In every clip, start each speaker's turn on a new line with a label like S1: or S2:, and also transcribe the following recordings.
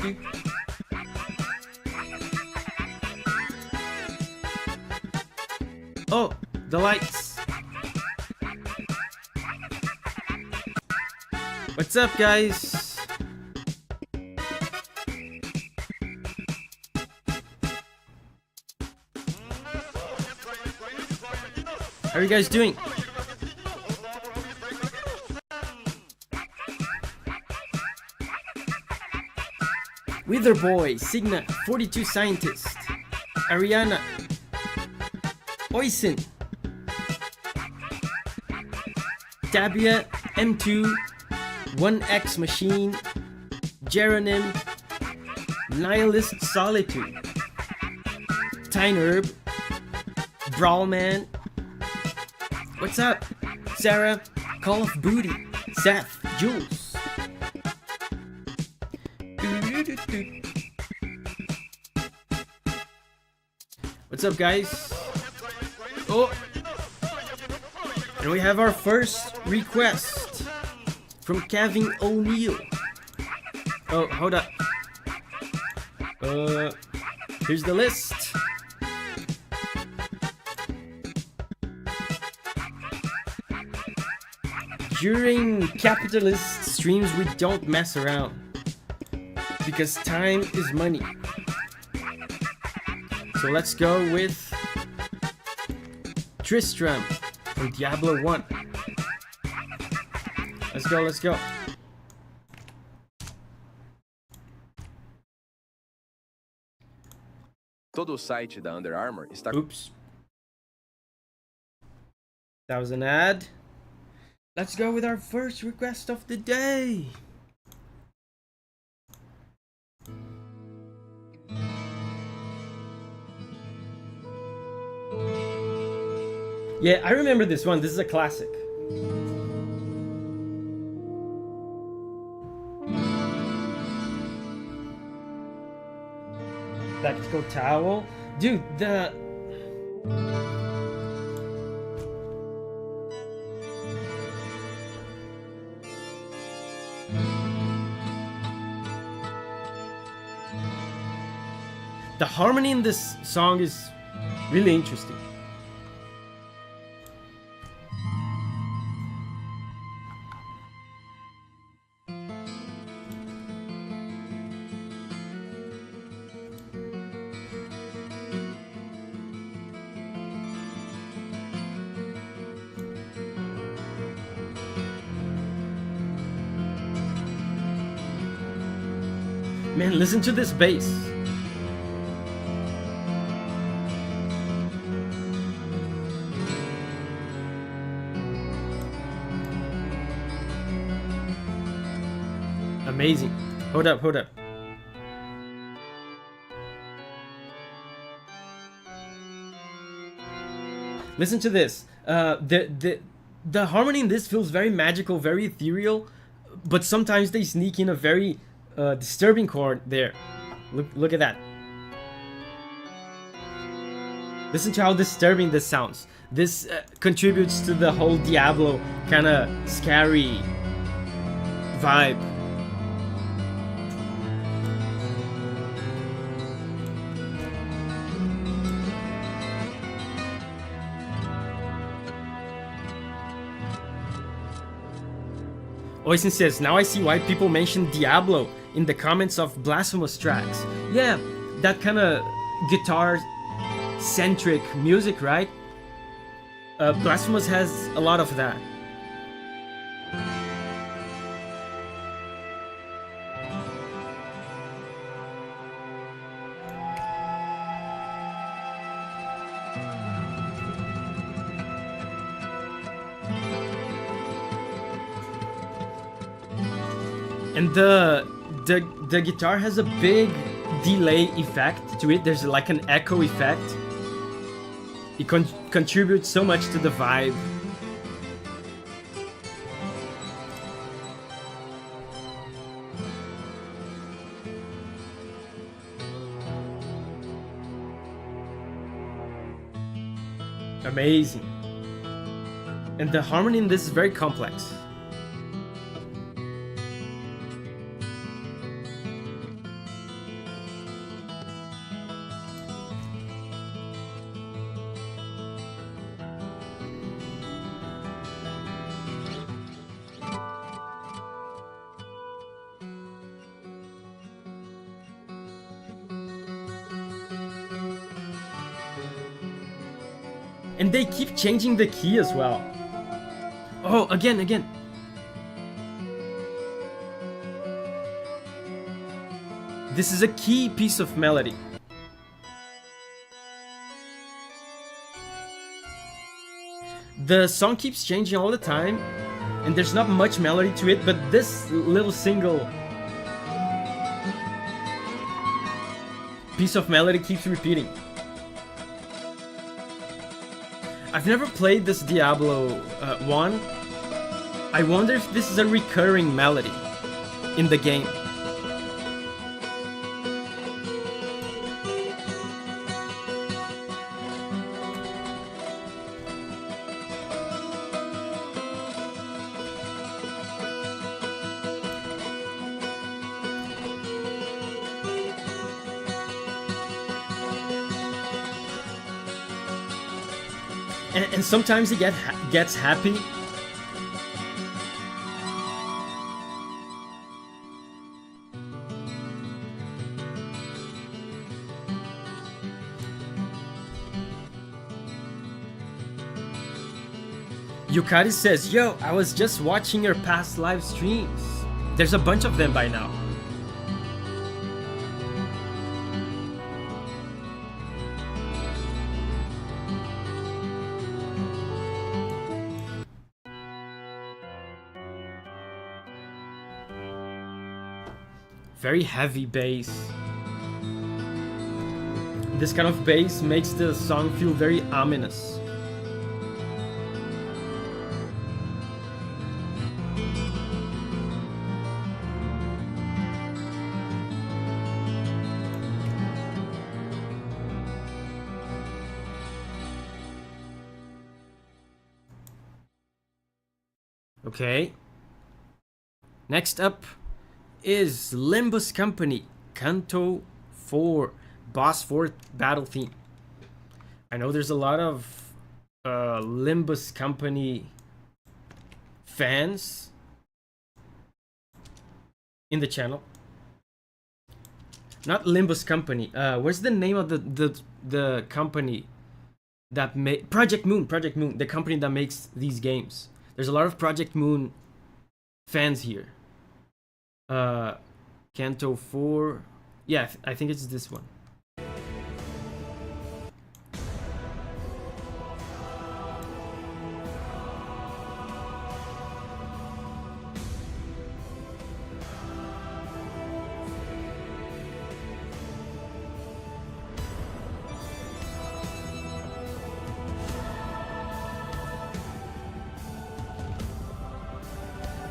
S1: you. Oh, the lights. What's up, guys? How are you guys doing? Wither Boy, Signa, 42 Scientist, Ariana, Oisin, Tabia, M2, 1X Machine, Jeronim, Nihilist Solitude, Tynerb, Brawlman, what's up? Sarah, Call of Booty, Seth, Jules. What's up, guys? Oh, and we have our first request from Kevin O'Neill. Oh, hold up. Here's the list. During capitalist streams, we don't mess around because time is money. So let's go with Tristram from Diablo 1. Let's go, let's go.
S2: Todo o site da Under Armour está...
S1: Oops. That was an ad. Let's go with our first request of the day. Yeah, I remember this one. This is a classic. Tactical towel. Dude, the... The harmony in this song is really interesting. Man, listen to this bass. Amazing. Hold up, hold up. Listen to this. The harmony in this feels very magical, very ethereal, but sometimes they sneak in a very disturbing chord there. Look at that. Listen to how disturbing this sounds. This contributes to the whole Diablo kind of scary vibe. Oisin says, now I see why people mention Diablo in the comments of Blasphemous tracks. Yeah, that kind of guitar-centric music, right? Blasphemous has a lot of that. And the guitar has a big delay effect to it. There's like an echo effect. It contributes so much to the vibe. Amazing. And the harmony in this is very And they keep changing the key as well. Oh, again. This is a key piece of melody. The song keeps changing all the time, and there's not much melody to it, but this little single piece of melody keeps repeating. I've never played this Diablo 1. I wonder if this is a recurring melody in the game. And sometimes he gets happy. Yukari says, yo, I was just watching your past live streams. There's a bunch of them by now. Very heavy bass. This kind of bass makes the song feel very ominous. Okay. Next up is Limbus Company, Canto 4, Boss 4 battle theme. I know there's a lot of Limbus Company fans in the channel. Not Limbus Company. What's the name of the company that made Project Moon, the company that makes these games? There's a lot of Project Moon fans here. Canto 4. Yeah, I think it's this one.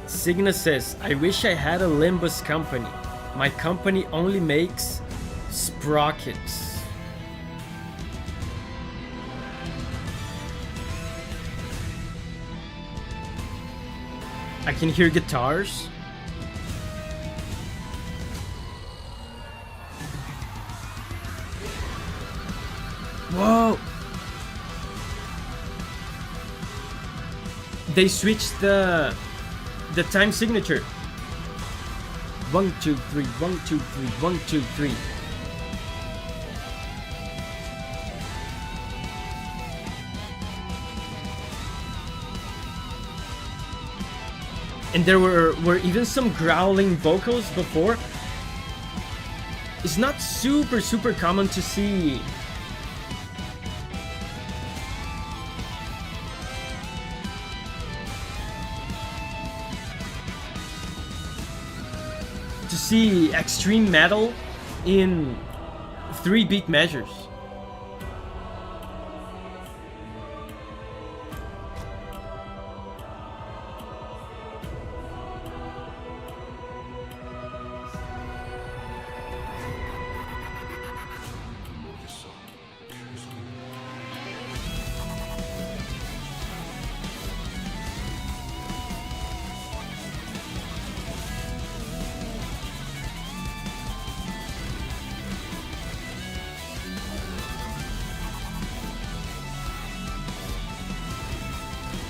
S1: Signa says, I wish I had a Limbus company. My company only makes sprockets. I can hear guitars. Whoa! They switched the time signature. 1 2 3 1 2 3 1 2 3. And there were even some growling vocals before. It's not super common to see extreme metal in 3-beat measures.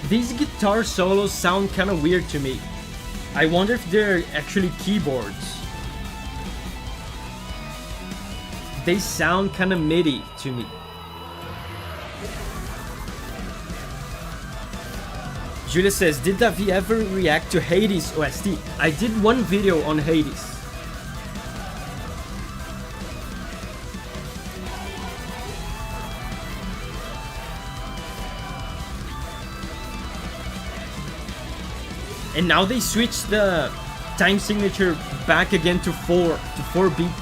S1: These guitar solos sound kind of weird to me. I wonder if they're actually keyboards. They sound kind of MIDI to me. Julia says, did Davi ever react to Hades OST? I did one video on Hades. And now they switched the time signature back again to 4 beats.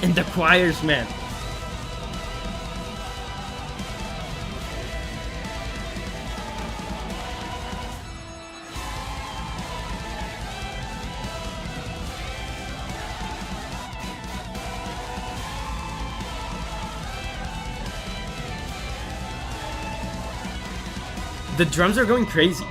S1: And the choirs, man. The drums are going crazy.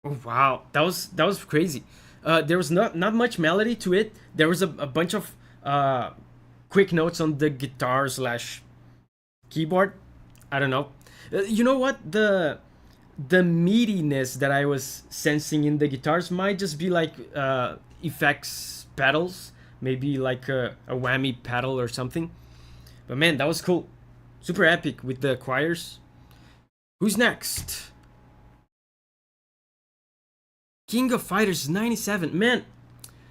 S1: Oh wow, that was crazy. There was not much melody to it. There was a bunch of quick notes on the guitar slash keyboard. I don't know. You know what? The meatiness that I was sensing in the guitars might just be like effects pedals, maybe like a whammy pedal or something. But man, that was cool. Super epic with the choirs. Who's next? King of Fighters 97. Man,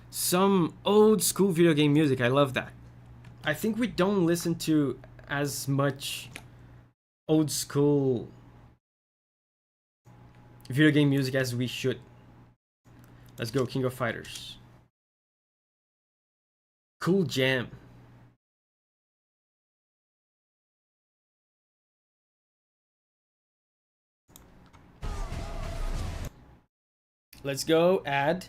S1: some old school video game music. I love that. I think we don't listen to as much old school video game music as we should. Let's go, King of Fighters. Cool jam. Let's go add.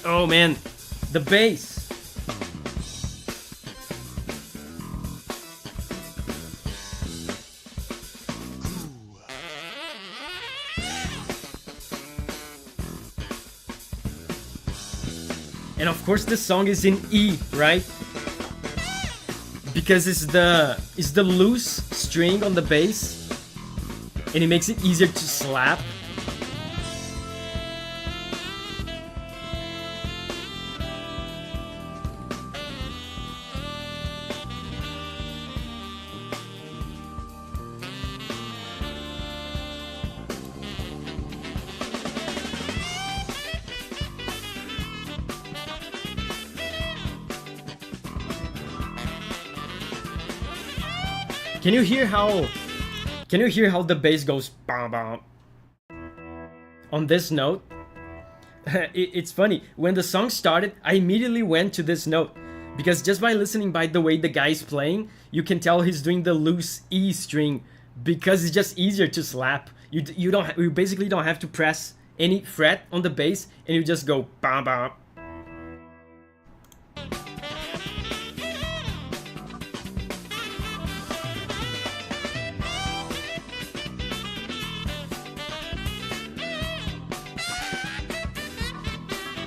S1: Oh man, the bass. And of course the song is in E, right? Because it's the loose string on the bass, and it makes it easier to slap. Can you hear how the bass goes bam bam on this note? It's funny, when the song started, I immediately went to this note because just by listening by the way the guy's playing, you can tell he's doing the loose E string because it's just easier to slap. You basically don't have to press any fret on the bass, and you just go bam bam.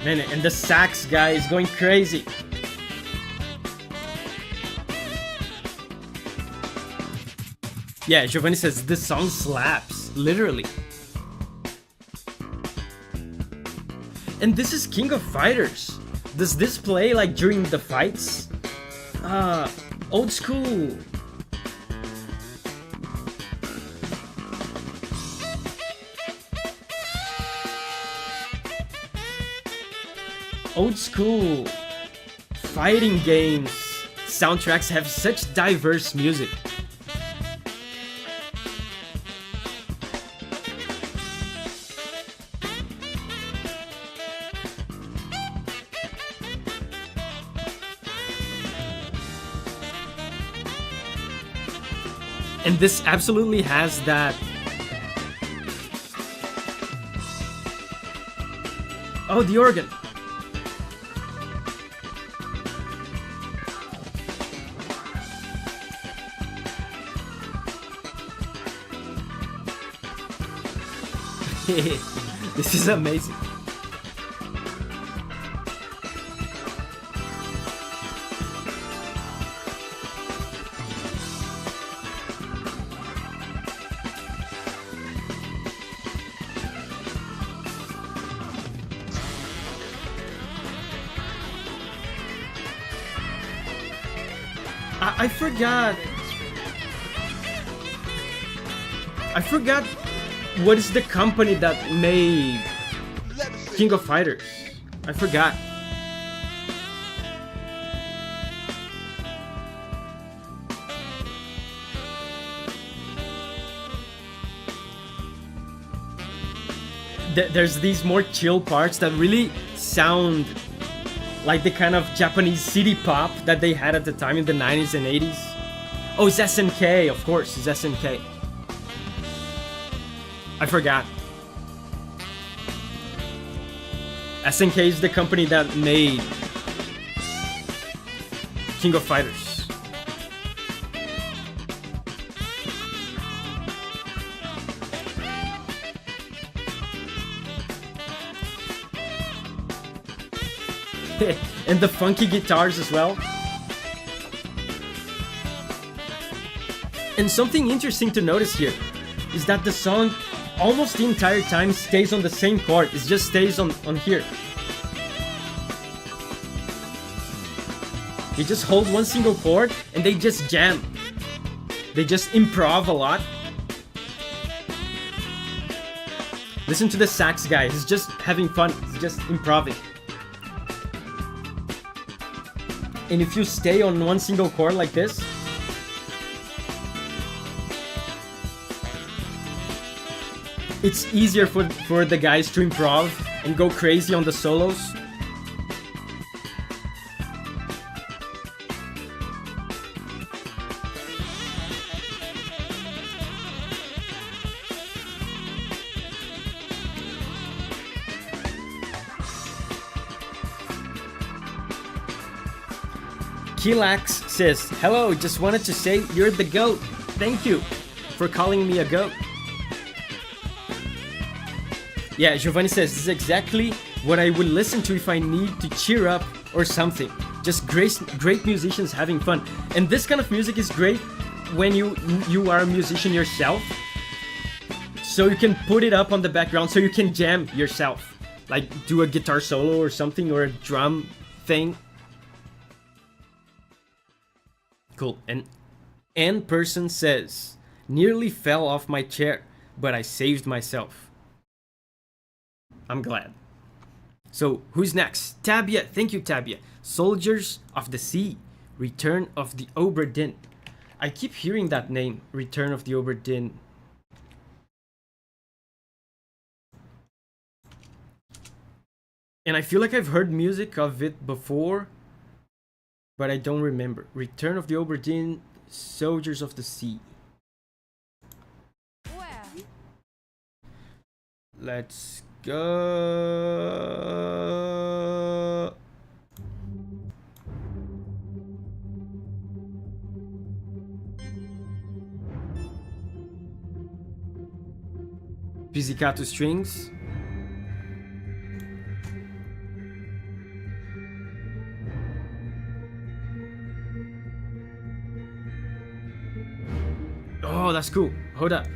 S1: Man, and the sax guy is going crazy. Yeah, Giovanni says this song slaps, literally. And this is King of Fighters. Does this play like during the fights? Old school. Old school fighting games soundtracks have such diverse music. And this absolutely has that. Oh, the organ. This is amazing. I forgot. I forgot what is the company that made King of Fighters. I forgot. There's these more chill parts that really sound like the kind of Japanese city pop that they had at the time in the 90s and 80s. Oh, it's SNK, of course, it's SNK. I forgot. SNK is the company that made King of Fighters. And the funky guitars as well. And something interesting to notice here is that the song almost the entire time stays on the same chord. It just stays on here. They just hold one single chord and they just jam. They just improv a lot. Listen to the sax guy. He's just having fun. He's just improving. And if you stay on one single chord like this, it's easier for the guys to improv and go crazy on the solos. Kilax says, hello, just wanted to say you're the GOAT. Thank you for calling me a GOAT. Yeah, Giovanni says, this is exactly what I would listen to if I need to cheer up or something. Just great musicians having fun. And this kind of music is great when you are a musician yourself. So you can put it up on the background so you can jam yourself. Like do a guitar solo or something, or a drum thing. Cool. And N person says, nearly fell off my chair, but I saved myself. I'm glad. So who's next? Tabia. Thank you, Tabia. Soldiers of the Sea. Return of the Obra Dinn. I keep hearing that name. Return of the Obra Dinn. And I feel like I've heard music of it before, but I don't remember. Return of the Obra Dinn, Soldiers of the Sea.
S3: Where?
S1: Let's go. Pizzicato strings. Oh, that's cool. Hold up.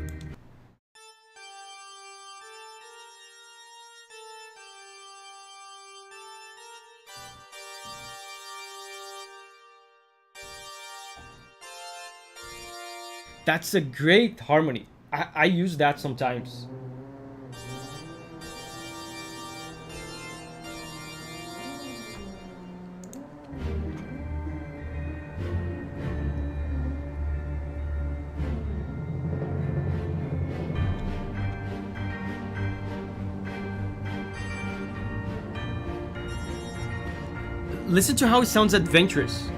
S1: That's a great harmony. I use that sometimes. Listen to how it sounds adventurous.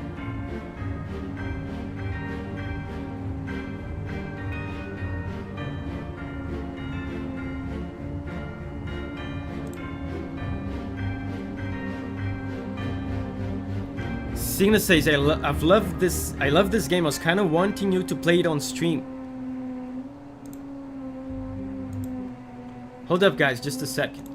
S1: Signa says, I love this game. I was kind of wanting you to play it on stream. Hold up, guys, just a second.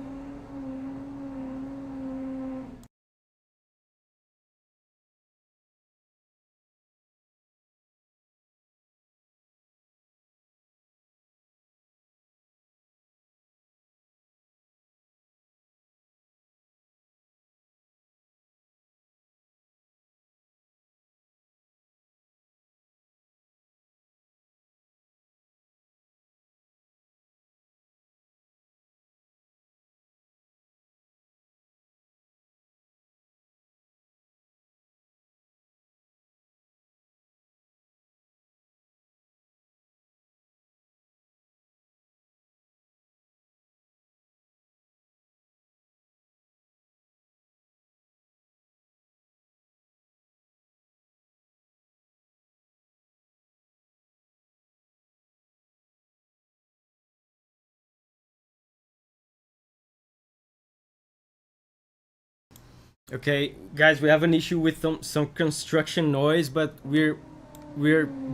S1: Okay, guys, we have an issue with some construction noise, but we're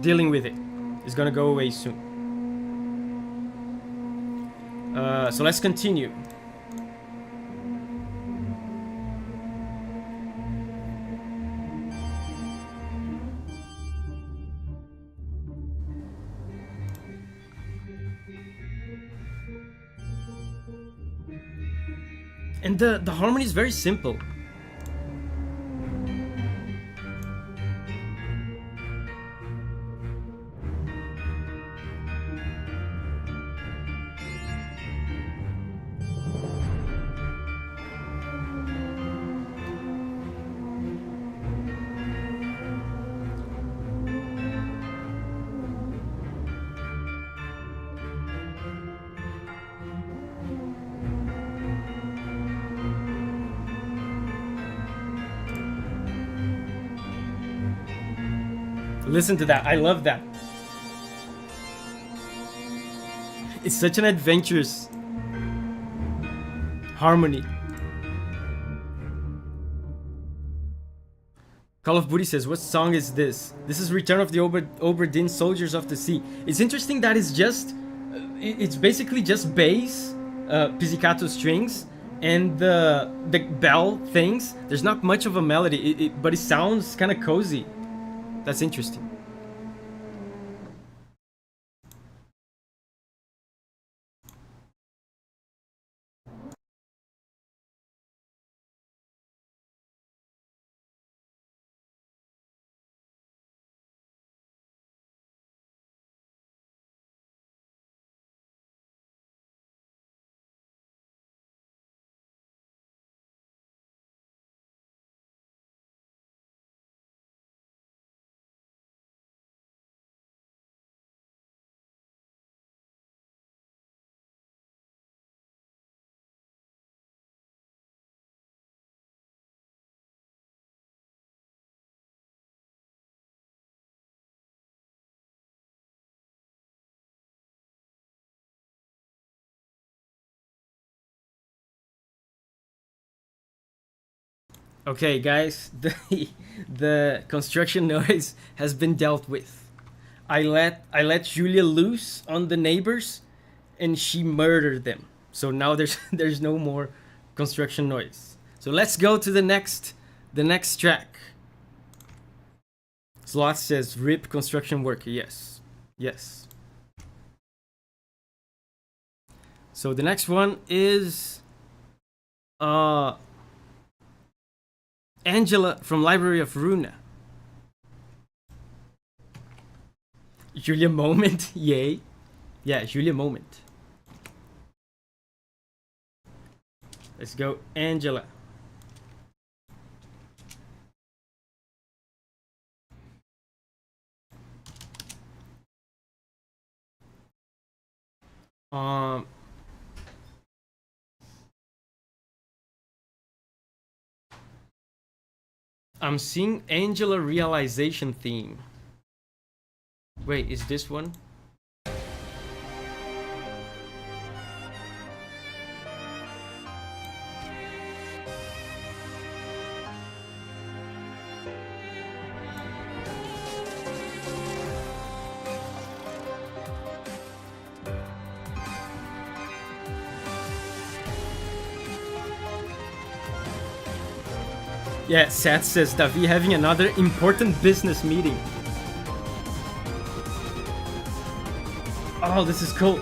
S1: dealing with it. It's gonna go away soon. So let's continue. And the harmony is very simple. Listen to that. I love that. It's such an adventurous harmony. Call of Booty says, what song is this? This is Return of the Obra Dinn Soldiers of the Sea. It's interesting that it's just... it's basically just bass, pizzicato strings, and the bell things. There's not much of a melody, but it sounds kind of cozy. That's interesting. Okay, guys, the construction noise has been dealt with. I let Julia loose on the neighbors, and she murdered them. So now there's no more construction noise. So let's go to the next track. Sloth says, "Rip construction worker." Yes, yes. So the next one is Angela from Library of Runa. Julia Moment, yay. Yeah, Julia Moment. Let's go, Angela. I'm seeing Angela realization theme. Wait, is this one? Yeah, Seth says, Davi having another important business meeting. Oh, this is cool.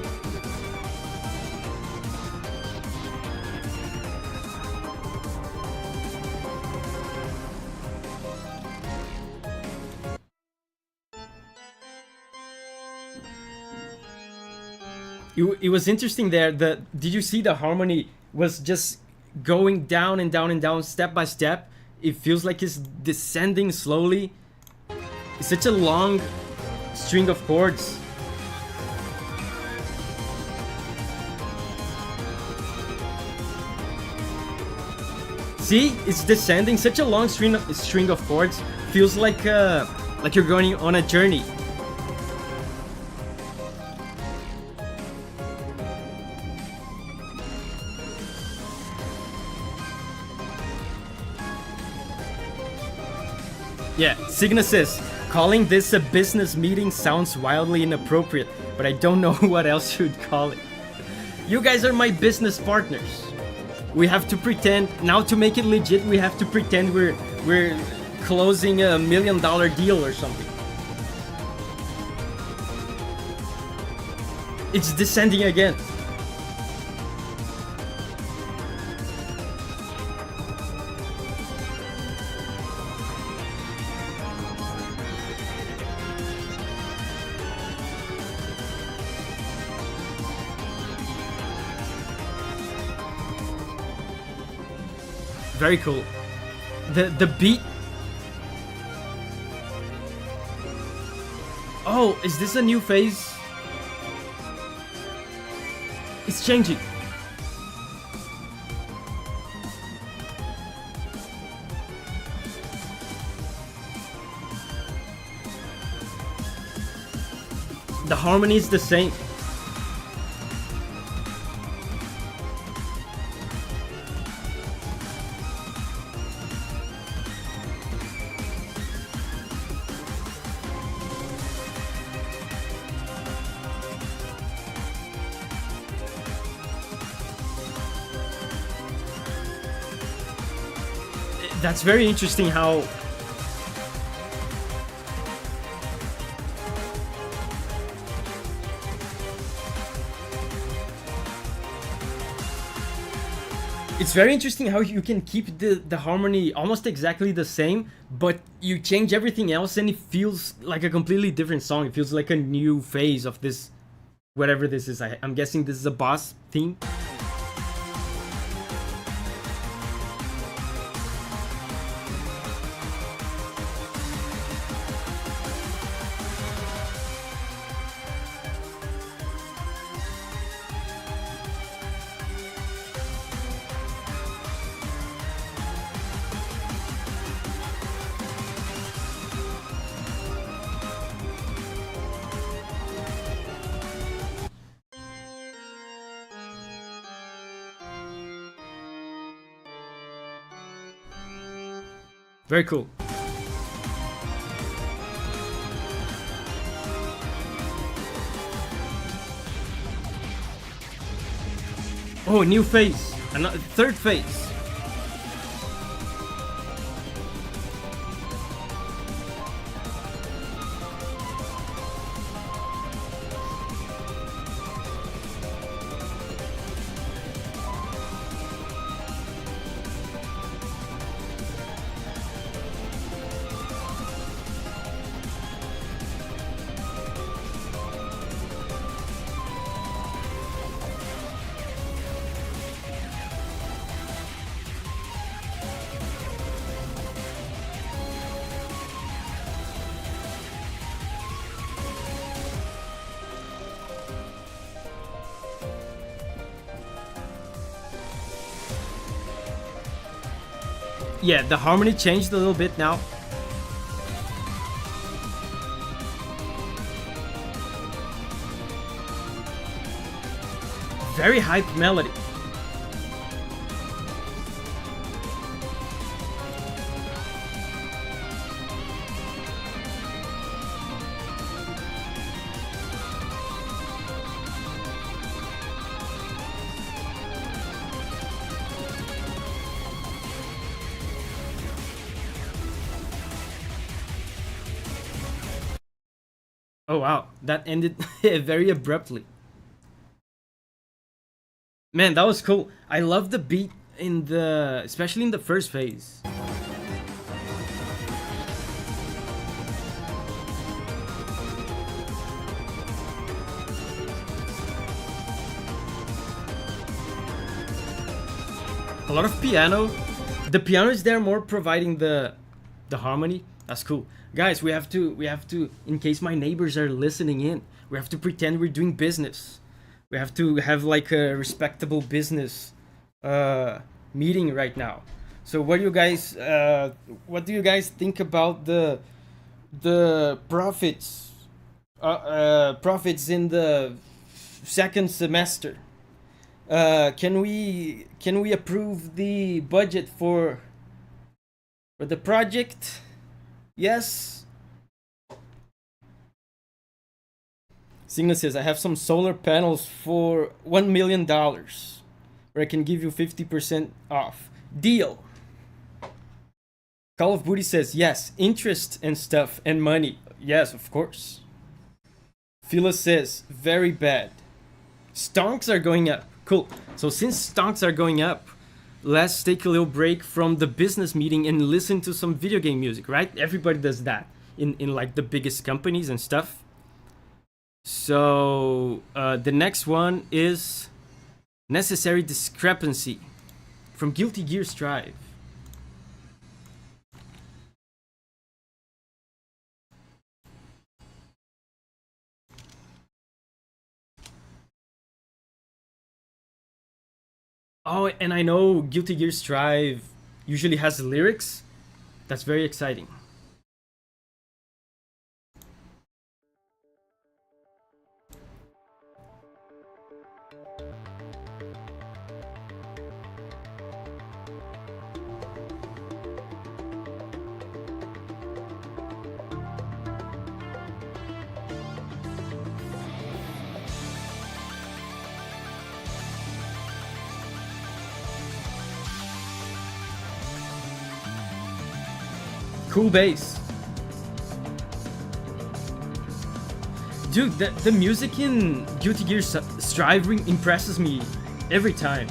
S1: It was interesting there. Did you see the harmony was just going down and down and down step by step? It feels like it's descending slowly. It's such a long string of chords. See, it's descending such a long string of chords. Feels like you're going on a journey. Yeah, Signa says, calling this a business meeting sounds wildly inappropriate, but I don't know what else you'd call it. You guys are my business partners. We have to pretend, now to make it legit, we have to pretend we're closing a $1 million deal or something. It's descending again. Very cool. The beat. Oh, is this a new phase? It's changing. The harmony is the same. That's very interesting how it's very interesting how you can keep the harmony almost exactly the same, but you change everything else and it feels like a completely different song. It feels like a new phase of this, whatever this is. I'm guessing this is a boss theme. Very cool. Oh, new phase. Another third phase. Yeah, the harmony changed a little bit now. Very hype melody. Oh wow, that ended very abruptly. Man, that was cool. I love the beat in the, especially in the first phase. A lot of piano. The piano is there more providing the harmony. That's cool. Guys, we have to, in case my neighbors are listening in, we have to pretend we're doing business. We have to have like a respectable business meeting right now. So what do you guys think about the profits in the second semester? Can we approve the budget for the project? Yes. Signa says, I have some solar panels for $1 million where I can give you 50% off. Deal. Call of Booty says, yes, interest and stuff and money. Yes, of course. Phila says, very bad. Stonks are going up. Cool. So since stonks are going up, let's take a little break from the business meeting and listen to some video game music, right? Everybody does that in like the biggest companies and stuff. So the next one is Necessary Discrepancy from Guilty Gear Strive. Oh, and I know Guilty Gear Strive usually has lyrics. That's very exciting. Cool bass. Dude, the music in Guilty Gear Strive impresses me every time.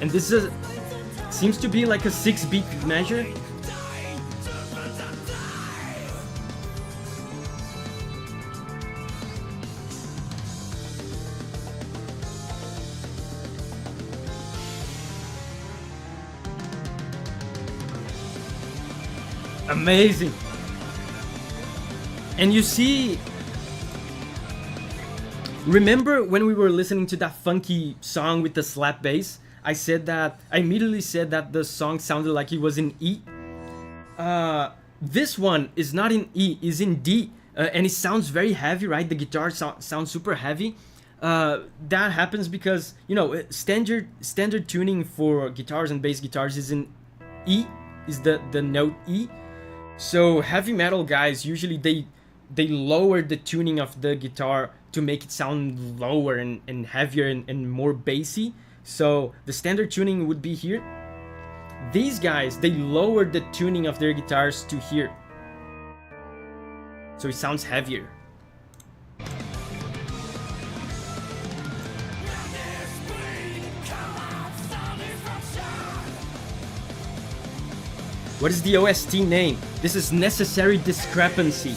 S1: And this seems to be like a 6-beat measure. Amazing. And you see, remember when we were listening to that funky song with the slap bass? I immediately said that the song sounded like it was in E. This one is not in E, is in D. And it sounds very heavy, right? The guitar sounds super heavy. That happens because, you know, standard tuning for guitars and bass guitars is in E, is the note E. So heavy metal guys, usually they lower the tuning of the guitar to make it sound lower and heavier and more bassy. So the standard tuning would be here. These guys, they lowered the tuning of their guitars to here. So it sounds heavier. What is the OST name? This is Necessary Discrepancy.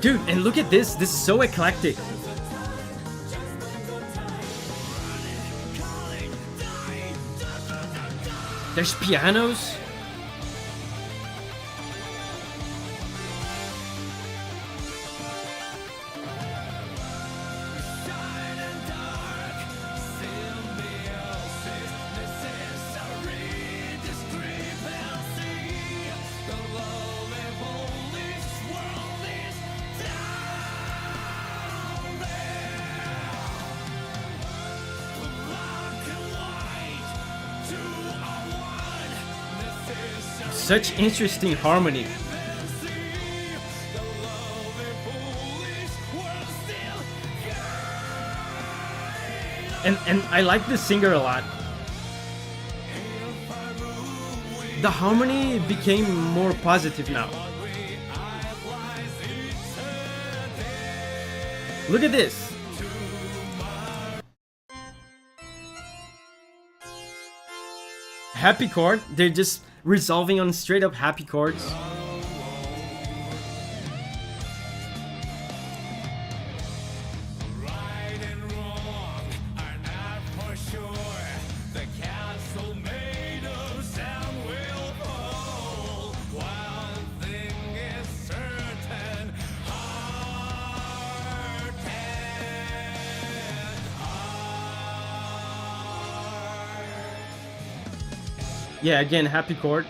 S1: Dude, and look at this. This is so eclectic. There's pianos. Such interesting harmony. And I like the singer a lot. The harmony became more positive now. Look at this. Happy chord. They're just resolving on straight up happy chords. Yeah, again, happy chord.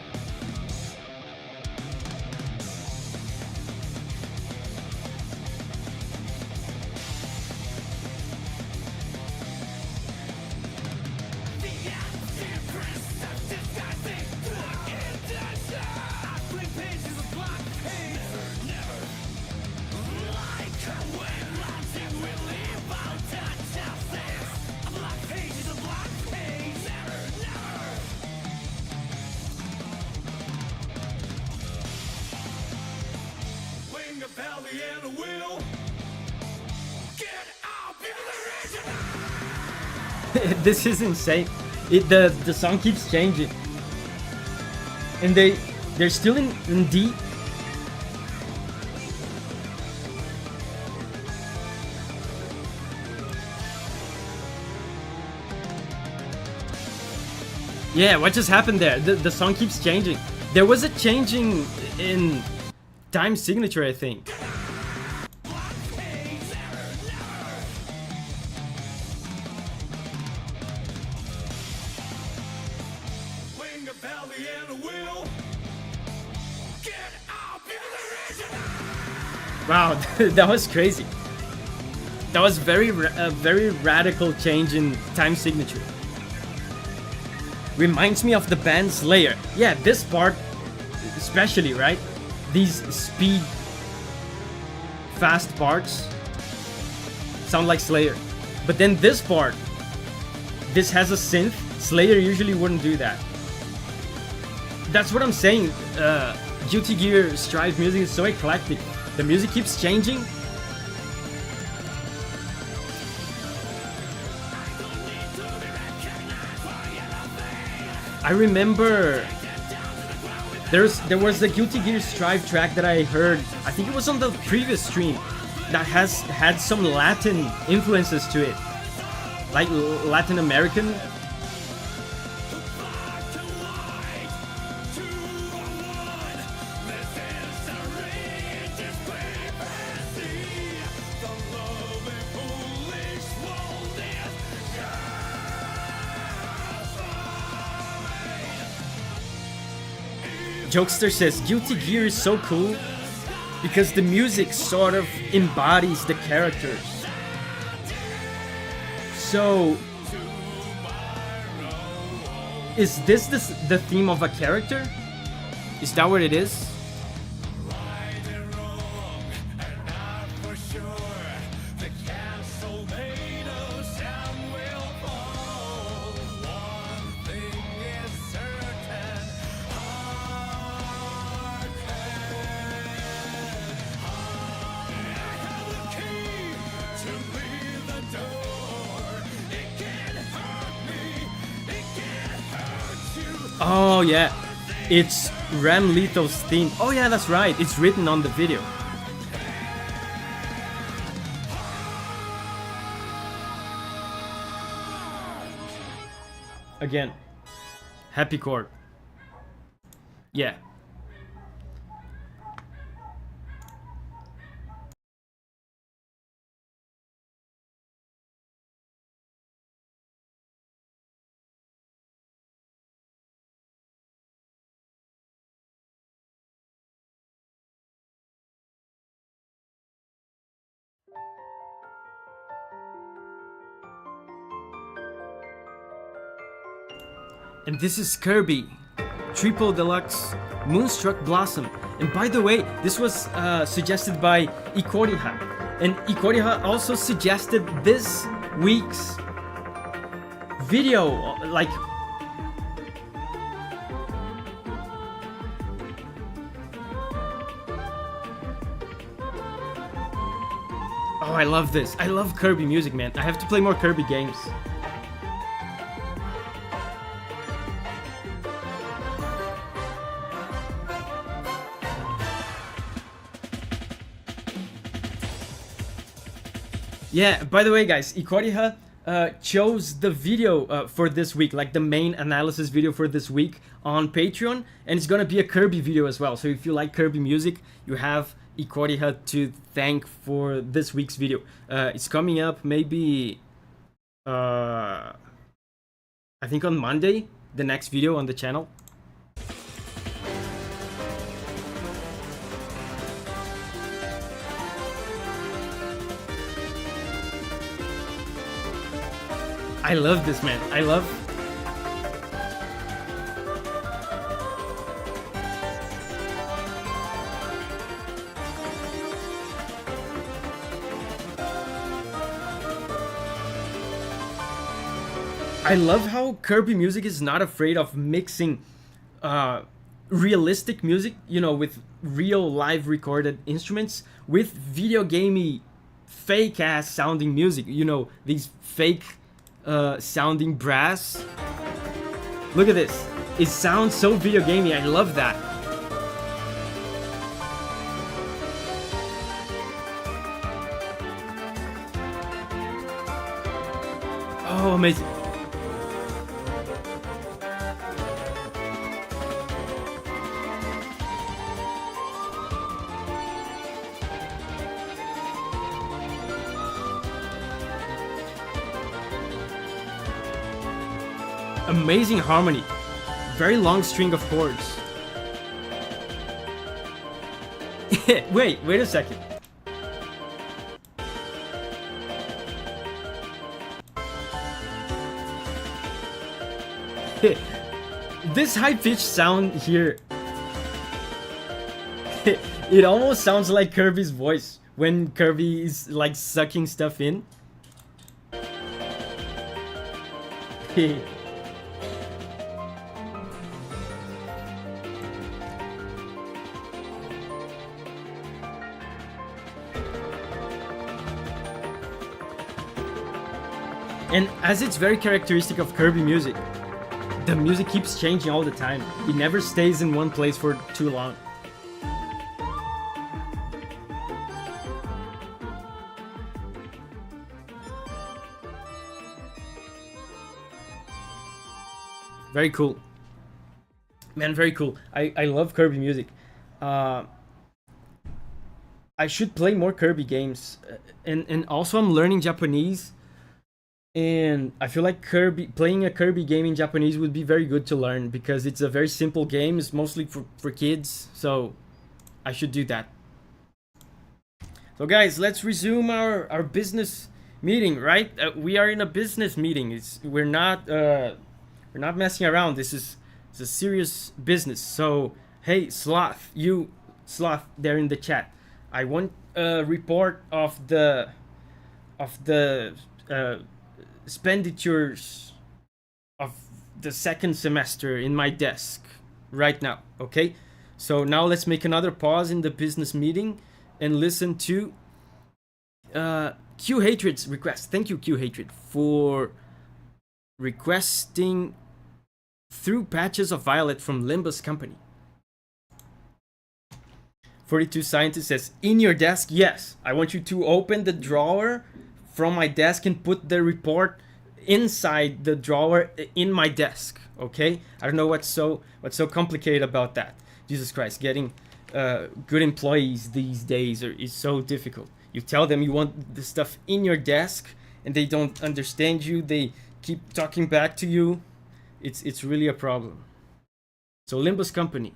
S1: This is insane. The song keeps changing, and they're still in D. Yeah, what just happened there? The song keeps changing. There was a changing in time signature, I think. Wow, that was crazy. That was a very radical change in time signature. Reminds me of the band Slayer. Yeah, this part especially, right? These speed fast parts sound like Slayer. But then this part, this has a synth. Slayer usually wouldn't do that. That's what I'm saying. Guilty Gear Strive music is so eclectic. The music keeps changing. I remember there was the Guilty Gear Strive track that I heard. I think it was on the previous stream that had some Latin influences to it, like Latin American. Jokester says, Guilty Gear is so cool because the music sort of embodies the characters. So, is this the theme of a character? Is that what it is? Oh yeah, it's Ram Lethal's theme. Oh yeah, that's right, it's written on the video. Again, happy chord. Yeah. And this is Kirby, Triple Deluxe, Moonstruck Blossom. And by the way, this was suggested by Ikoriha. And Ikoriha also suggested this week's video, like... Oh, I love this. I love Kirby music, man. I have to play more Kirby games. Yeah, by the way, guys, Ikoriha chose the video for this week, like the main analysis video for this week on Patreon, and it's gonna be a Kirby video as well. So if you like Kirby music, you have Ikoriha to thank for this week's video. It's coming up maybe, I think on Monday, the next video on the channel. I love this, man. I love... I love how Kirby music is not afraid of mixing realistic music, you know, with real live recorded instruments, with video gamey fake ass sounding music, you know, these fake sounding brass. Look at this. It sounds so video gamey. I love that. Oh, amazing. Amazing harmony. Very long string of chords. wait a second. This high-pitched sound here, it almost sounds like Kirby's voice when Kirby is like sucking stuff in. And as it's very characteristic of Kirby music, the music keeps changing all the time. It never stays in one place for too long. Very cool. Man, very cool. I love Kirby music. I should play more Kirby games. And also I'm learning Japanese. And I feel like playing a Kirby game in Japanese would be very good to learn, because it's a very simple game. It's mostly for kids, so I should do that. So guys, let's resume our business meeting, right? We are in a business meeting. We're not messing around. This is a serious business. So hey, Sloth, you Sloth there in the chat, I want a report of the expenditures of the second semester in my desk right now. Okay, so now let's make another pause in the business meeting and listen to Q Hatred's request. Thank you, Q Hatred, for requesting Through Patches of Violet from Limbus Company. 42 Scientist says, in your desk? Yes, I want you to open the drawer from my desk and put the report inside the drawer in my desk. Okay, I don't know what's so complicated about that. Jesus Christ, getting good employees these days is so difficult. You tell them you want the stuff in your desk and they don't understand you. They keep talking back to you. It's really a problem. So Limbus Company.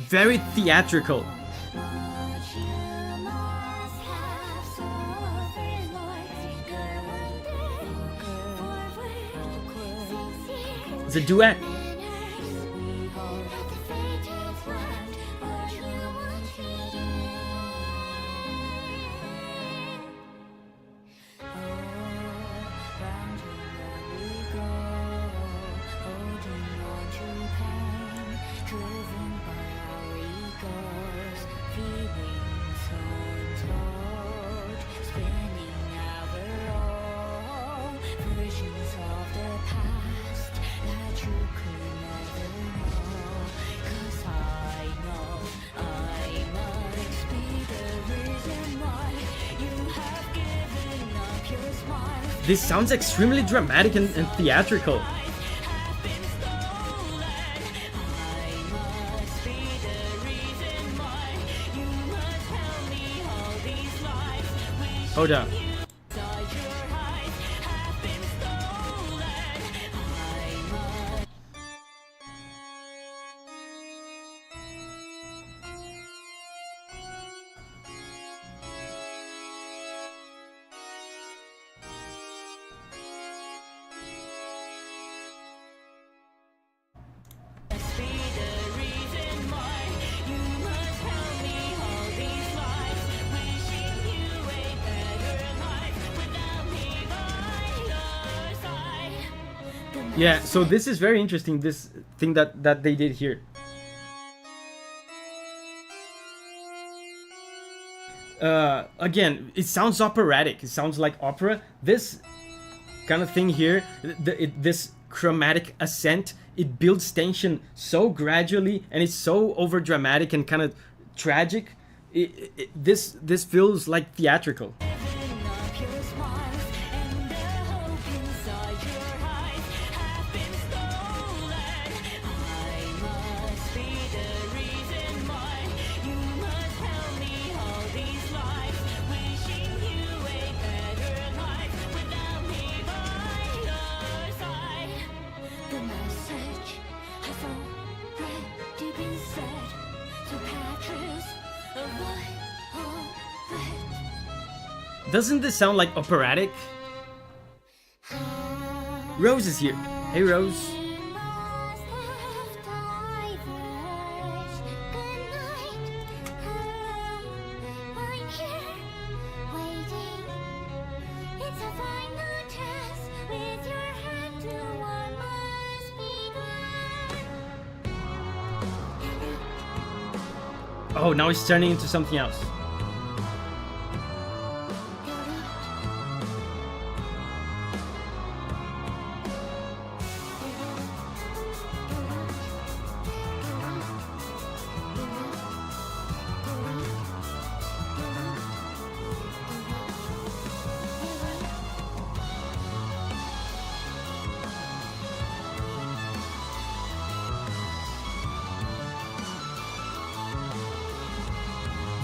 S1: Very theatrical. It's a duet. This sounds extremely dramatic and theatrical. Hold up. Yeah, so this is very interesting, this thing that they did here. Again, it sounds operatic. It sounds like opera. This kind of thing here, this chromatic ascent, it builds tension so gradually, and it's so over dramatic and kind of tragic. This feels like theatrical. Doesn't this sound like operatic? Rose is here. Hey, Rose. Oh, now it's turning into something else.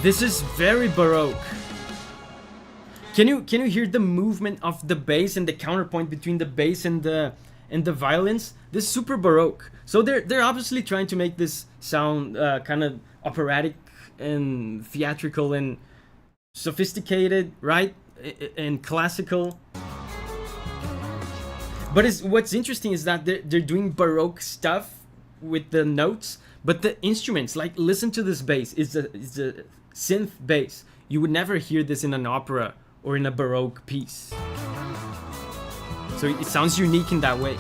S1: This is very Baroque. Can you hear the movement of the bass and the counterpoint between the bass and the violins? This is super Baroque. So they're obviously trying to make this sound kind of operatic and theatrical and sophisticated, right? And classical. But what's interesting is that they're doing Baroque stuff with the notes, but the instruments, like, listen to this bass. It's a synth bass. You would never hear this in an opera or in a Baroque piece. So it sounds unique in that way.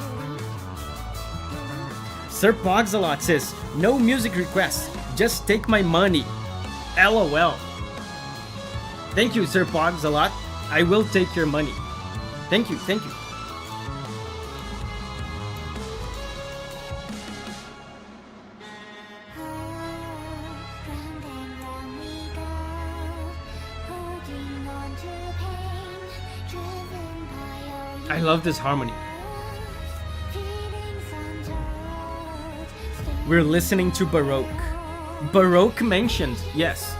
S1: Sir Pogsalot says, no music requests, just take my money. LOL. Thank you, Sir Pogsalot. I will take your money. Thank you, thank you. I love this harmony. We're listening to Baroque. Baroque Mentioned, yes.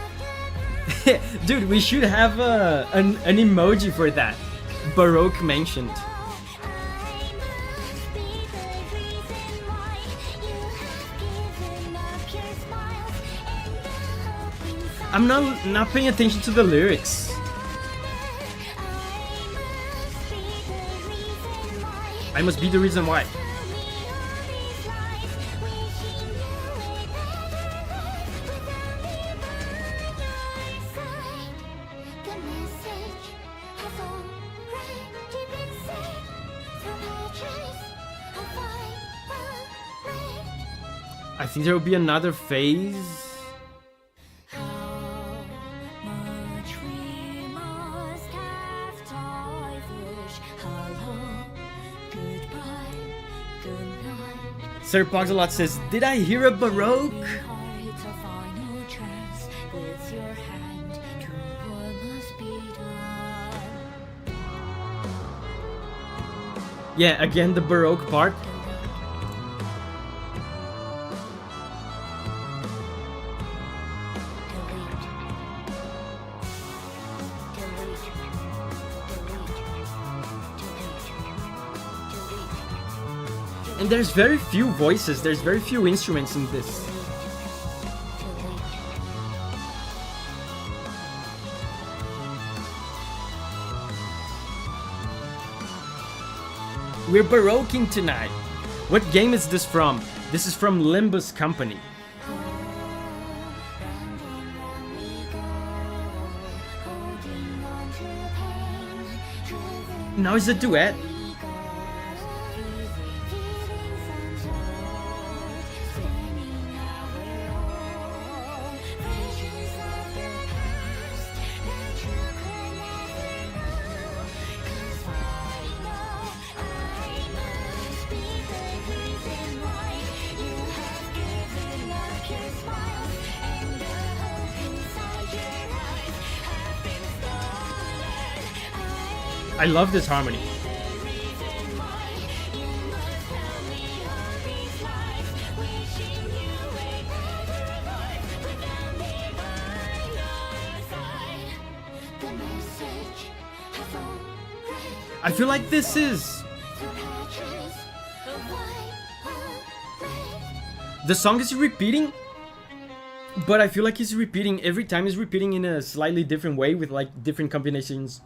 S1: Dude, we should have an emoji for that. Baroque Mentioned. I'm not paying attention to the lyrics. I must be the reason why. I think there will be another phase. Sir Pogsalot says, did I hear a Baroque? Yeah, again the Baroque part. And there's very few voices, there's very few instruments in this. We're Baroquing tonight. What game is this from? This is from Limbus Company. Now it's a duet. I love this harmony. I feel like this is... The song is repeating, but I feel like he's repeating every time. He's repeating in a slightly different way with like different combinations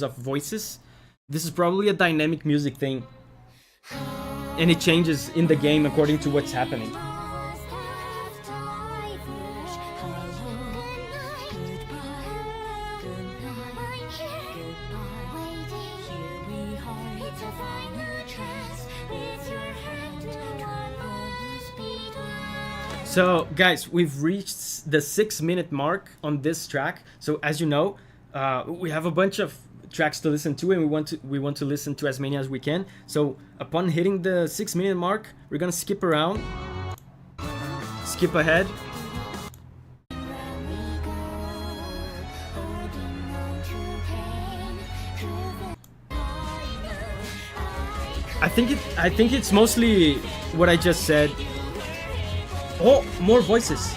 S1: of voices. This is probably a dynamic music thing, and it changes in the game according to what's happening. So guys, we've reached the 6-minute mark on this track. So as you know, we have a bunch of tracks to listen to, and we want to listen to as many as we can. So upon hitting the 6-minute mark, we're gonna skip around, skip ahead. I think it's mostly what I just said. Oh, more voices.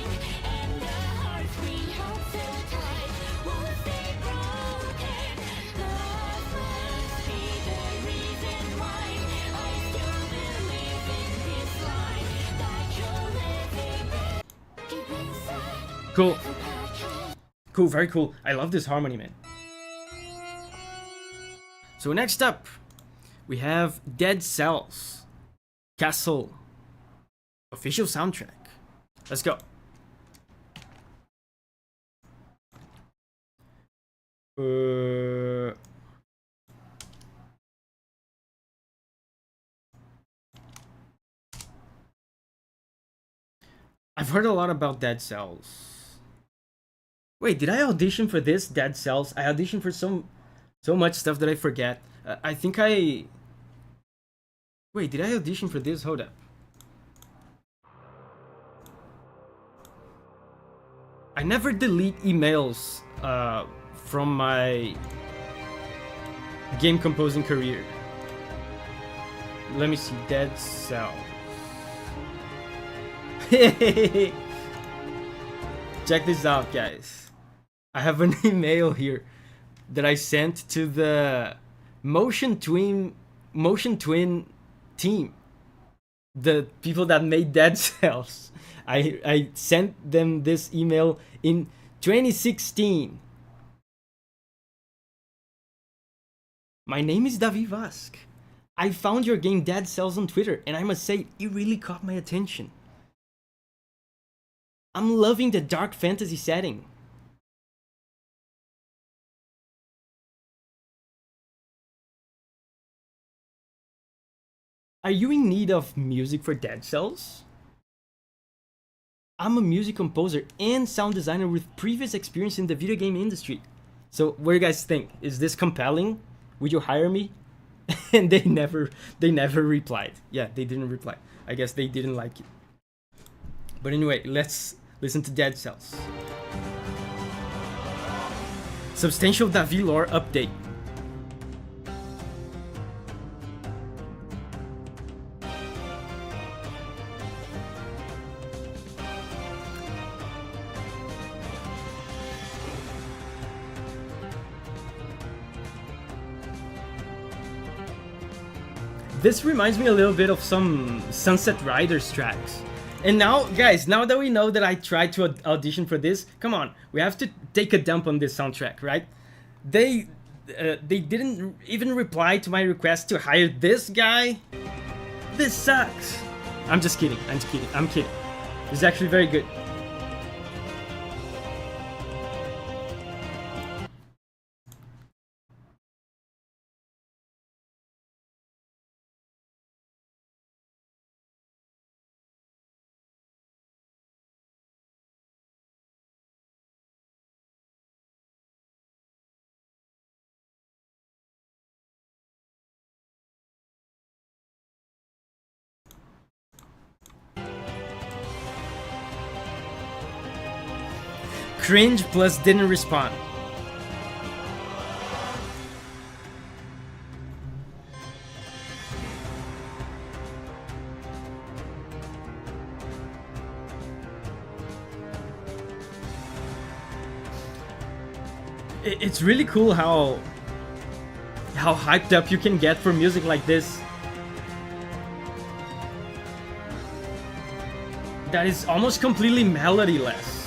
S1: Cool. Cool, very cool. I love this harmony, man. So next up, we have Dead Cells Castle official soundtrack. Let's go. I've heard a lot about Dead Cells. Wait, did I audition for this Dead Cells? I auditioned for so much stuff that I forget. I think I... Wait, did I audition for this? Hold up. I never delete emails from my game composing career. Let me see. Dead Cells. Check this out, guys. I have an email here that I sent to the Motion Twin team, the people that made Dead Cells. I sent them this email in 2016. My name is Davi Vasc. I found your game Dead Cells on Twitter, and I must say, it really caught my attention. I'm loving the dark fantasy setting. Are you in need of music for Dead Cells? I'm a music composer and sound designer with previous experience in the video game industry. So what do you guys think? Is this compelling? Would you hire me? And they never replied. Yeah, they didn't reply. I guess they didn't like it. But anyway, let's listen to Dead Cells. Substantial Davi lore update. This reminds me a little bit of some Sunset Riders tracks. And now, guys, now that we know that I tried to audition for this, come on, we have to take a dump on this soundtrack, right? They didn't even reply to my request to hire this guy. This sucks. I'm just kidding. I'm kidding. It's actually very good. Cringe plus didn't respond. It's really cool how hyped up you can get for music like this. That is almost completely melodyless.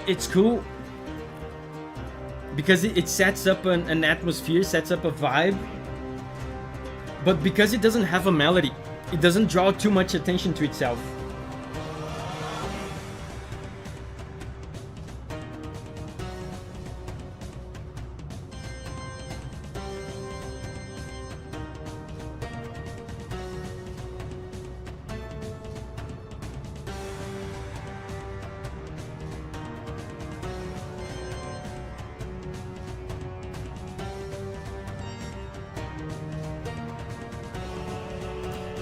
S1: It's cool because it sets up an atmosphere, sets up a vibe, but because it doesn't have a melody, it doesn't draw too much attention to itself.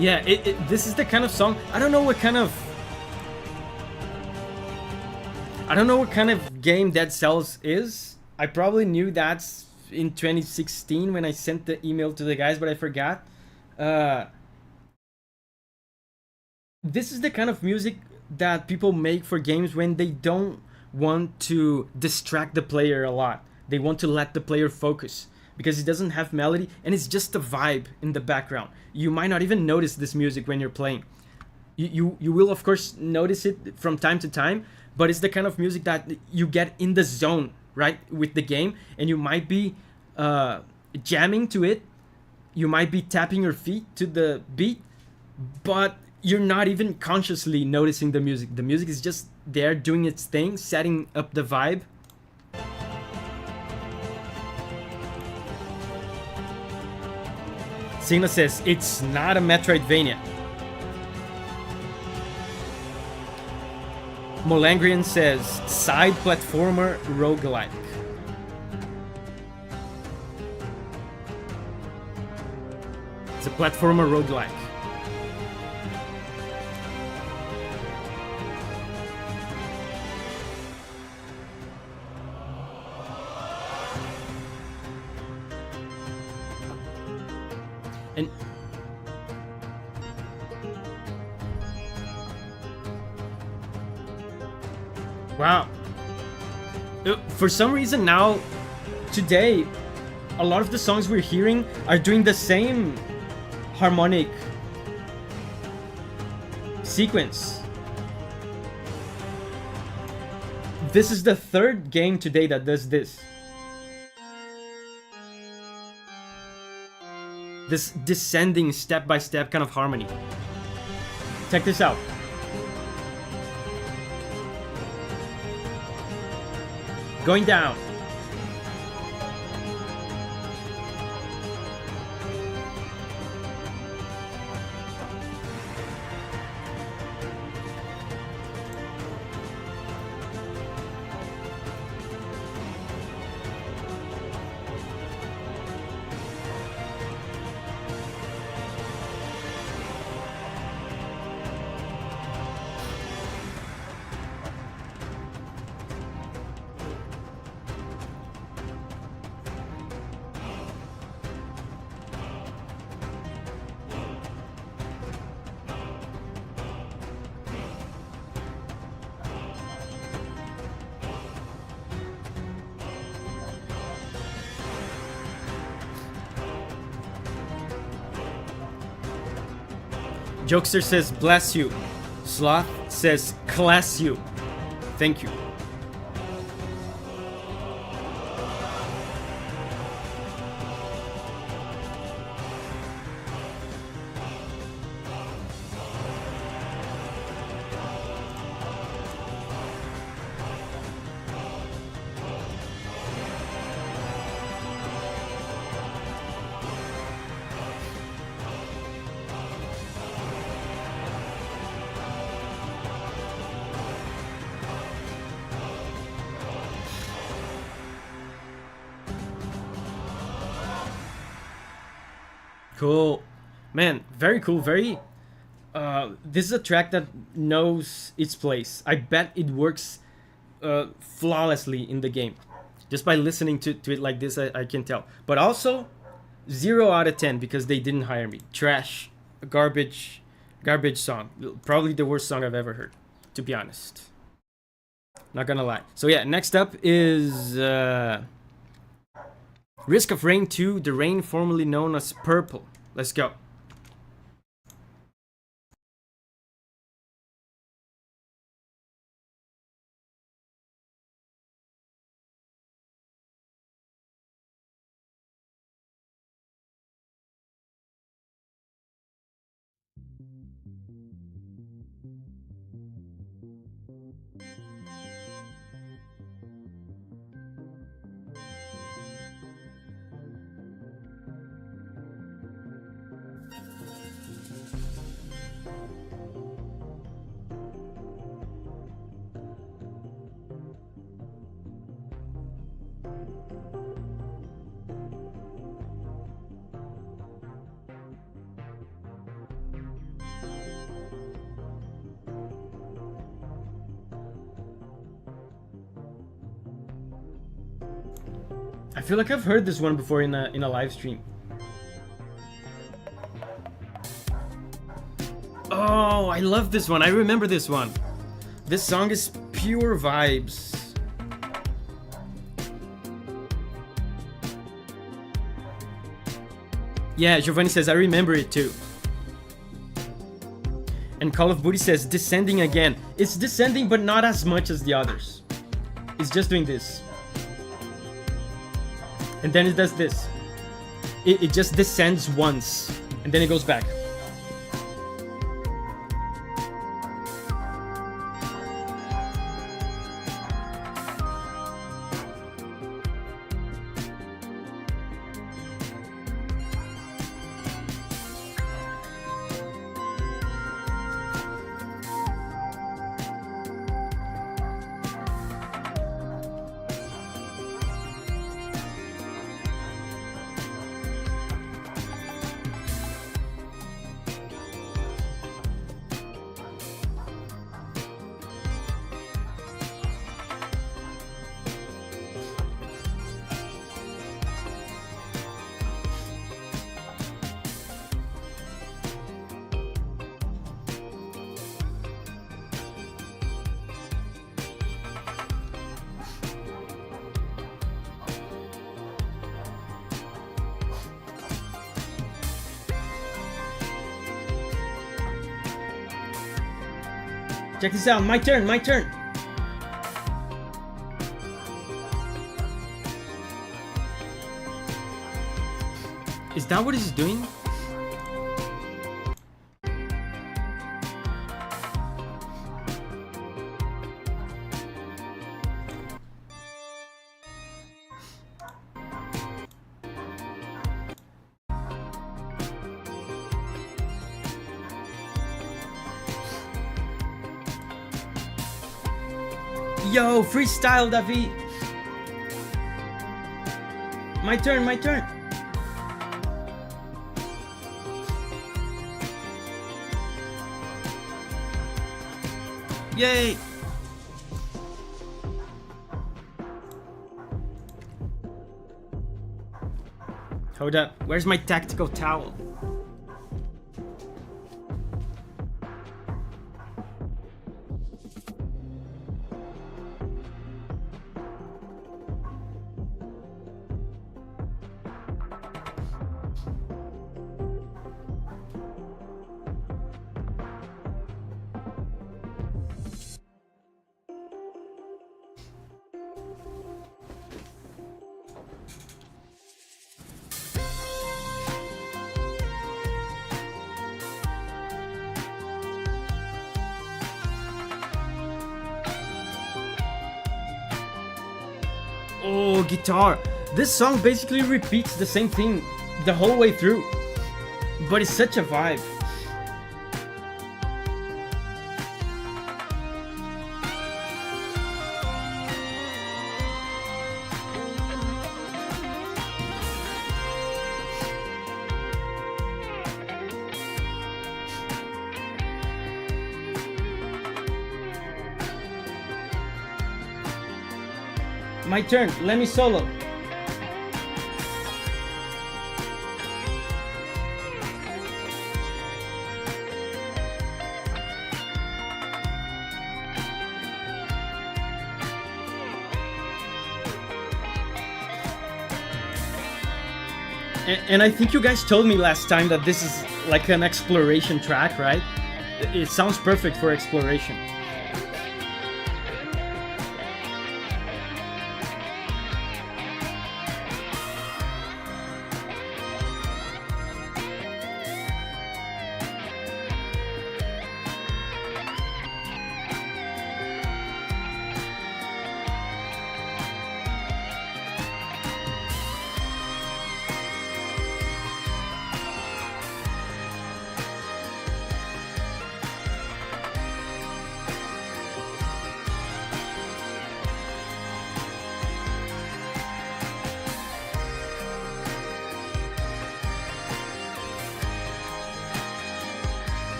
S1: Yeah, this is the kind of song. I don't know what kind of game Dead Cells is. I probably knew that in 2016 when I sent the email to the guys, but I forgot. This is the kind of music that people make for games when they don't want to distract the player a lot. They want to let the player focus, because it doesn't have melody and it's just a vibe in the background. You might not even notice this music when you're playing. You will of course notice it from time to time, but it's the kind of music that you get in the zone, right, with the game, and you might be jamming to it, you might be tapping your feet to the beat, but you're not even consciously noticing the music. The music is just there doing its thing, setting up the vibe. Signa says, it's not a Metroidvania. Molangrian says, side platformer roguelike. It's a platformer roguelike. And wow. For some reason now, today, a lot of the songs we're hearing are doing the same harmonic sequence. This is the third game today that does this. This descending step-by-step kind of harmony. Check this out. Going down. Jokester says bless you. Sloth says class you. Thank you. Cool. Man, very cool. Very... this is a track that knows its place. I bet it works flawlessly in the game. Just by listening to it like this, I can tell. But also, 0 out of 10 because they didn't hire me. Trash. Garbage song. Probably the worst song I've ever heard, to be honest. Not gonna lie. So yeah, next up is... Risk of Rain 2, The Rain formerly known as Purple. Let's go. I feel like I've heard this one before in a live stream. Oh, I love this one. I remember this one. This song is pure vibes. Yeah, Giovanni says, I remember it too. And Call of Booty says, descending again. It's descending, but not as much as the others. It's just doing this. And then it does this. It just descends once. And then it goes back. Check this out. My turn. My turn. Is that what he's doing? Yo, freestyle, Davi. My turn, my turn. Yay. Hold up. Where's my tactical towel? Oh, guitar. This song basically repeats the same thing the whole way through, but it's such a vibe. My turn, let me solo. And I think you guys told me last time that this is like an exploration track, right? It sounds perfect for exploration.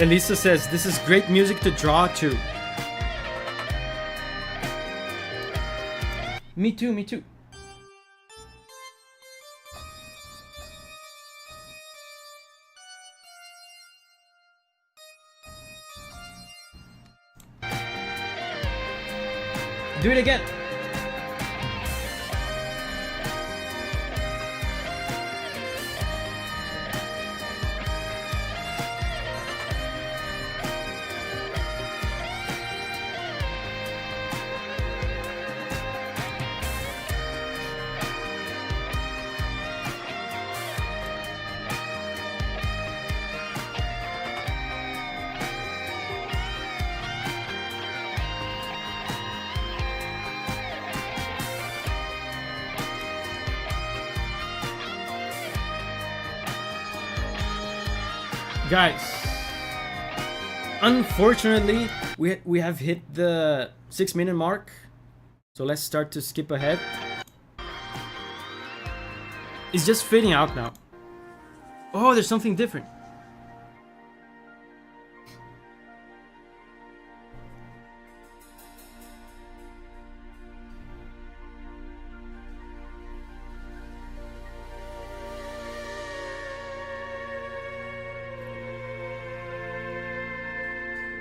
S1: Elisa says, this is great music to draw to. Me too, me too. Do it again. Guys, unfortunately, we have hit the 6-minute mark, so let's start to skip ahead. It's just fading out now. Oh, there's something different.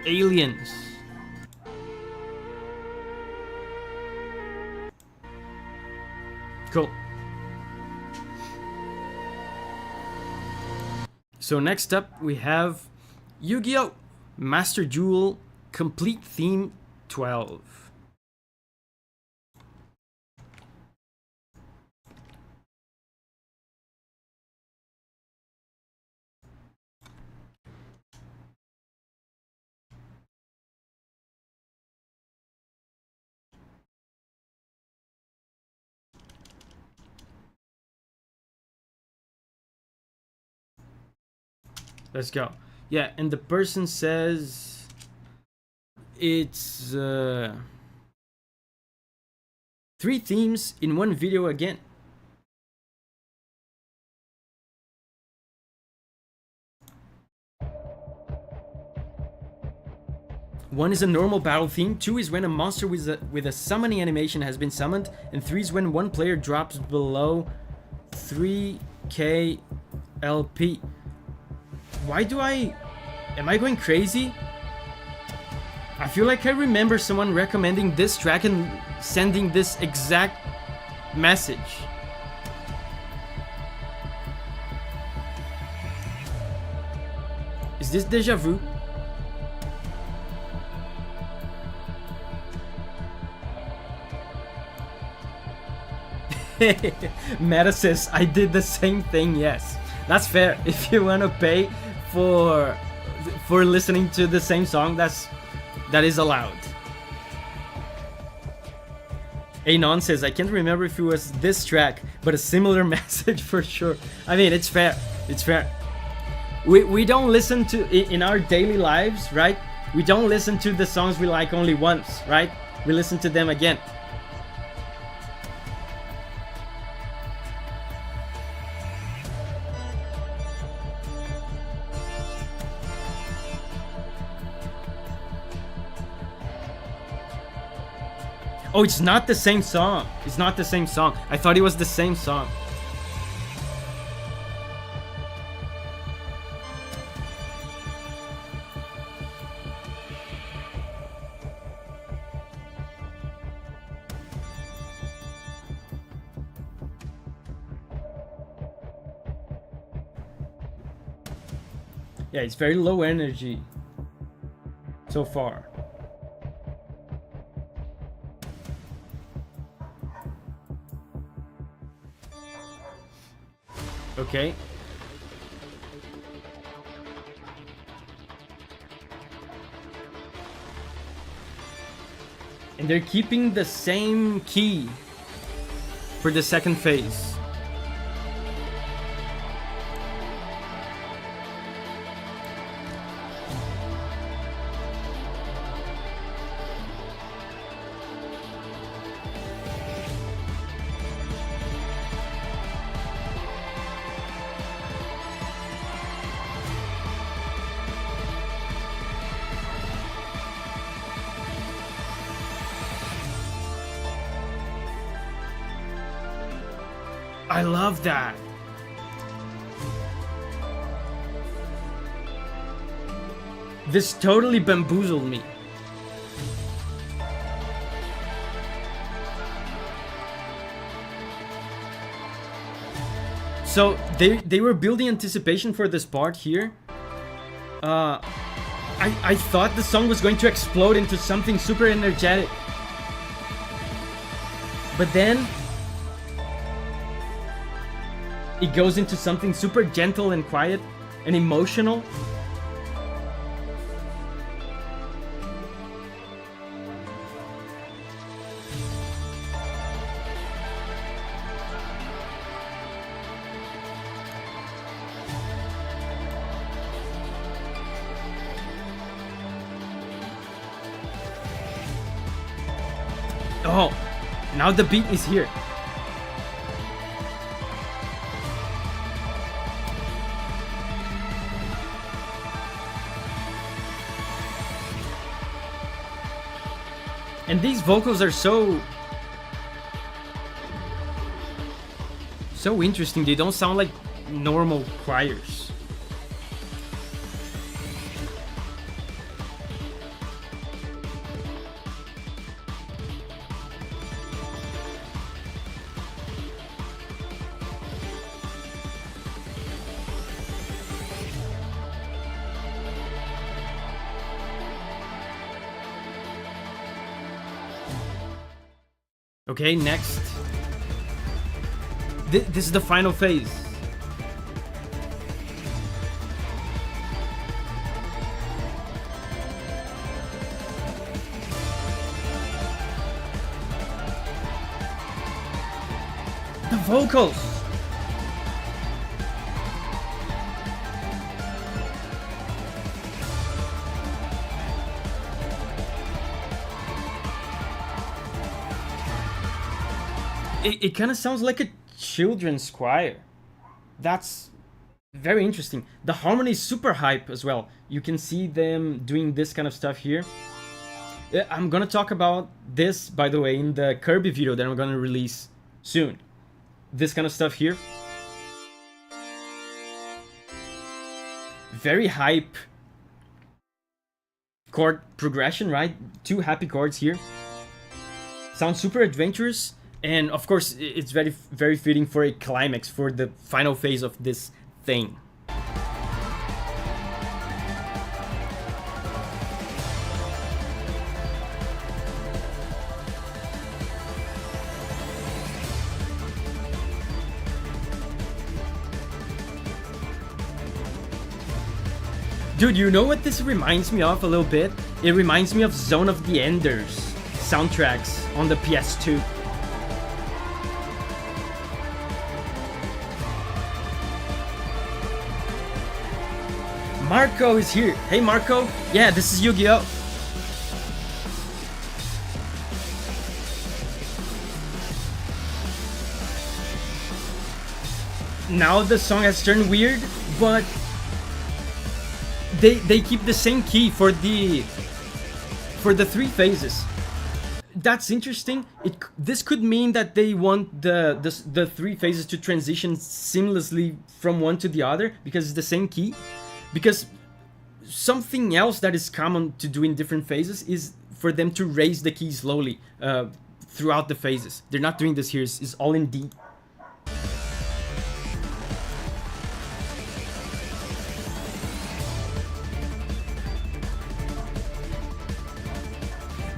S1: Aliens. Cool. So next up we have Yu-Gi-Oh! Master Duel Complete Theme 12. Let's go. Yeah, and the person says it's 3 themes in one video again. One is a normal battle theme, 2 is when a monster with a summoning animation has been summoned, and 3 is when one player drops below 3k LP. Why do am I going crazy? I feel like I remember someone recommending this track and sending this exact message. Is this deja vu? Meta says, I did the same thing, yes. That's fair. If you want to pay for listening to the same song, that is allowed. Anon says, I can't remember if it was this track, but a similar message for sure. I mean, it's fair. It's fair. We don't listen to, in our daily lives, right? We don't listen to the songs we like only once, right? We listen to them again. Oh, it's not the same song. It's not the same song. I thought it was the same song. Yeah, it's very low energy so far. Okay. And they're keeping the same key for the second phase. I love that. This totally bamboozled me. So they were building anticipation for this part here. I thought the song was going to explode into something super energetic. But then it goes into something super gentle and quiet and emotional. Oh, now the beat is here. And these vocals are so interesting. They don't sound like normal choirs. Okay, next. This is the final phase. The vocals. It kind of sounds like a children's choir. That's very interesting. The harmony is super hype as well. You can see them doing this kind of stuff here. I'm gonna talk about this, by the way, in the Kirby video that I'm gonna release soon. This kind of stuff here. Very hype chord progression, right? Two happy chords here. Sounds super adventurous. And of course, it's very, very fitting for a climax, for the final phase of this thing. Dude, you know what this reminds me of a little bit? It reminds me of Zone of the Enders soundtracks on the PS2. Marco is here. Hey Marco. Yeah, this is Yu-Gi-Oh! Now the song has turned weird, but they keep the same key for the 3 phases. That's interesting. This could mean that they want the 3 phases to transition seamlessly from one to the other because it's the same key. Because something else that is common to do in different phases is for them to raise the key slowly throughout the phases. They're not doing this here. It's all in D.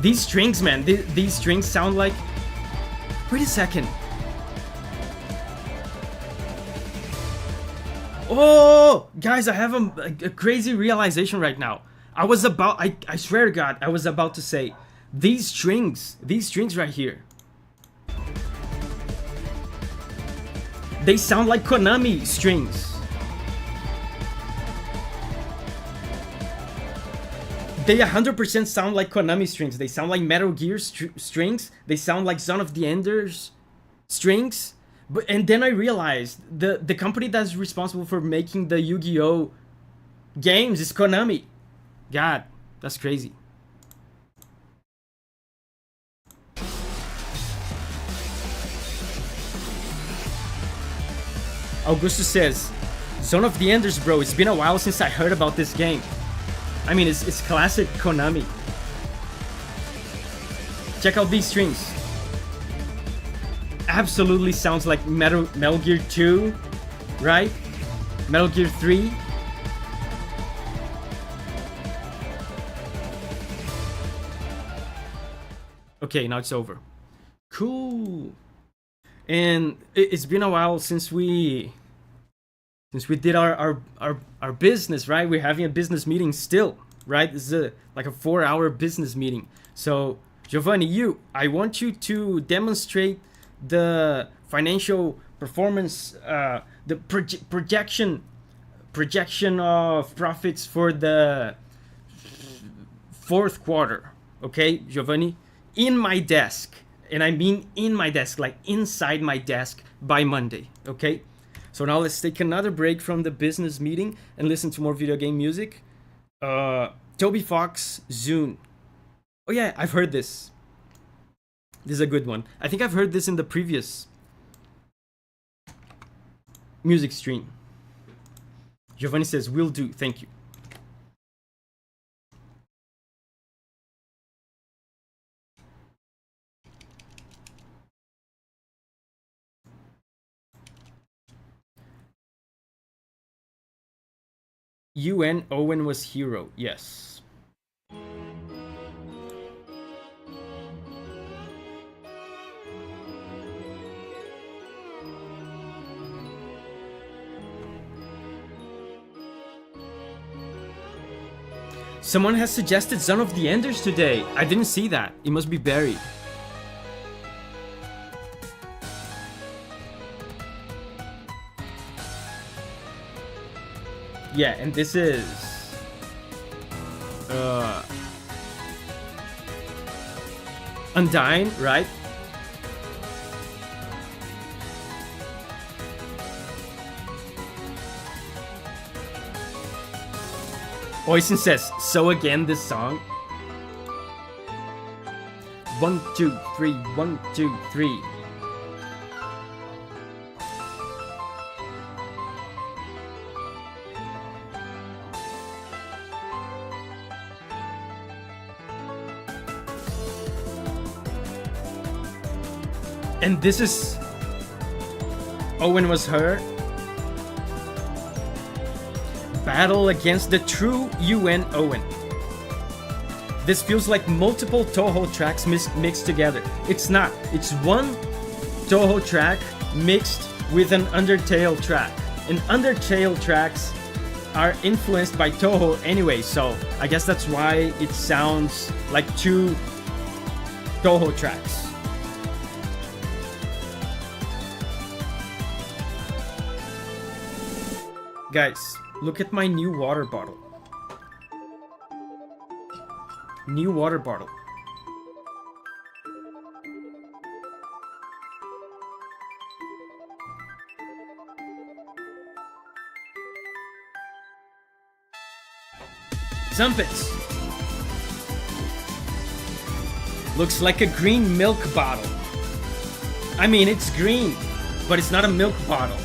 S1: These strings, man, these strings sound like... Wait a second. Oh, guys, I have a crazy realization right now. I swear to God, I was about to say, these strings right here, they sound like Konami strings. They 100% sound like Konami strings. They sound like Metal Gear strings. They sound like Zone of the Enders strings. And then I realized the company that's responsible for making the Yu-Gi-Oh games is Konami. God, that's crazy. Augusto says, Zone of the Enders, bro. It's been a while since I heard about this game. I mean, it's classic Konami. Check out these strings. Absolutely sounds like Metal Gear 2, right? Metal Gear 3. Okay, now it's over. Cool. And it's been a while since we did our business, right? We're having a business meeting still, right? This is like a 4-hour business meeting. So Giovanni, I want you to demonstrate the financial performance, the projection of profits for the 4th quarter. Okay, Giovanni, in my desk, and I mean in my desk, like inside my desk by Monday. Okay. So now let's take another break from the business meeting and listen to more video game music. Toby Fox, Zune. Oh yeah, I've heard this. This is a good one. I think I've heard this in the previous music stream. Giovanni says, will do, thank you. UN Owen was hero, yes. Someone has suggested Zone of the Enders today. I didn't see that. It must be buried. Yeah, and this is Undying, right? Oisin says, so again this song. 1, 2, 3, 1, 2, 3. And this is Owen was her. Battle against the true UN Owen. This feels like multiple Toho tracks mixed together. It's not. It's one Toho track mixed with an Undertale track. And Undertale tracks are influenced by Toho anyway, so I guess that's why it sounds like 2 Toho tracks. Guys, look at my new water bottle. New water bottle. Zumpets. Looks like a green milk bottle. I mean, it's green, but it's not a milk bottle.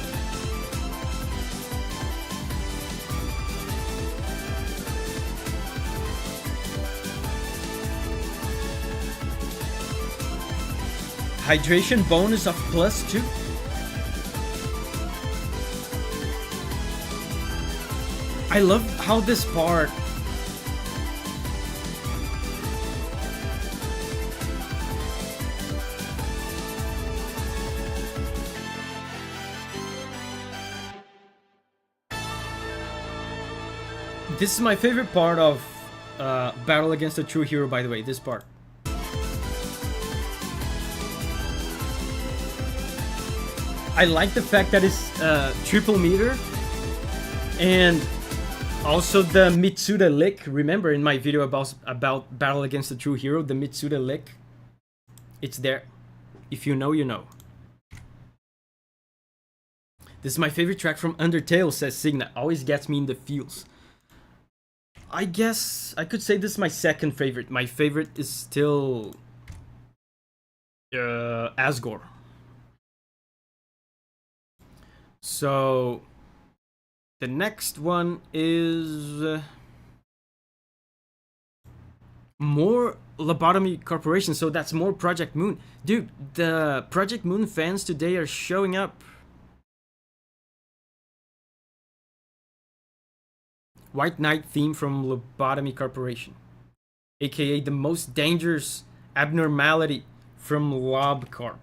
S1: Hydration bonus of +2. I love how this part this is my favorite part of Battle Against a True Hero, by the way, this part. I like the fact that it's triple meter, and also the Mitsuda lick. Remember in my video about Battle Against the True Hero, the Mitsuda lick, it's there. If you know, you know. This is my favorite track from Undertale, says Signa. Always gets me in the feels. I guess I could say this is my second favorite. My favorite is still Asgore. So the next one is more Lobotomy Corporation. So that's more Project Moon. Dude, the Project Moon fans today are showing up. White Knight theme from Lobotomy Corporation, aka the most dangerous abnormality from Lob Corp.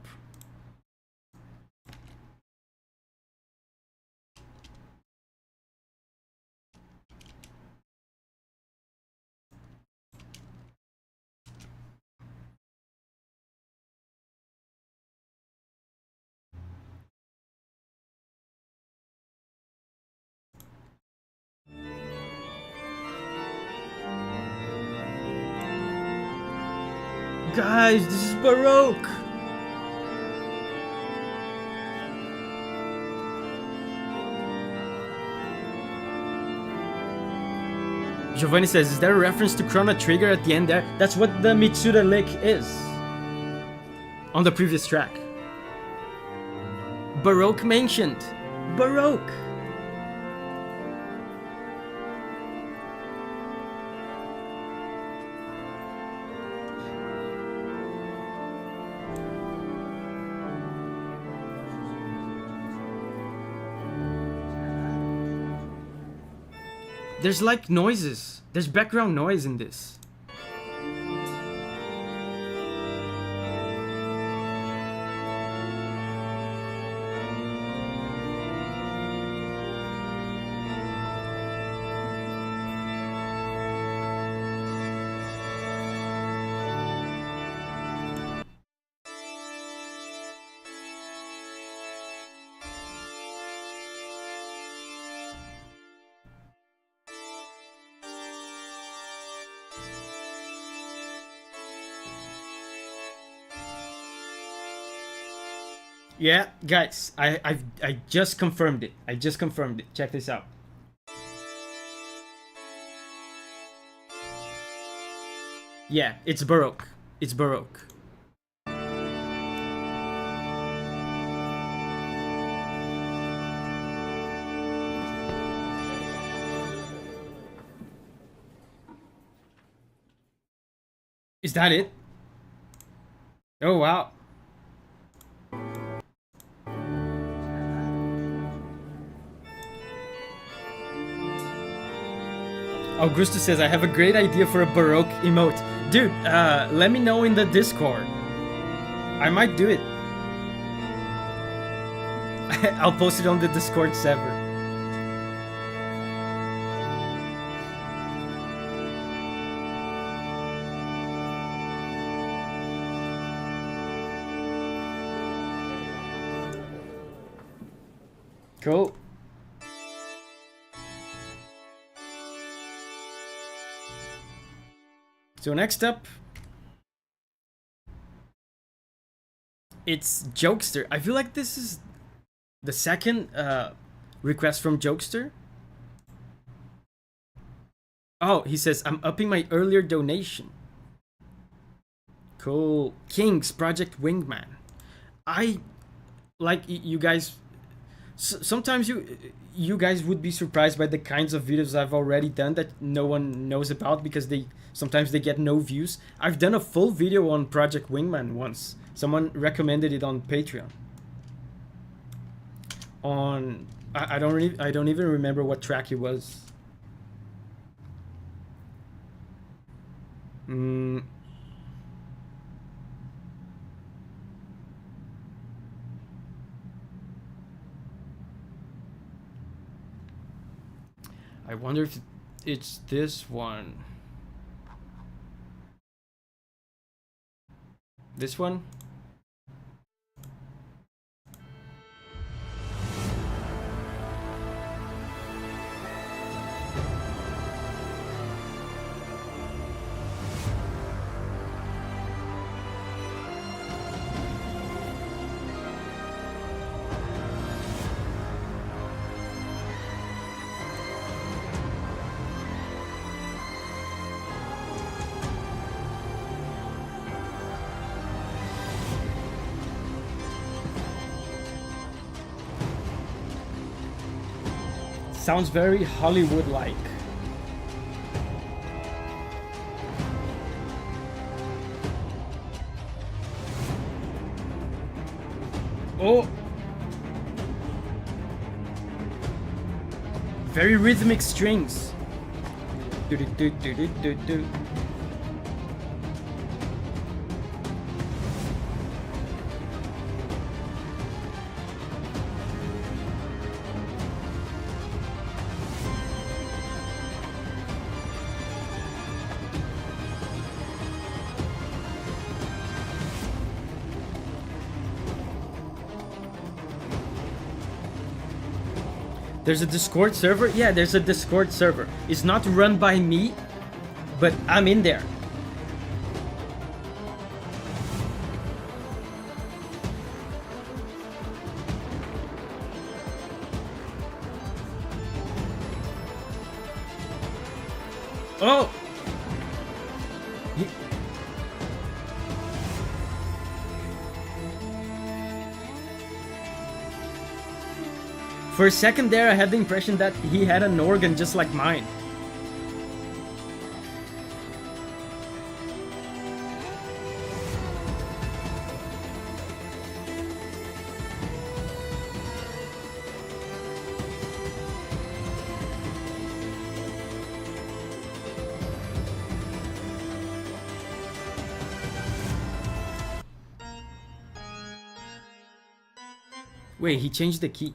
S1: Guys, this is Baroque! Giovanni says, is there a reference to Chrono Trigger at the end there? That's what the Mitsuda lick is. On the previous track. Baroque Mentioned. Baroque! There's like noises. There's background noise in this. Yeah, guys, I just confirmed it. I just confirmed it. Check this out. Yeah, it's Baroque. It's Baroque. Is that it? Oh, wow. Augusto says, I have a great idea for a Baroque emote. Dude, let me know in the Discord. I might do it. I'll post it on the Discord server. Cool. So next up, it's Jokester. I feel like this is the second request from Jokester. Oh, he says, I'm upping my earlier donation. Cool. Kings, Project Wingman. I like you guys. Sometimes you guys would be surprised by the kinds of videos I've already done that no one knows about because sometimes they get no views. I've done a full video on Project Wingman once. Someone recommended it on Patreon. I don't even remember what track it was. I wonder if it's this one. This one? Sounds very Hollywood-like. Oh! Very rhythmic strings. Do-do-do-do-do-do-do. There's a Discord server? Yeah, there's a Discord server. It's not run by me, but I'm in there. Oh! For a second there, I had the impression that he had an organ just like mine. Wait, he changed the key.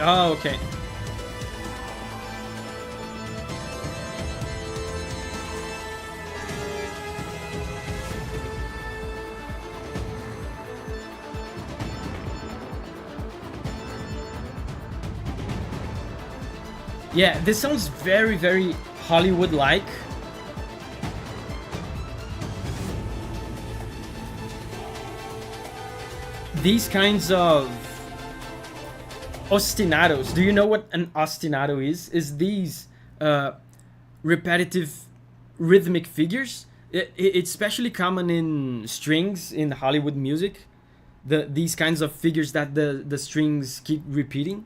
S1: Oh, okay. Yeah, this sounds very, very Hollywood-like. These kinds of ostinatos. Do you know what an ostinato is? Is these repetitive rhythmic figures. It's especially common in strings in Hollywood music. These kinds of figures that the strings keep repeating.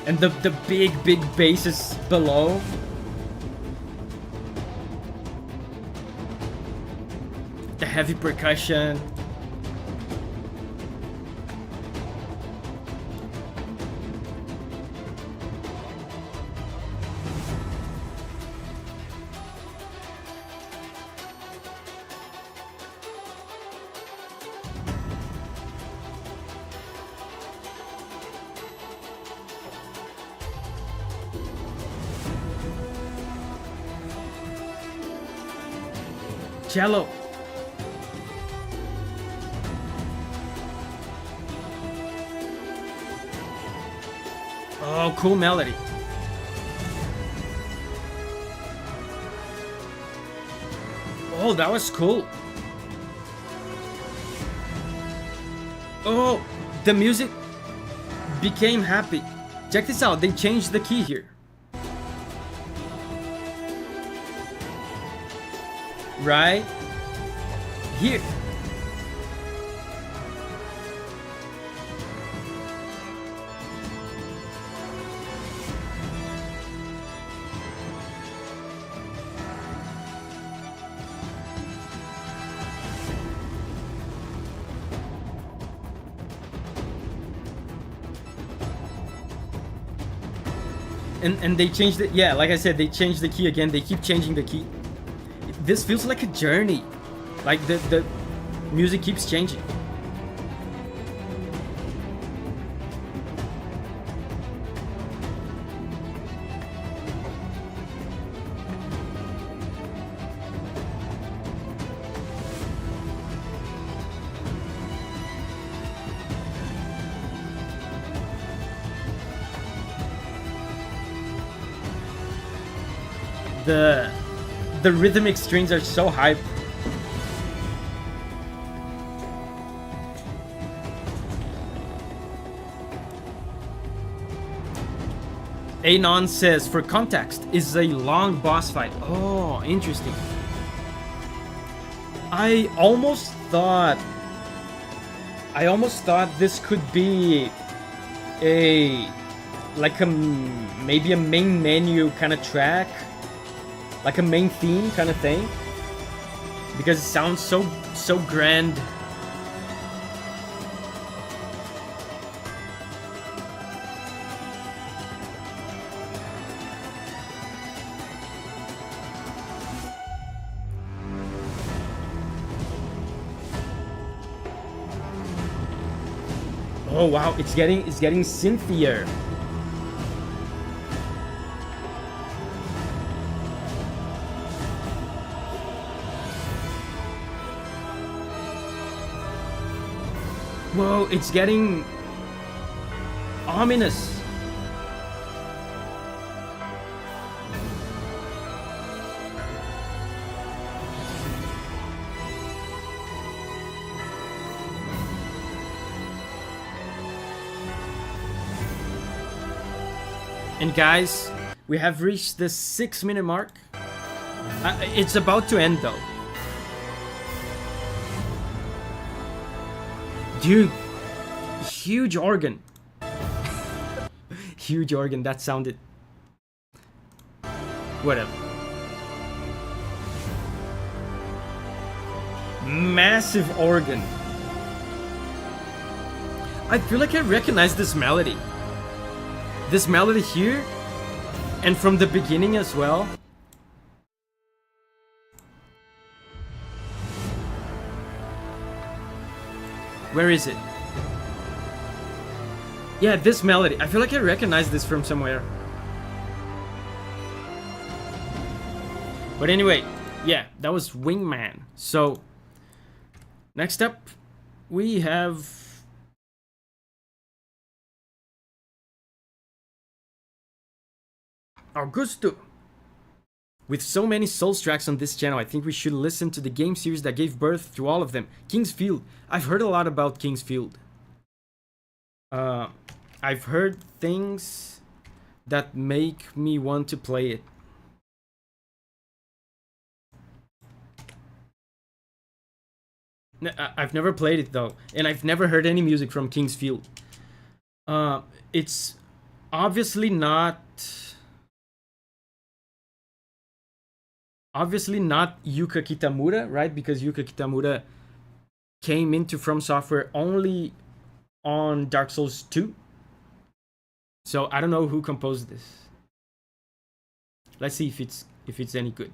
S1: And the big basses below. The heavy percussion. Cello. Oh, cool melody. Oh, that was cool. Oh, the music became happy. Check this out, they changed the key here. Right here. And they changed it. Yeah, like I said, they changed the key again. They keep changing the key. This feels like a journey. Like the music keeps changing. The rhythmic strings are so hype. Anon says, for context, is a long boss fight. Oh, interesting. I almost thought this could be maybe a main menu kind of track. Like a main theme kind of thing, because it sounds so grand. Oh wow, it's getting synthier. Whoa, it's getting ominous. And guys, we have reached the 6-minute mark. It's about to end though. Dude, huge organ. Huge organ, that sounded... Whatever. Massive organ. I feel like I recognize this melody. This melody here, and from the beginning as well. Where is it? Yeah, this melody. I feel like I recognize this from somewhere. But anyway, yeah, that was Wingman. So, next up, we have... Augusto. With so many Souls tracks on this channel, I think we should listen to the game series that gave birth to all of them. King's Field. I've heard a lot about King's Field. I've heard things that make me want to play it. I've never played it though, and I've never heard any music from King's Field. It's obviously not Yuka Kitamura, right? Because Yuka Kitamura came into From Software only on Dark Souls 2. So I don't know who composed this. Let's see if it's any good.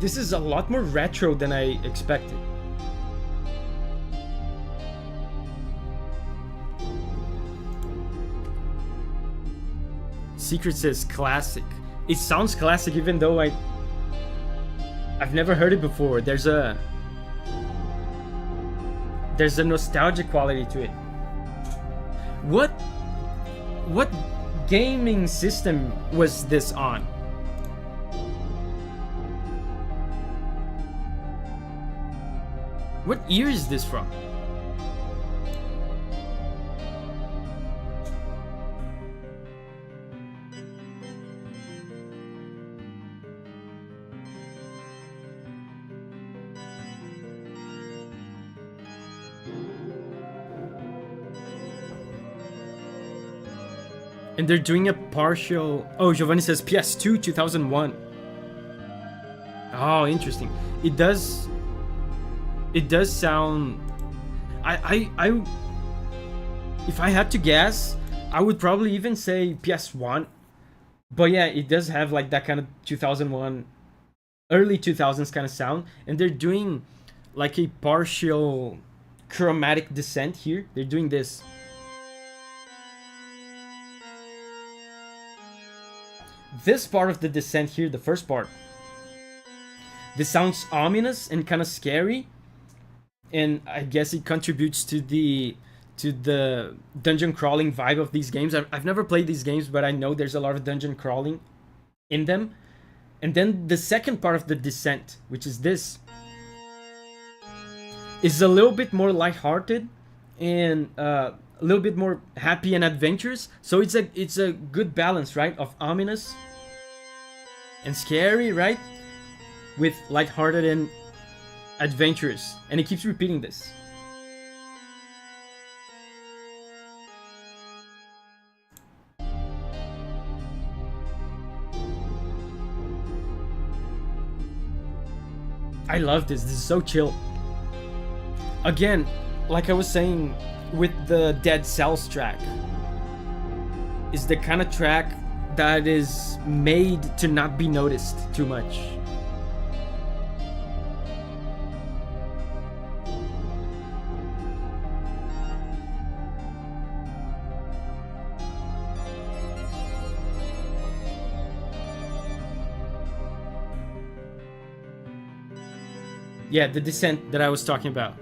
S1: This is a lot more retro than I expected. Secret says classic. It sounds classic even though I've never heard it before. There's a nostalgic quality to it. What gaming system was this on? What year is this from? And they're doing a partial... Oh, Giovanni says PS2 2001. Oh, interesting. It does sound... If I had to guess, I would probably even say PS1. But yeah, it does have like that kind of 2001, early 2000s kind of sound. And they're doing like a partial chromatic descent here. They're doing this. This part of the descent here, the first part, this sounds ominous and kind of scary, and I guess it contributes to the dungeon crawling vibe of these games. I've never played these games, but I know there's a lot of dungeon crawling in them. And then the second part of the descent, which is this, is a little bit more lighthearted and a little bit more happy and adventurous. So it's a good balance, right, of ominous and scary, right, with lighthearted and adventurous. And it keeps repeating this. I love this. This is so chill. Again, like I was saying with the Dead Cells track, is the kind of track that is made to not be noticed too much. Yeah, the descent that I was talking about.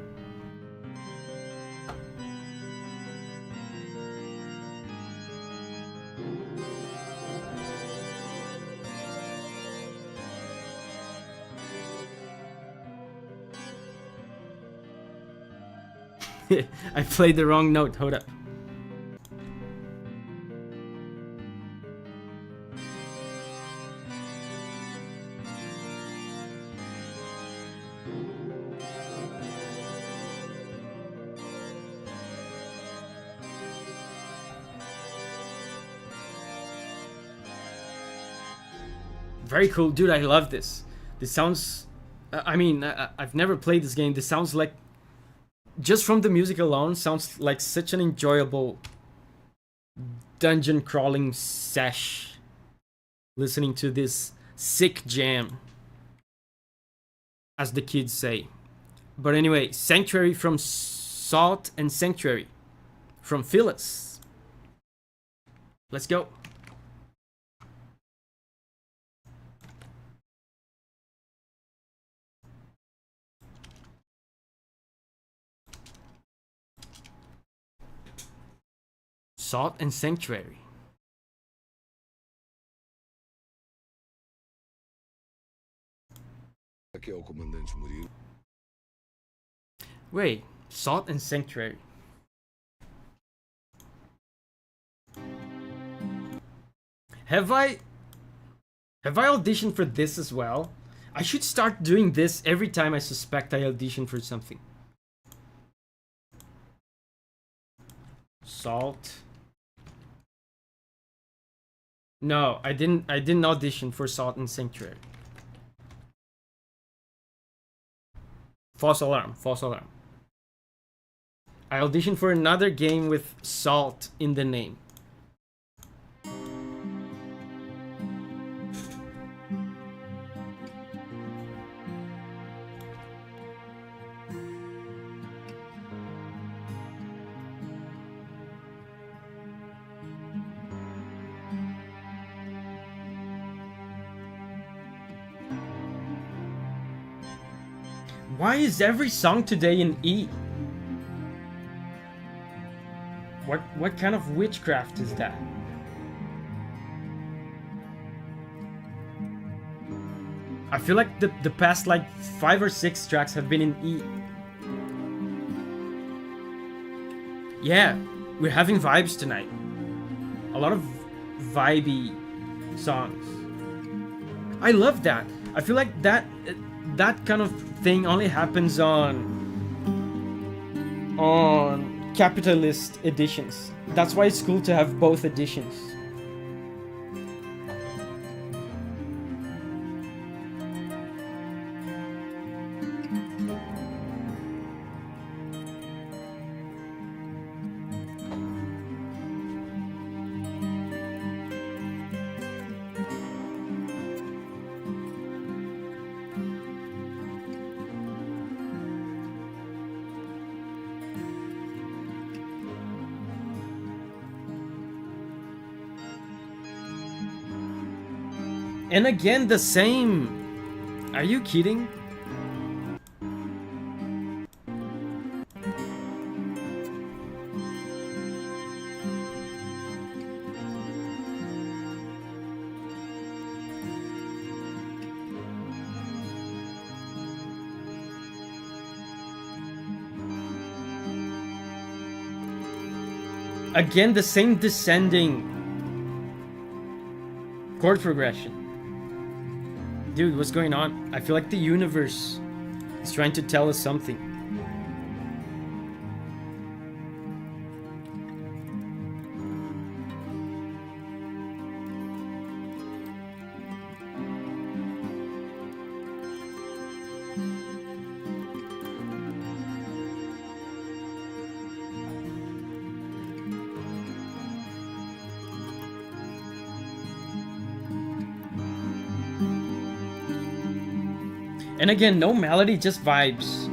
S1: I played the wrong note. Hold up. Very cool, dude. I love this. This sounds... I mean, I've never played this game. This sounds like... Just from the music alone, sounds like such an enjoyable dungeon crawling sesh. Listening to this sick jam, as the kids say. But anyway, Sanctuary from Salt and Sanctuary from Phyllis. Let's go. Salt and Sanctuary. Wait, Salt and Sanctuary. Have I auditioned for this as well? I should start doing this every time I suspect I audition for something. Salt. No, I didn't audition for Salt and Sanctuary. False alarm, false alarm. I auditioned for another game with salt in the name. Why is every song today in E? What kind of witchcraft is that? I feel like the past like 5 or 6 tracks have been in E. Yeah, we're having vibes tonight. A lot of vibey songs. I love that. I feel like that kind of thing only happens on capitalist editions. That's why it's cool to have both editions. And again, the same. Are you kidding? Again, the same descending chord progression. Dude, what's going on? I feel like the universe is trying to tell us something. And again, no melody, just vibes.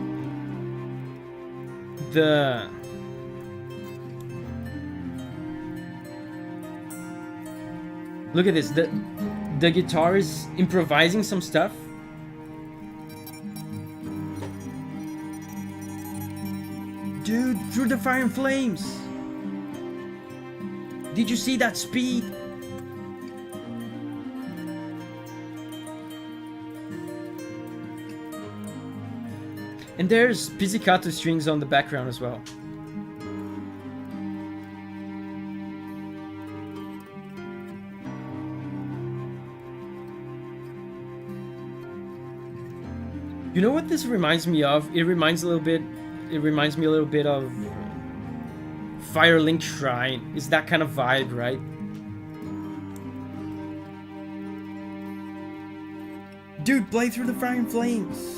S1: Look at this. The guitar is improvising some stuff. Dude, through the fire and flames. Did you see that speed? And there's pizzicato strings on the background as well. You know what this reminds me of? It reminds me a little bit of Firelink Shrine. It's that kind of vibe, right? Dude, play through the fire and flames.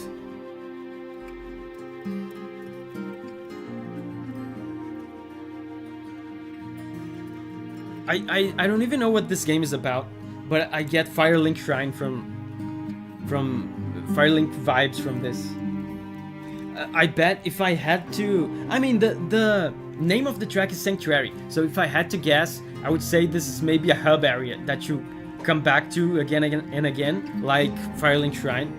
S1: I don't even know what this game is about, but I get Firelink Shrine from Firelink vibes from this. I bet if I had to, I mean the name of the track is Sanctuary, so if I had to guess, I would say this is maybe a hub area that you come back to again and again, like Firelink Shrine.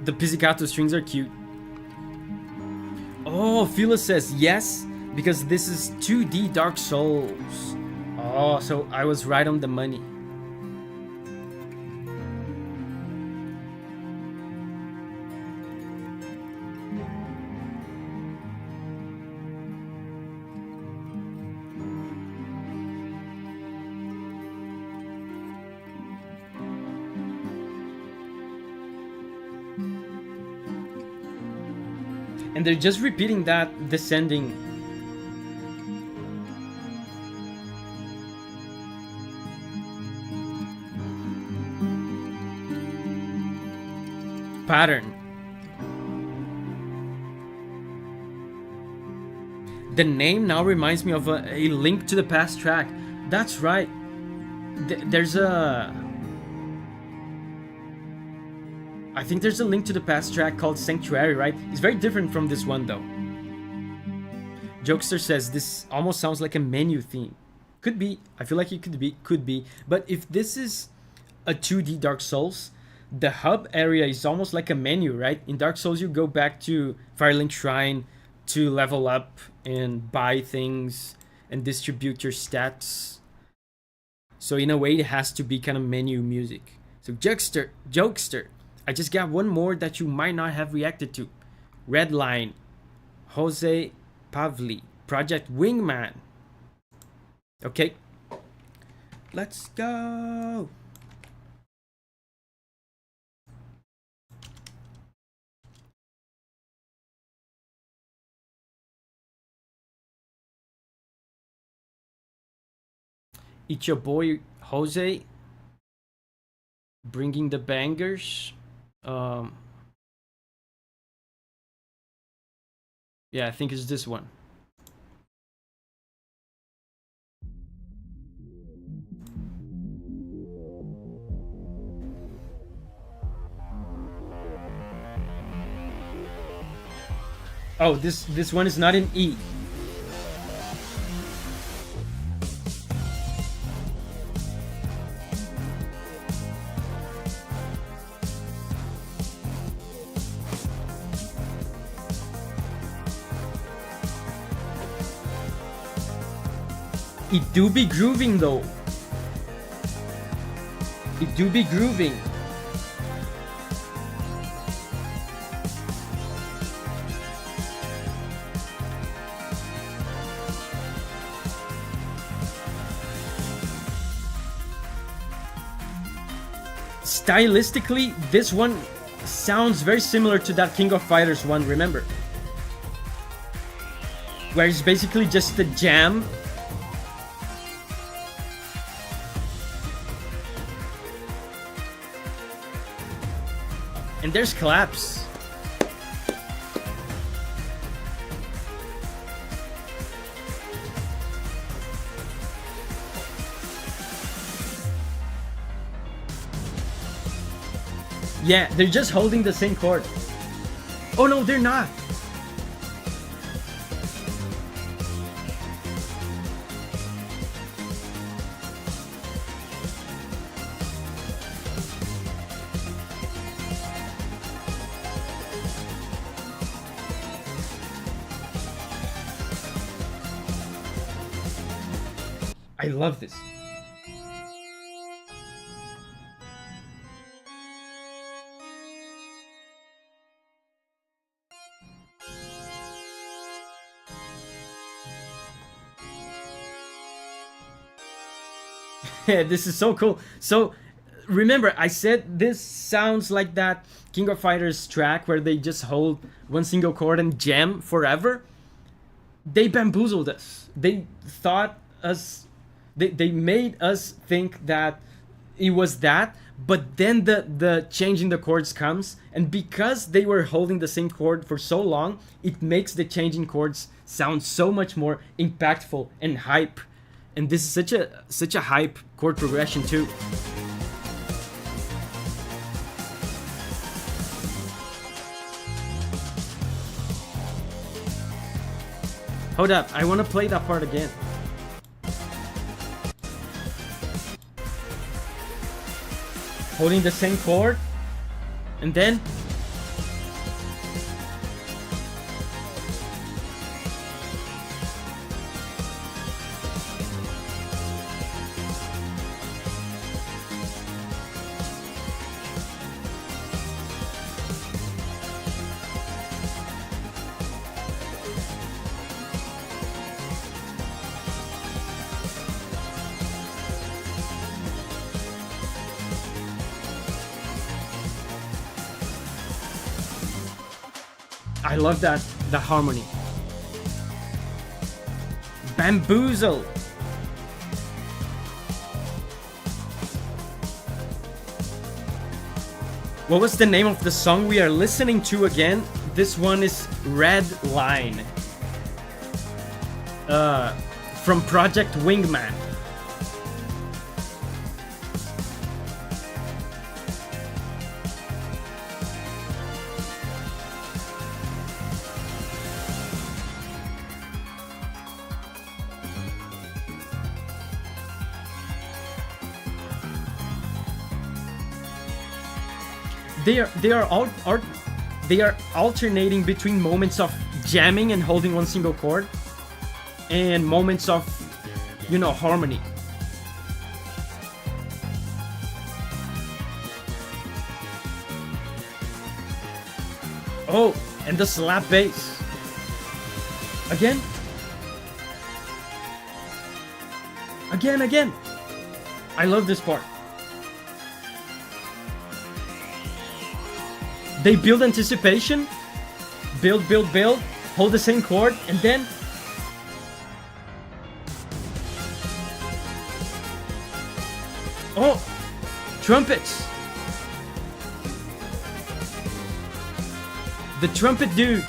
S1: The pizzicato strings are cute. Oh, Phila says yes, because this is 2D Dark Souls. Oh, so I was right on the money. And they're just repeating that descending pattern. The name now reminds me of a Link to the Past track. That's right. There's a I think there's a Link to the Past track called Sanctuary, right? It's very different from this one though. Jokester says this almost sounds like a menu theme. Could be. I feel like it could be. But if this is a 2D Dark Souls, the hub area is almost like a menu, right? In Dark Souls, you go back to Firelink Shrine to level up and buy things and distribute your stats. So in a way, it has to be kind of menu music. So Jokester, I just got one more that you might not have reacted to. Redline, Jose Pavli, Project Wingman. Okay, let's go. It's your boy Jose bringing the bangers. Yeah, I think it's this one. Oh, this one is not in E. It do be grooving though. It do be grooving. Stylistically, this one sounds very similar to that King of Fighters one, remember? Where it's basically just the jam. And there's claps. Yeah, they're just holding the same chord. Oh no, they're not. I love this. This is so cool. So remember, I said this sounds like that King of Fighters track where they just hold one single chord and jam forever. They bamboozled us. They thought us, they made us think that it was that, but then the change in the chords comes, and because they were holding the same chord for so long, it makes the changing chords sound so much more impactful and hype. And this is such a hype chord progression too. Hold up, I want to play that part again. Holding the same chord, and then I love that, the harmony. Bamboozle. What was the name of the song we are listening to again? This one is Red Line. From Project Wingman. they are alternating between moments of jamming and holding one single chord and moments of, you know, harmony. Oh, and the slap bass. Again. Again. I love this part. They build anticipation, build, hold the same chord, and then oh, trumpets. The trumpet dude.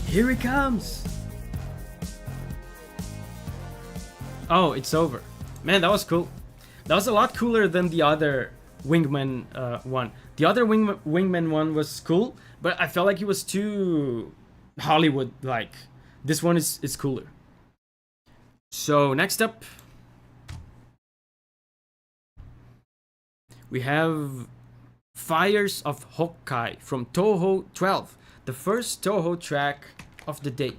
S1: Here he comes. Oh, it's over. Man, that was cool. That was a lot cooler than the other Wingman one. The other Wingman one was cool, but I felt like it was too Hollywood-like. This one is cooler. So next up, we have Fires of Hokkai from Toho 12, the first Toho track of the day.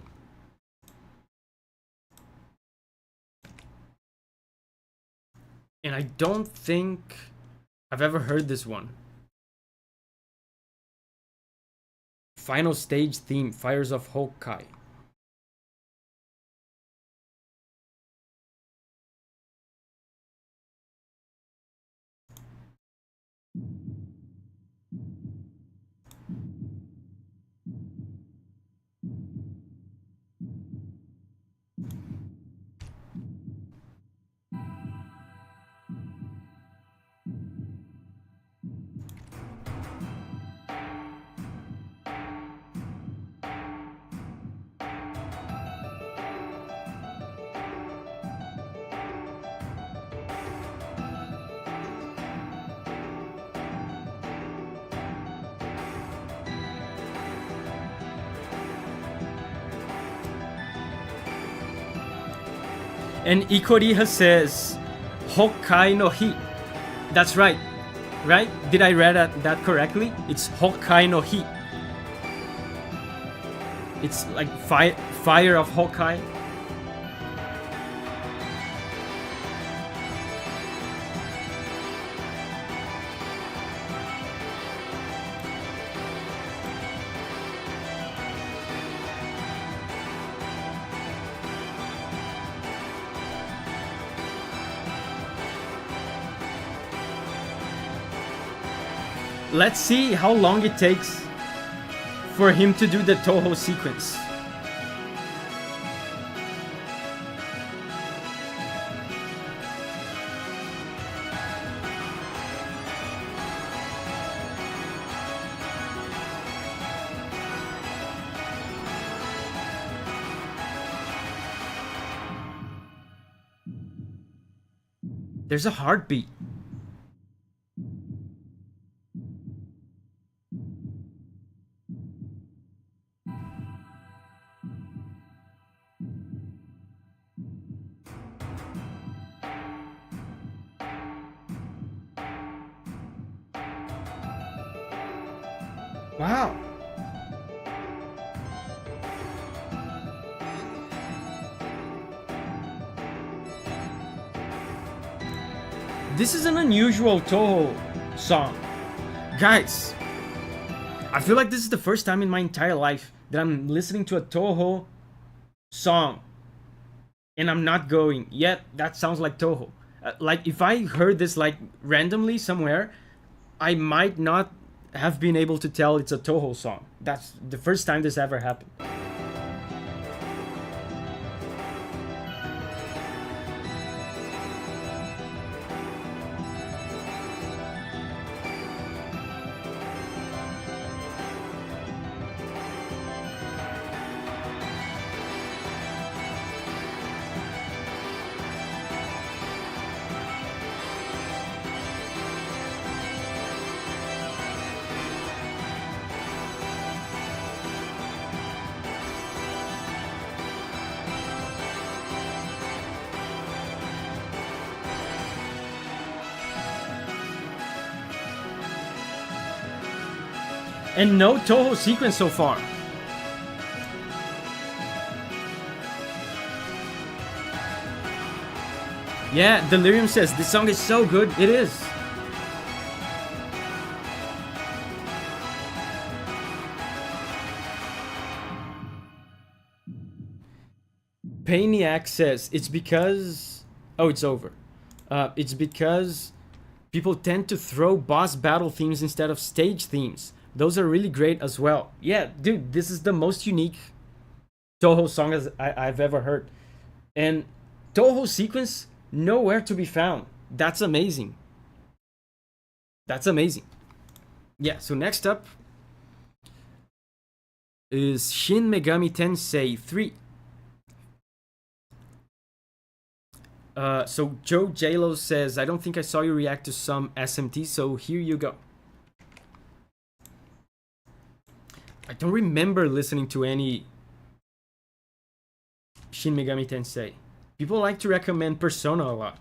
S1: And I don't think I've ever heard this one. Final stage theme, Fires of Hokkai. And Ikoriha says, Hokkai no Hi. That's right. Right? Did I read that correctly? It's Hokkai no Hi. It's like fire of Hokkai. Let's see how long it takes for him to do the Toho sequence. There's a heartbeat. Wow. This is an unusual Toho song. Guys, I feel like this is the first time in my entire life that I'm listening to a Toho song and I'm not going, yet that sounds like Toho. Like if I heard this like randomly somewhere, I might not have been able to tell it's a Toho song. That's the first time this ever happened. And no Toho sequence so far. Yeah, Delirium says, this song is so good. It is. Paniac says, it's because... Oh, it's over. It's because people tend to throw boss battle themes instead of stage themes. Those are really great as well. Yeah, dude, this is the most unique Toho song I've ever heard. And Toho sequence, nowhere to be found. That's amazing. That's amazing. Yeah, so next up is Shin Megami Tensei 3. So Joe J-Lo says, I don't think I saw you react to some SMT, so here you go. I don't remember listening to any Shin Megami Tensei. People like to recommend Persona a lot.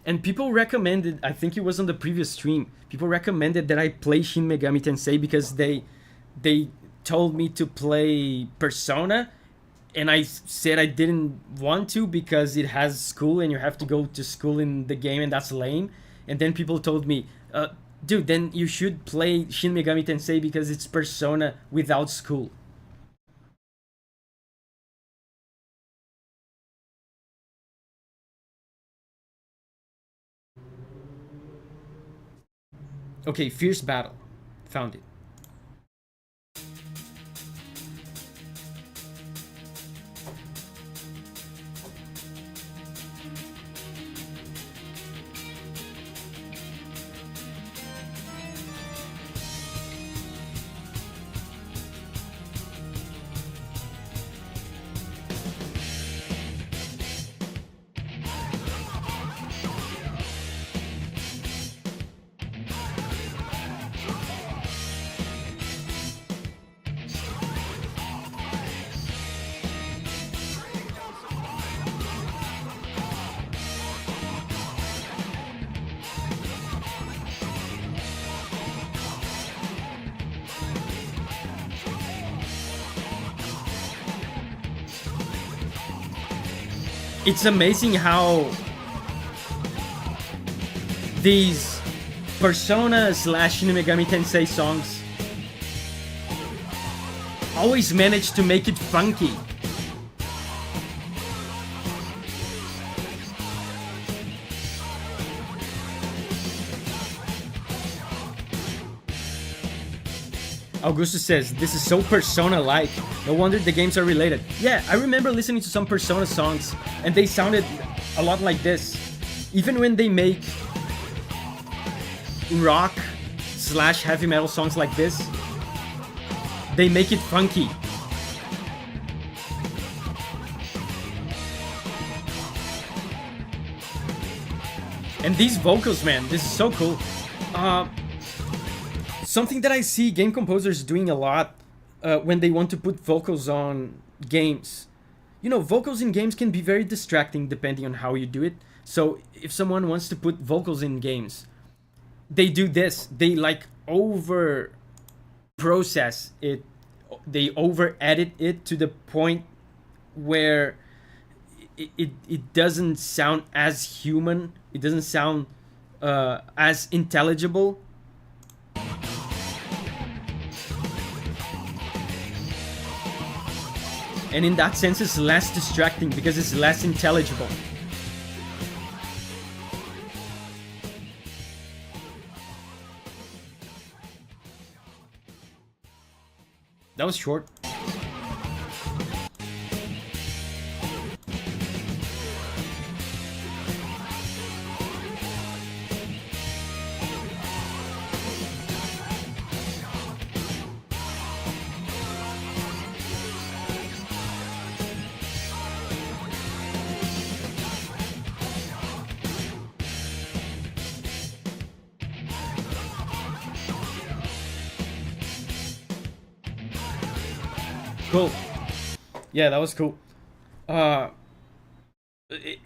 S1: And people recommended, I think it was on the previous stream, people recommended that I play Shin Megami Tensei because they told me to play Persona, and I said I didn't want to because it has school and you have to go to school in the game, and that's lame. And then people told me, dude, then you should play Shin Megami Tensei because it's Persona without school. Okay, Fierce Battle. Found it. It's amazing how these Persona / Shin Megami Tensei songs always manage to make it funky. Augusto says, this is so Persona-like. No wonder the games are related. Yeah, I remember listening to some Persona songs, and they sounded a lot like this. Even when they make rock / heavy metal songs like this, they make it funky. And these vocals, man, this is so cool. Something that I see game composers doing a lot when they want to put vocals on games. You know, vocals in games can be very distracting depending on how you do it. So if someone wants to put vocals in games, they do this. They like over process it. They over edit it to the point where it doesn't sound as human. It doesn't sound as intelligible. And in that sense, it's less distracting because it's less intelligible. That was short. Cool. Yeah, that was cool.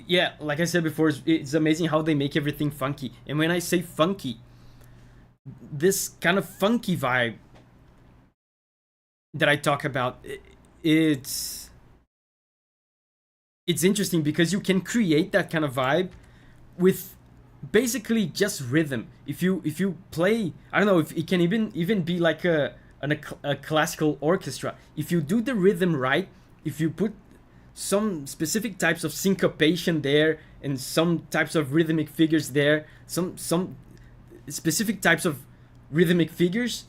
S1: Yeah, like I said before, it's amazing how they make everything funky. And when I say funky, this kind of funky vibe that I talk about, it's interesting because you can create that kind of vibe with basically just rhythm. If you play, I don't know, if it can even be like a classical orchestra. If you do the rhythm right, if you put some specific types of syncopation there and some types of rhythmic figures there, some specific types of rhythmic figures,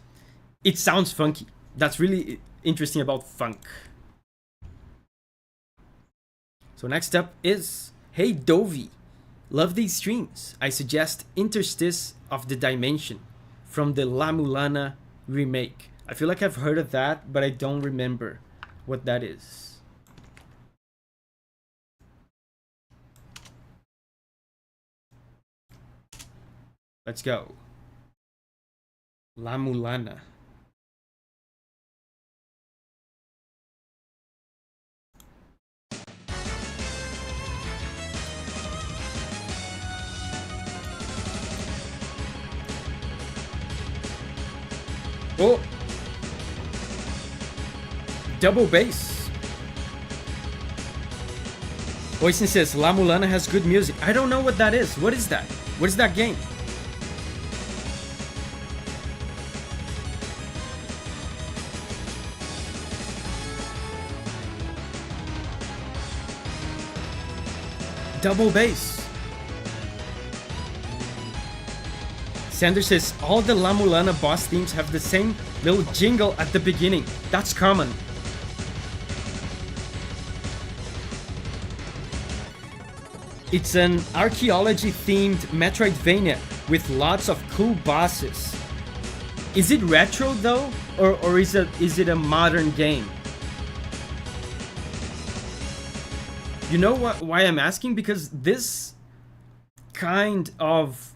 S1: it sounds funky. That's really interesting about funk. So next up is, hey Davi, love these streams. I suggest Interstice of the Dimension from the La Mulana remake. I feel like I've heard of that, but I don't remember what that is. Let's go. La Mulana. Oh! Double bass. Oisin says, La Mulana has good music. I don't know what that is. What is that? What is that game? Double bass. Sanders says, all the La Mulana boss themes have the same little jingle at the beginning. That's common. It's an archaeology-themed Metroidvania with lots of cool bosses. Is it retro though, or is it a modern game? You know why I'm asking? Because this kind of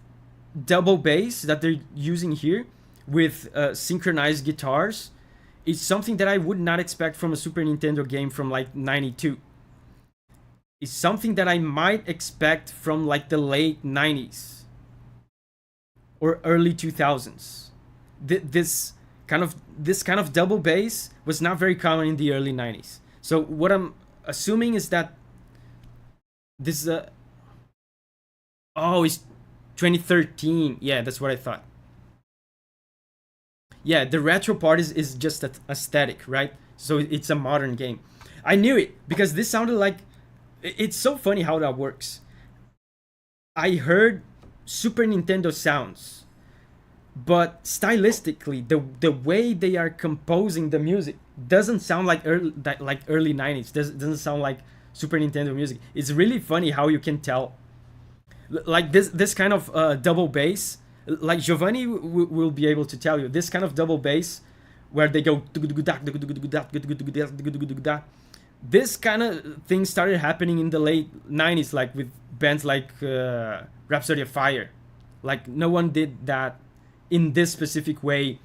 S1: double bass that they're using here with synchronized guitars is something that I would not expect from a Super Nintendo game from like 92. It's something that I might expect from like the late 90s or early 2000s. This kind of double bass was not very common in the early 90s. So what I'm assuming is that this is it's 2013. Yeah, that's what I thought. Yeah, the retro part is just aesthetic, right? So it's a modern game. I knew it because this sounded like, it's so funny how that works. I heard Super Nintendo sounds, but stylistically, the way they are composing the music doesn't sound like early 90s. Doesn't sound like Super Nintendo music. It's really funny how you can tell. Like this kind of double bass, like Giovanni will be able to tell you, this kind of double bass where they go, this kind of thing started happening in the late 90s, like with bands like Rhapsody of Fire. Like no one did that in this specific way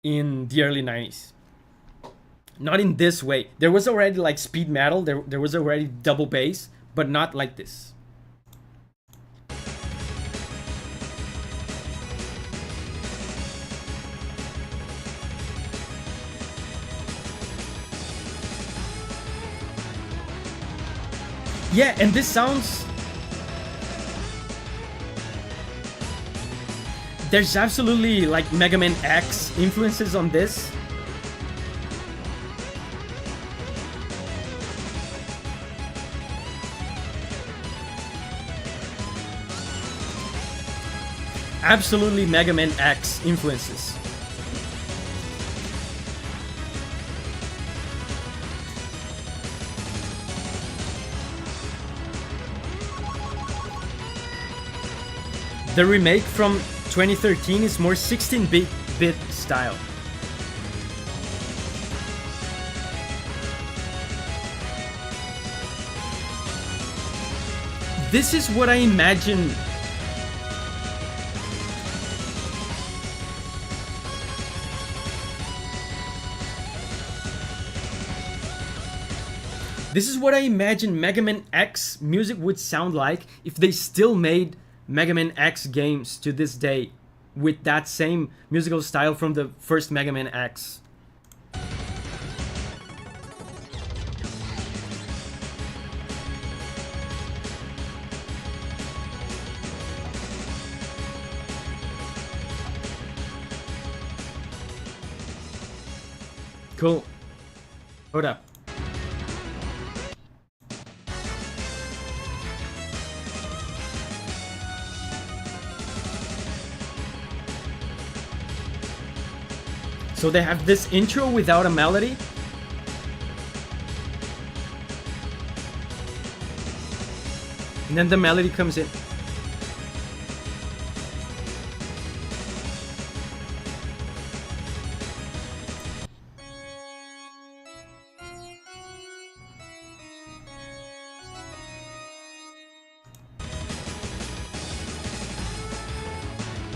S1: in the early 90s. Not in this way. There was already like speed metal, there was already double bass, but not like this. Yeah, and this sounds... There's absolutely like Mega Man X influences on this. Absolutely Mega Man X influences. The remake from 2013 is more 16-bit style. This is what I imagine. This is what I imagine Mega Man X music would sound like if they still made Mega Man X games to this day with that same musical style from the first Mega Man X. Cool. Hold up. So they have this intro without a melody. And then the melody comes in.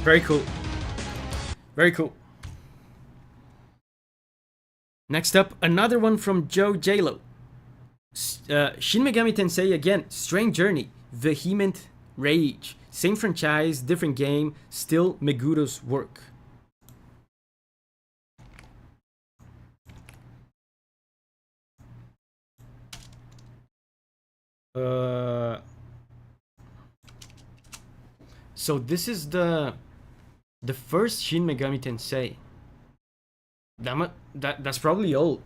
S1: Very cool. Very cool. Next up, another one from Joe J-Lo. Shin Megami Tensei again. Strange Journey. Vehement Rage. Same franchise, different game. Still Megura's work. So this is the first Shin Megami Tensei. That's probably old.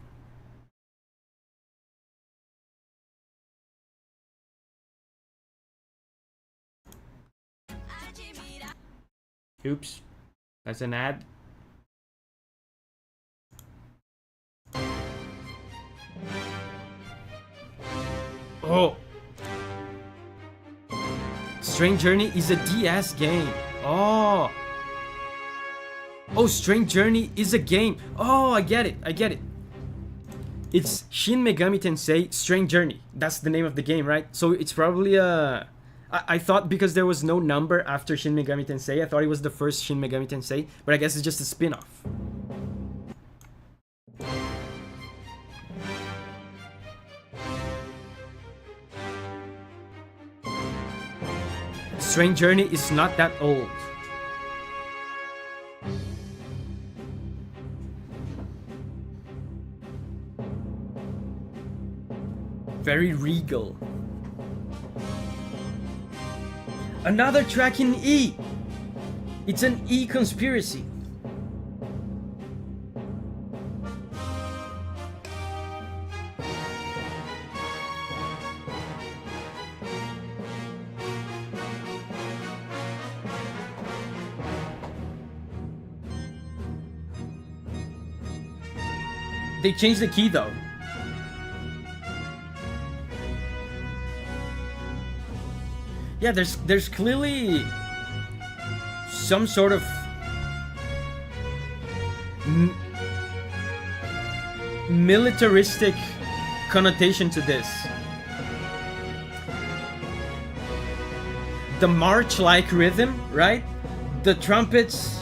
S1: Oops, that's an ad. Oh, Strange Journey is a DS game. Oh. Oh, Strange Journey is a game. Oh, I get it. I get it. It's Shin Megami Tensei Strange Journey. That's the name of the game, right? So it's probably a... I thought because there was no number after Shin Megami Tensei, I thought it was the first Shin Megami Tensei, but I guess it's just a spin-off. Strange Journey is not that old. Very regal. Another track in E. It's an E conspiracy. They changed the key though. Yeah, there's clearly some sort of militaristic connotation to this. The march-like rhythm, right? The trumpets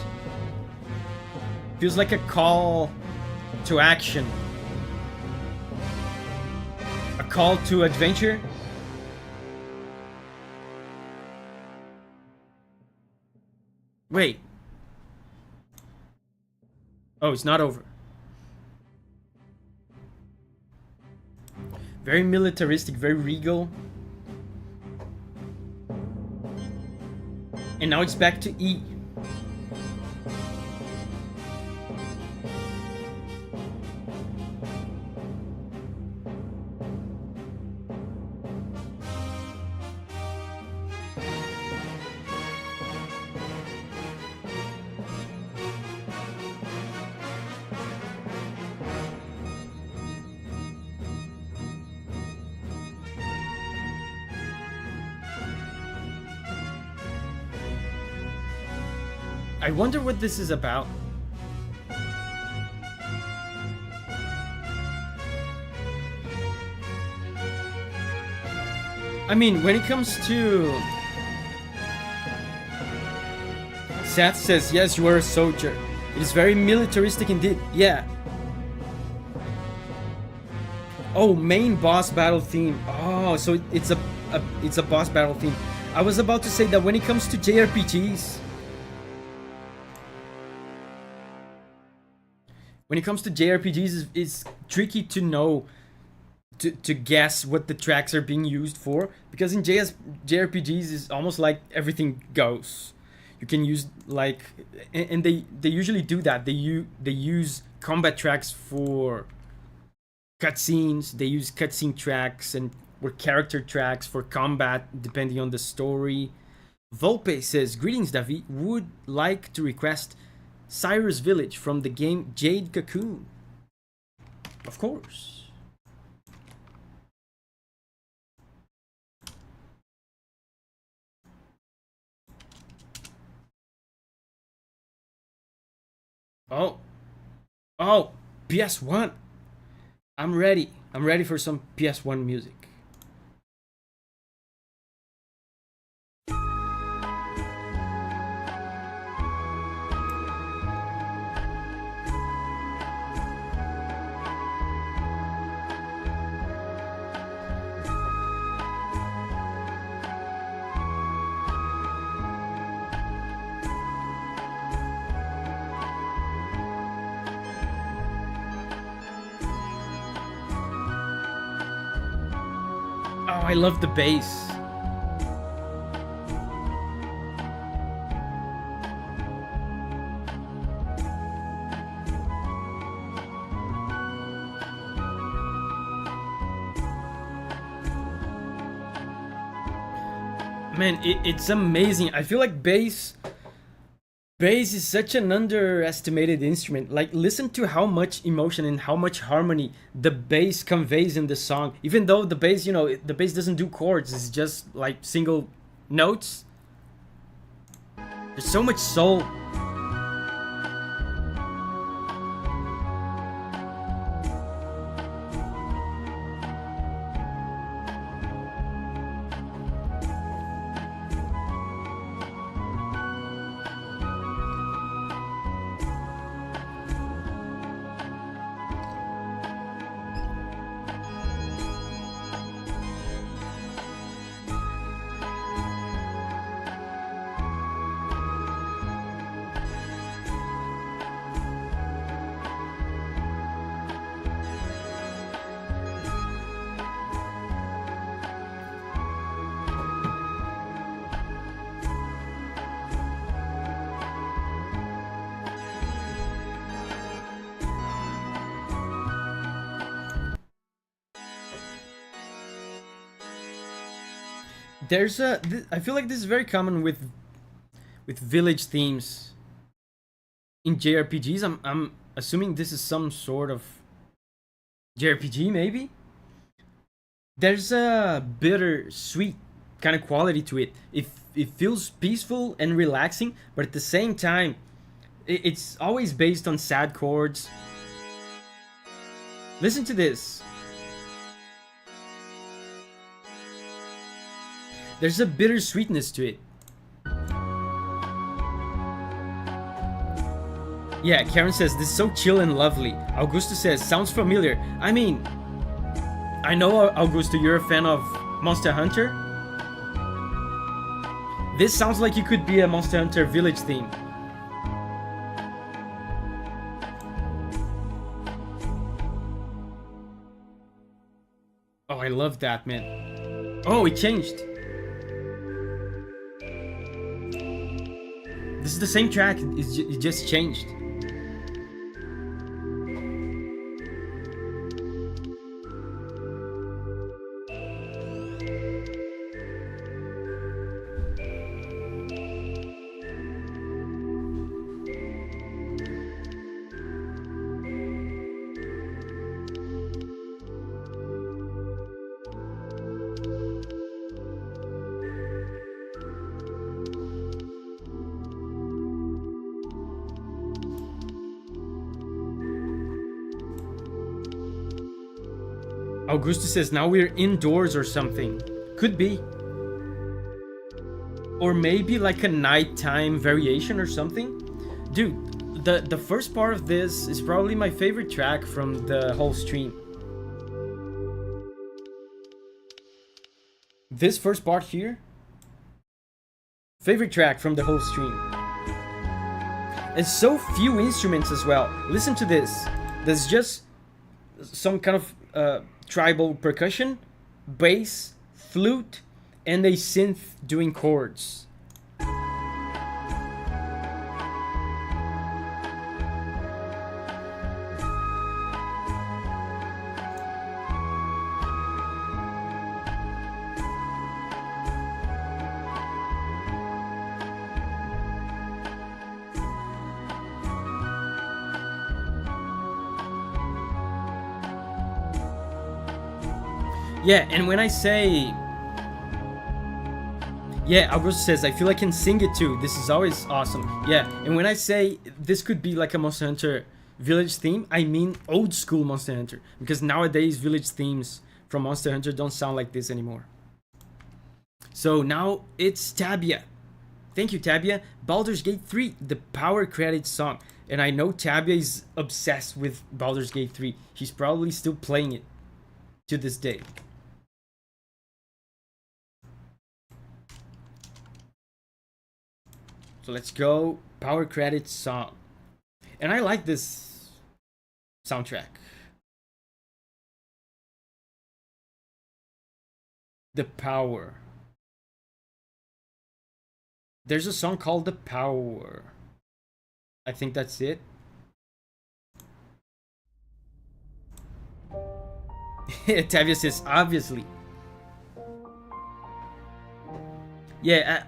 S1: feels like a call to action. A call to adventure. Wait. Oh, it's not over. Very militaristic, very regal. And now it's back to E. I wonder what this is about. I mean, when it comes to... Seth says, yes, you are a soldier. It is very militaristic indeed. Yeah. Oh, main boss battle theme. Oh, so it's a boss battle theme. I was about to say that when it comes to JRPGs, it's tricky to know, to guess what the tracks are being used for, because in JRPGs is almost like everything goes. You can use like, and they usually do that. They use combat tracks for cutscenes. They use cutscene tracks and or character tracks for combat, depending on the story. Volpe says, "Greetings, Davi. Would like to request Cyrus Village from the game Jade Cocoon." Of course. Oh, PS1. I'm ready. I'm ready for some PS1 music. Oh, I love the bass. Man, it's amazing. I feel like bass is such an underestimated instrument. Like, listen to how much emotion and how much harmony the bass conveys in the song. Even though the bass, the bass doesn't do chords, it's just like single notes. There's so much soul. I feel like this is very common with village themes in JRPGs. I'm assuming this is some sort of JRPG, maybe. There's a bittersweet kind of quality to it. It feels peaceful and relaxing, but at the same time, it's always based on sad chords. Listen to this. There's a bittersweetness to it. Yeah, Karen says, this is so chill and lovely. Augusto says, sounds familiar. I mean, I know, Augusto, you're a fan of Monster Hunter. This sounds like you could be a Monster Hunter village theme. Oh, I love that, man. Oh, it changed. This is the same track, it just changed. Augusto says, now we're indoors or something. Could be. Or maybe like a nighttime variation or something. Dude, the first part of this is probably my favorite track from the whole stream. this first part here, favorite track from the whole stream. And so few instruments as well. Listen to this. There's just some kind of tribal percussion, bass, flute, and a synth doing chords. Yeah, and when I say... Yeah, Augusto says, I feel I can sing it too. This is always awesome. Yeah, and when I say this could be like a Monster Hunter village theme, I mean old school Monster Hunter. Because nowadays village themes from Monster Hunter don't sound like this anymore. So now it's Tabia. Thank you, Tabia. Baldur's Gate 3, the power credits song. And I know Tabia is obsessed with Baldur's Gate 3. He's probably still playing it to this day. So let's go, power credits song. And I like this soundtrack. The Power. There's a song called The Power. I think that's it. Tavia says, obviously. Yeah,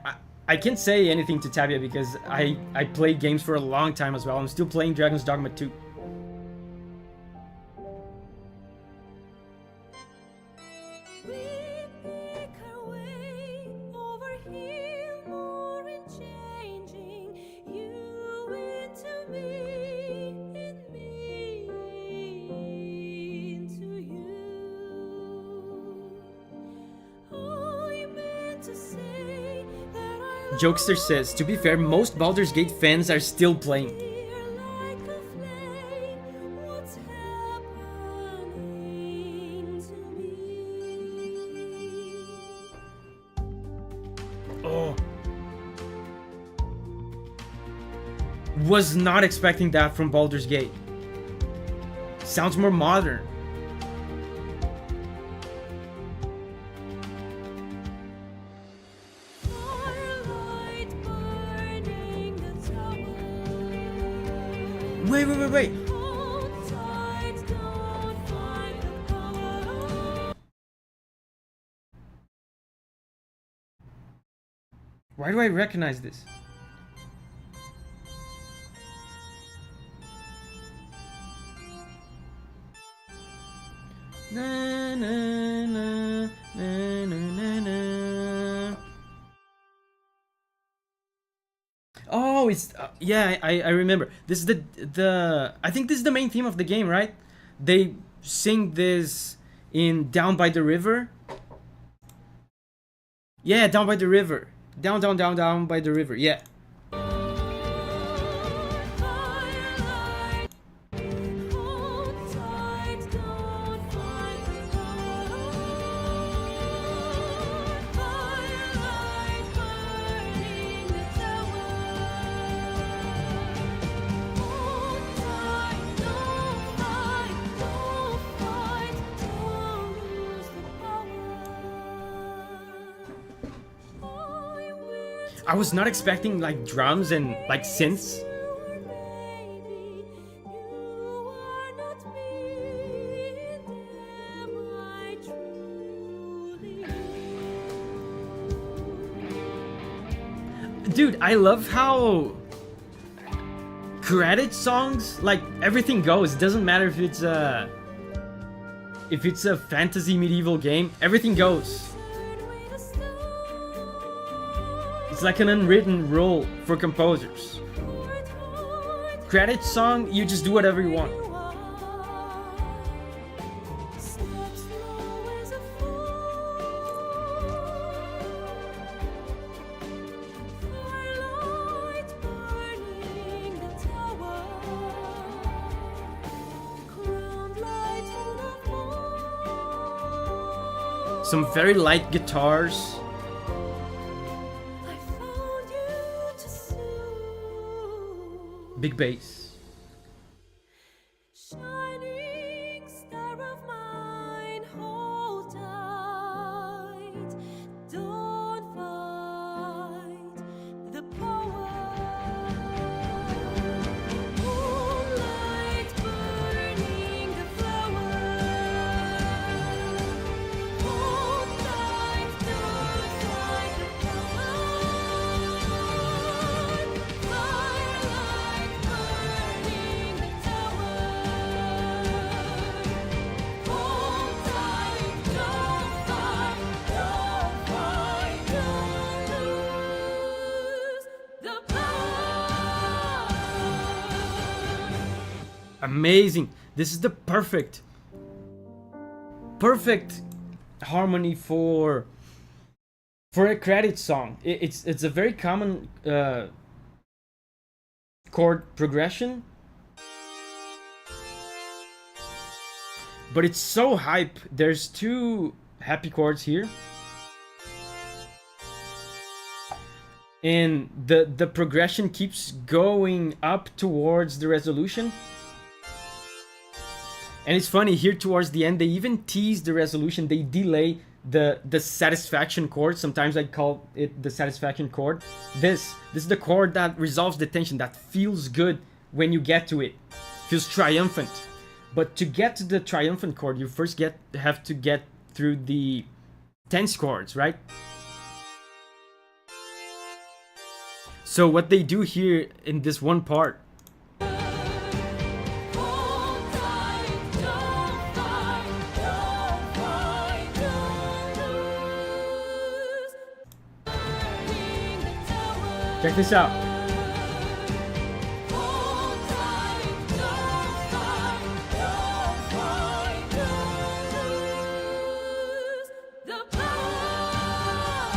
S1: I can't say anything to Tabia because I played games for a long time as well. I'm still playing Dragon's Dogma 2. Jokester says, to be fair, most Baldur's Gate fans are still playing. Oh. Was not expecting that from Baldur's Gate. Sounds more modern. Wait. Why do I recognize this? Na, na, na, na, na, na. Oh, it's yeah, I remember. This is the I think this is the main theme of the game, right? They sing this in Down by the River. Yeah, Down by the River. Down by the river. Yeah. I was not expecting like drums and like synths. Dude, I love how credit songs, like everything goes. It doesn't matter if it's a fantasy medieval game, everything goes. It's like an unwritten rule for composers. Credit song, you just do whatever you want. Some very light guitars.
S3: I found you to soothe.
S1: Big bass.
S3: Shining star of mine, hold tight. Don't fight the power. Moonlight burning the flower. Hold tight, don't fight the power. Firelight burning the tower. Hold tight, don't fight, don't lose the power.
S1: Amazing. This is the perfect harmony for a credit song. It's a very common chord progression, but it's so hype. There's two happy chords here, and the progression keeps going up towards the resolution. And it's funny, here towards the end, they even tease the resolution. They delay the satisfaction chord. Sometimes I call it the satisfaction chord. This is the chord that resolves the tension, that feels good when you get to it. Feels triumphant. But to get to the triumphant chord, you first have to get through the tense chords, right? So what they do here in this one part,
S3: Hold tight, don't fight, don't lose. Burning the tower.
S1: check this out.
S3: Hold tight, don't fight, don't lose the power.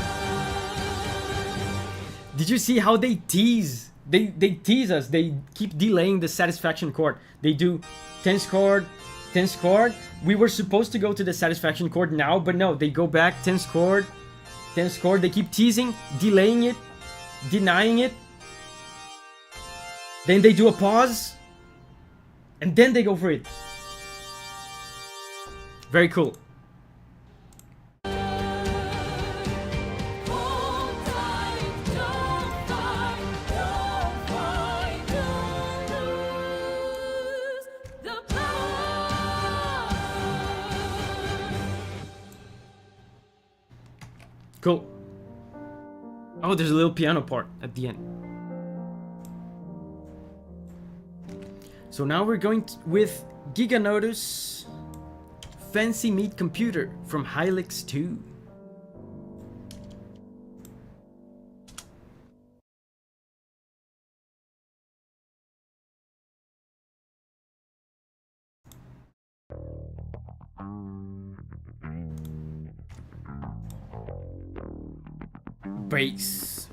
S1: Did you see how they tease? They tease us. They keep delaying the satisfaction chord. They do tense chord, tense chord. We were supposed to go to the satisfaction chord now, but no, they go back, tense chord, tense chord. They keep teasing, delaying it, denying it. Then they do a pause, and then they go for it. Very cool.
S3: Hold tight, don't fight, don't lose the power.
S1: Cool. Oh, there's a little piano part at the end. So now we're going with Giganotus Fancy Meat Computer from Hylix 2. Bass.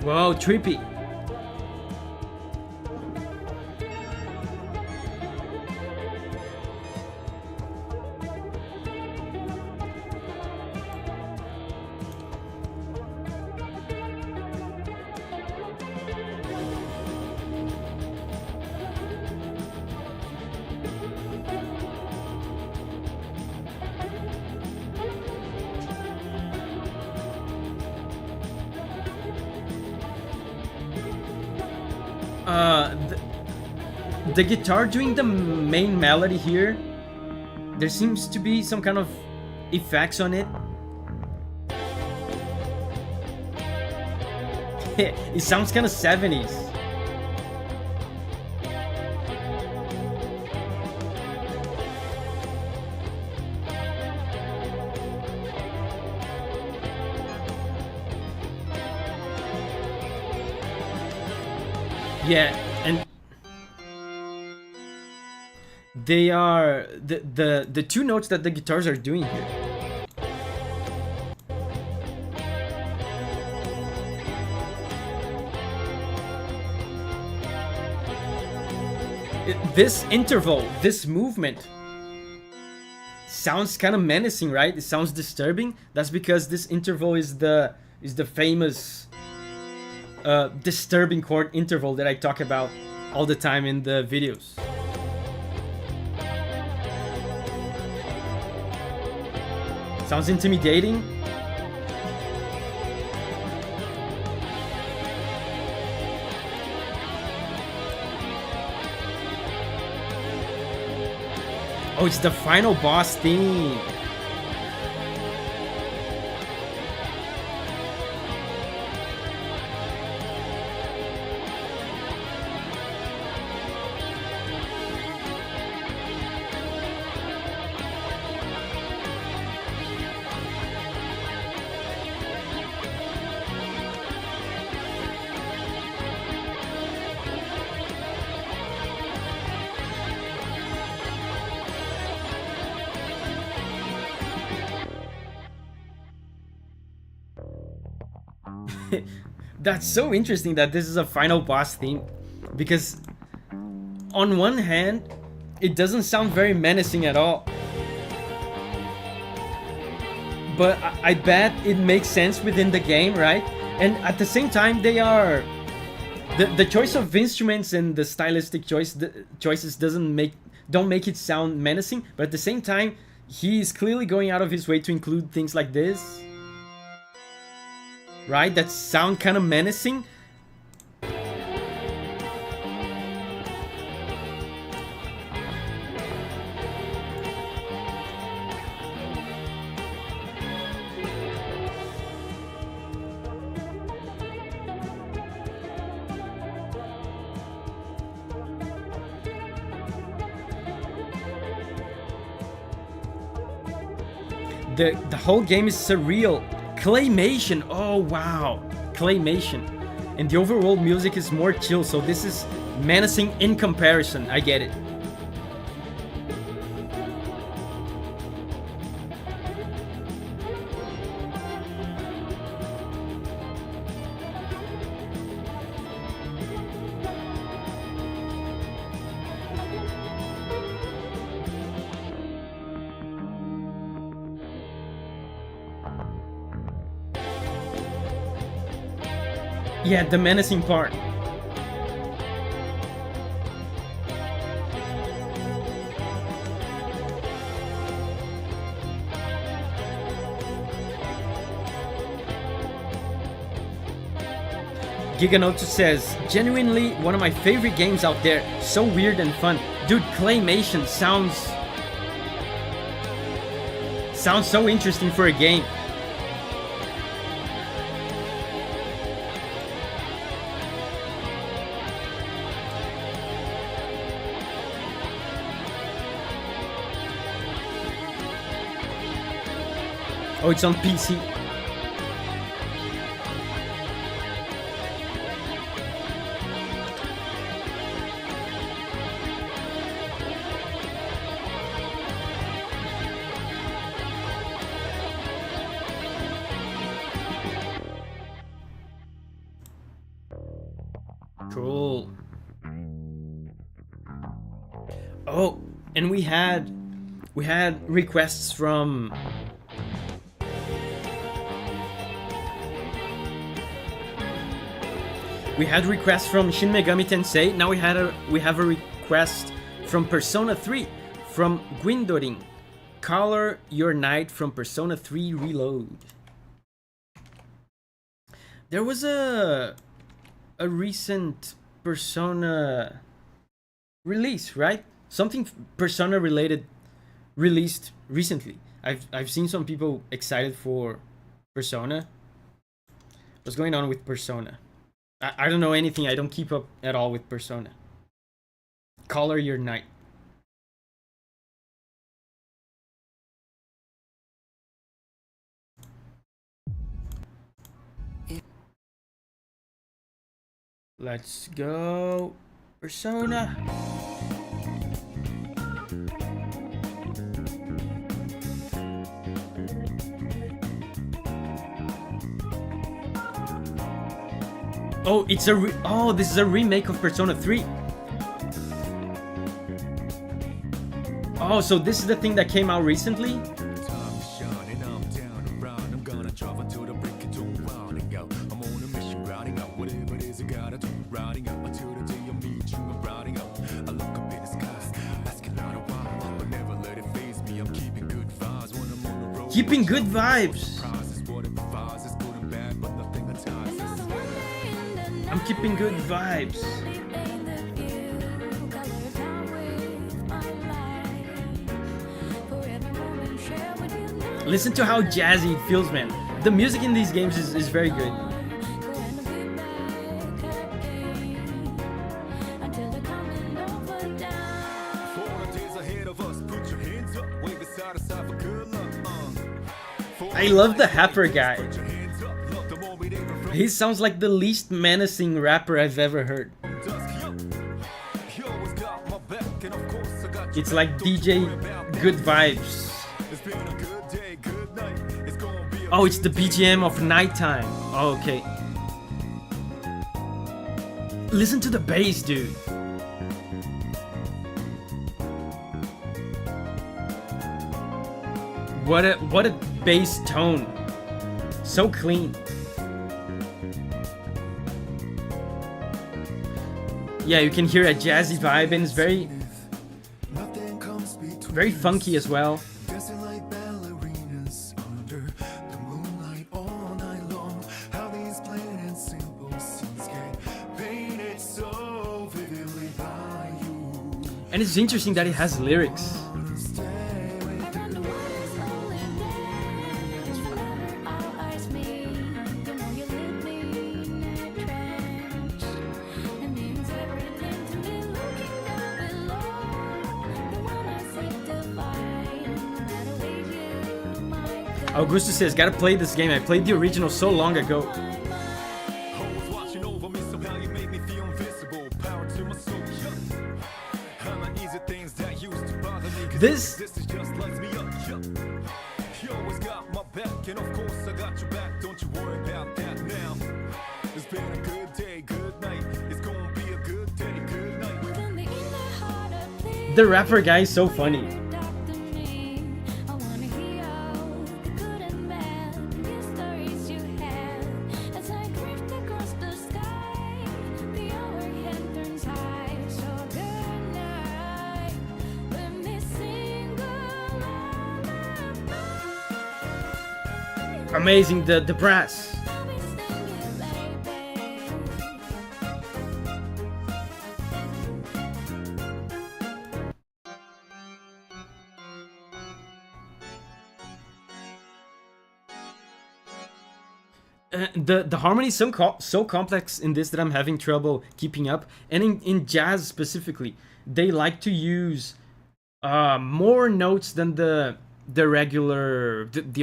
S1: Wow, trippy. The guitar doing the main melody here, there seems to be some kind of effects on it. It sounds kind of 70s. Yeah, and they are the two notes that the guitars are doing here. This interval, this movement sounds kind of menacing, right? It sounds disturbing. That's because this interval is the famous disturbing chord interval that I talk about all the time in the videos. Sounds intimidating. Oh, it's the final boss theme. That's so interesting that this is a final boss theme, because on one hand it doesn't sound very menacing at all, but I bet it makes sense within the game, right? And at the same time, they are the choice of instruments and the stylistic choices don't make it sound menacing, but at the same time he's clearly going out of his way to include things like this, right, that sound kind of menacing. The whole game is surreal. Claymation, oh wow, claymation. And the overall music is more chill, so this is menacing in comparison, I get it. Yeah, the menacing part. Giganotu says, genuinely one of my favorite games out there. So weird and fun. Dude, claymation sounds so interesting for a game. Oh, it's on PC. Cool. Oh, and we had requests from Shin Megami Tensei. Now we have a request from Persona 3 from Gwindorin. Color Your Night from Persona 3 Reload. There was a recent Persona release, right? Something Persona related released recently. I've seen some people excited for Persona. What's going on with Persona? I don't know anything. I don't keep up at all with Persona. Color Your Night. Let's go. Persona. Oh, it's a this is a remake of Persona 3. Oh, so this is the thing that came out recently? Keeping good vibes. I'm keeping good vibes. Listen to how jazzy it feels, man. The music in these games is very good. I love the Happer guy. He sounds like the least menacing rapper I've ever heard. It's like DJ Good Vibes. Oh, it's the BGM of Nighttime. Oh, okay. Listen to the bass, dude. What a bass tone. So clean. Yeah, you can hear a jazzy vibe, and it's very funky as well. And it's interesting that it has lyrics. Augusto says, gotta play this game. I played the original so long ago. This the rapper guy is so funny. Amazing, the brass. The harmony is so complex in this that I'm having trouble keeping up. And in jazz specifically, they like to use more notes than the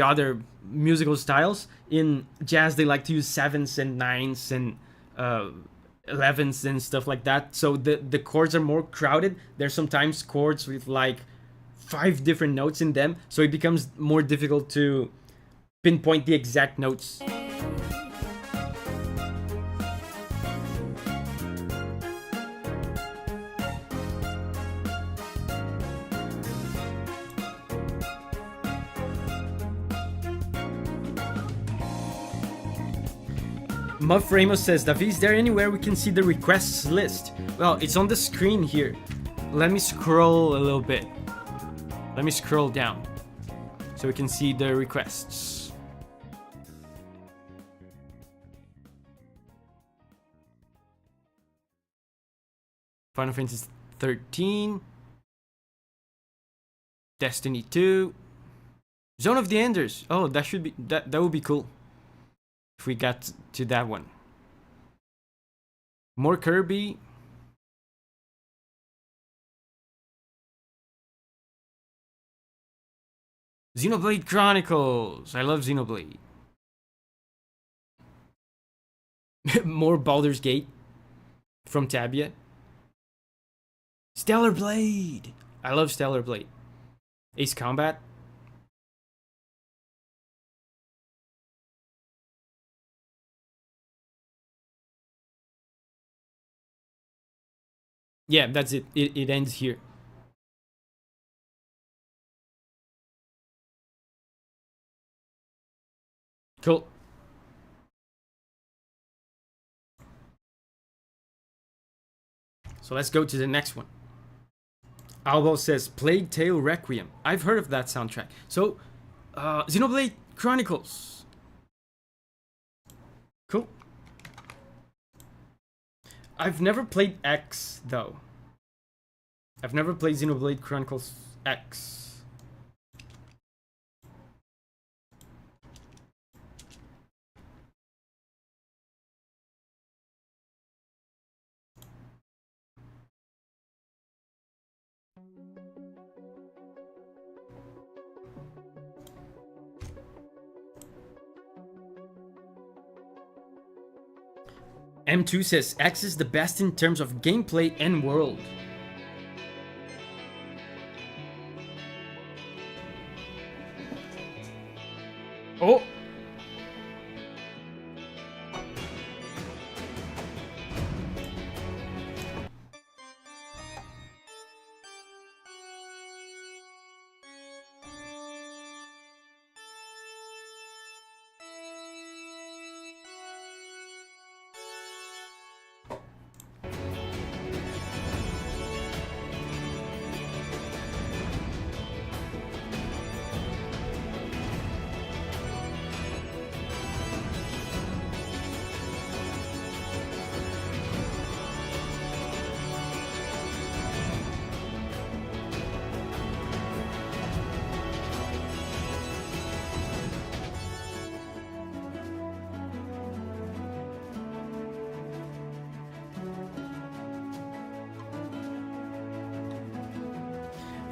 S1: other musical styles. In jazz, they like to use 7s and 9s and 11s and stuff like that. So the chords are more crowded. There's sometimes chords with like 5 different notes in them, so it becomes more difficult to pinpoint the exact notes. Muff Ramos says, Davi, is there anywhere we can see the requests list? Well, it's on the screen here. Let me scroll a little bit. Let me scroll down so we can see the requests. Final Fantasy 13. Destiny 2. Zone of the Enders. Oh, that should be that would be cool if we got to that one. More Kirby. Xenoblade Chronicles. I love Xenoblade. More Baldur's Gate. from Tabia. Stellar Blade. I love Stellar Blade. Ace Combat. Yeah, that's it. It ends here. Cool. So let's go to the next one. Albo says Plague Tale Requiem. I've heard of that soundtrack. So, Xenoblade Chronicles. Cool. I've never played X though. I've never played Xenoblade Chronicles X. M2 says X is the best in terms of gameplay and world. Oh!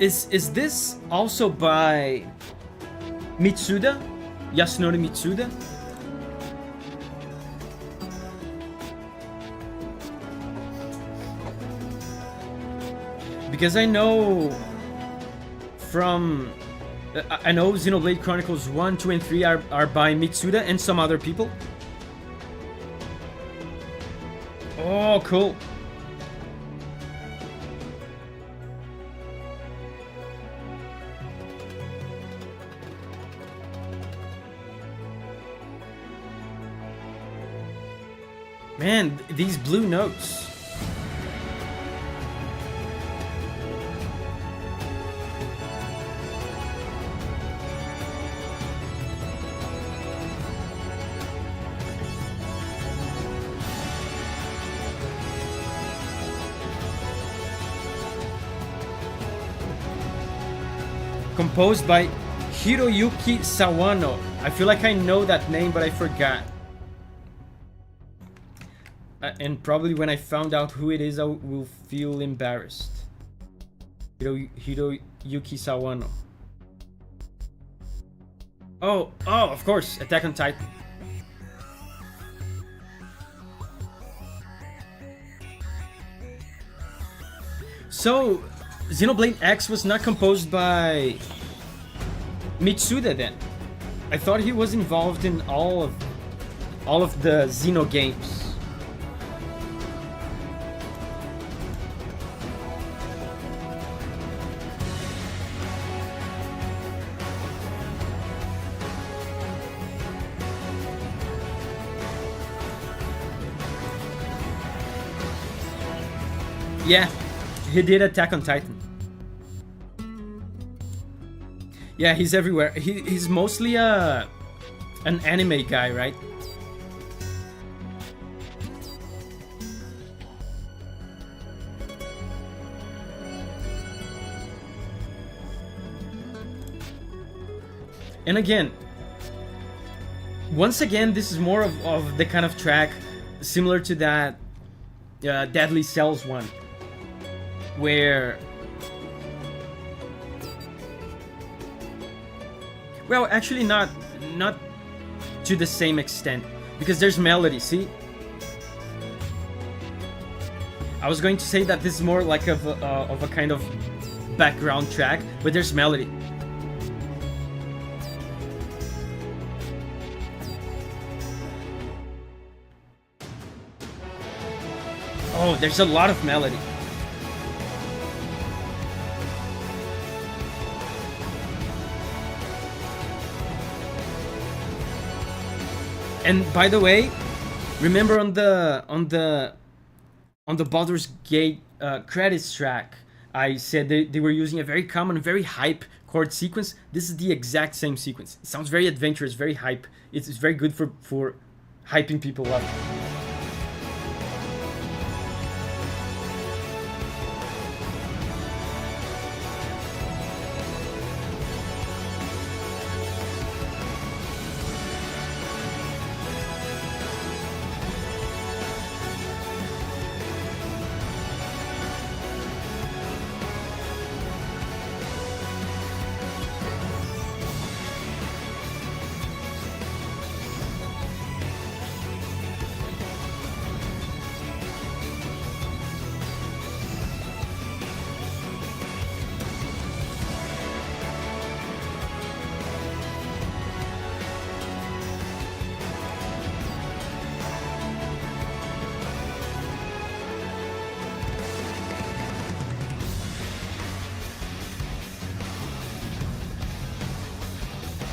S1: Is this also by Mitsuda? Yasunori Mitsuda? Because I know from I know Xenoblade Chronicles 1, 2, and 3 are by Mitsuda and some other people. Oh, cool. Man, these blue notes. Composed by Hiroyuki Sawano. I feel like I know that name, but I forgot. And probably when I found out who it is, I will feel embarrassed. Hiroyuki Sawano. Oh, of course, Attack on Titan. So, Xenoblade X was not composed by Mitsuda then. I thought he was involved in all of the Xeno games. Yeah, he did Attack on Titan. Yeah, he's everywhere. He's mostly an anime guy, right? And again, once again, this is more of the kind of track similar to that Deadly Cells one, where, well, actually not to the same extent, because there's melody, see? I was going to say that this is more like of a kind of background track, but there's melody. Oh, there's a lot of melody. And by the way, remember on the Baldur's Gate credits track, I said they were using a very common, very hype chord sequence. This is the exact same sequence. It sounds very adventurous, very hype. It's very good for hyping people up.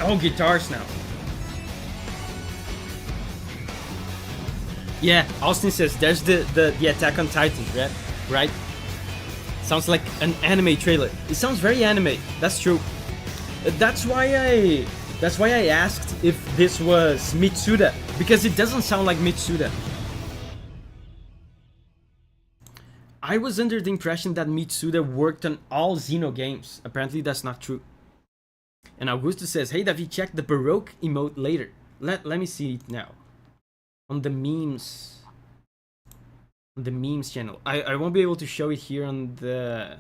S1: Oh, guitars now. Yeah, Austin says there's the Attack on Titan, right? Sounds like an anime trailer. It sounds very anime. That's true. That's why I asked if this was Mitsuda, because it doesn't sound like Mitsuda. I was under the impression that Mitsuda worked on all Xeno games. Apparently that's not true. And Augusto says, hey Davi, check the Baroque emote later. Let me see it now. On the memes. On the memes channel. I won't be able to show it here on the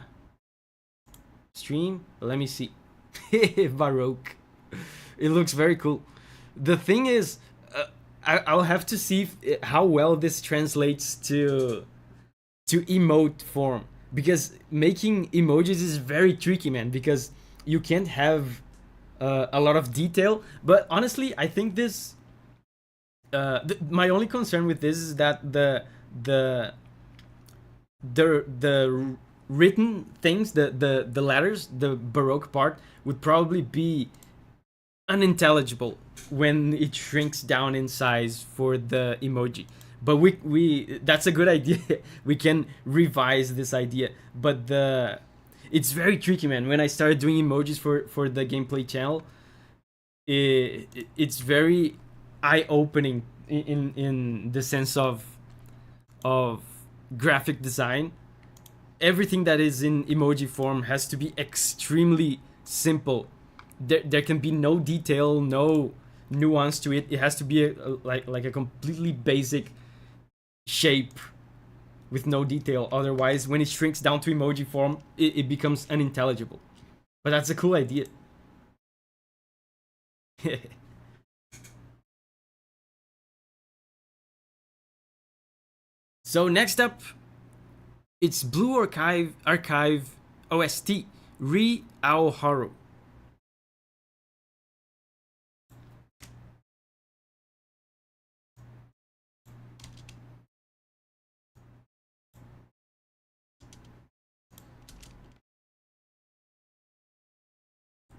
S1: stream. But let me see. Baroque. It looks very cool. The thing is, I'll have to see how well this translates to emote form. Because making emojis is very tricky, man. Because you can't have a lot of detail, but honestly, I think this. My only concern with this is that the written things, the letters, the Baroque part would probably be unintelligible when it shrinks down in size for the emoji. But we that's a good idea. We can revise this idea, but it's very tricky, man. When I started doing emojis for the gameplay channel, it's very eye-opening in the sense of graphic design. Everything that is in emoji form has to be extremely simple. There can be no detail, no nuance to it. It has to be like a completely basic shape with no detail. Otherwise, when it shrinks down to emoji form, it becomes unintelligible. But that's a cool idea. So next up, it's Blue Archive OST, Re Aoharu.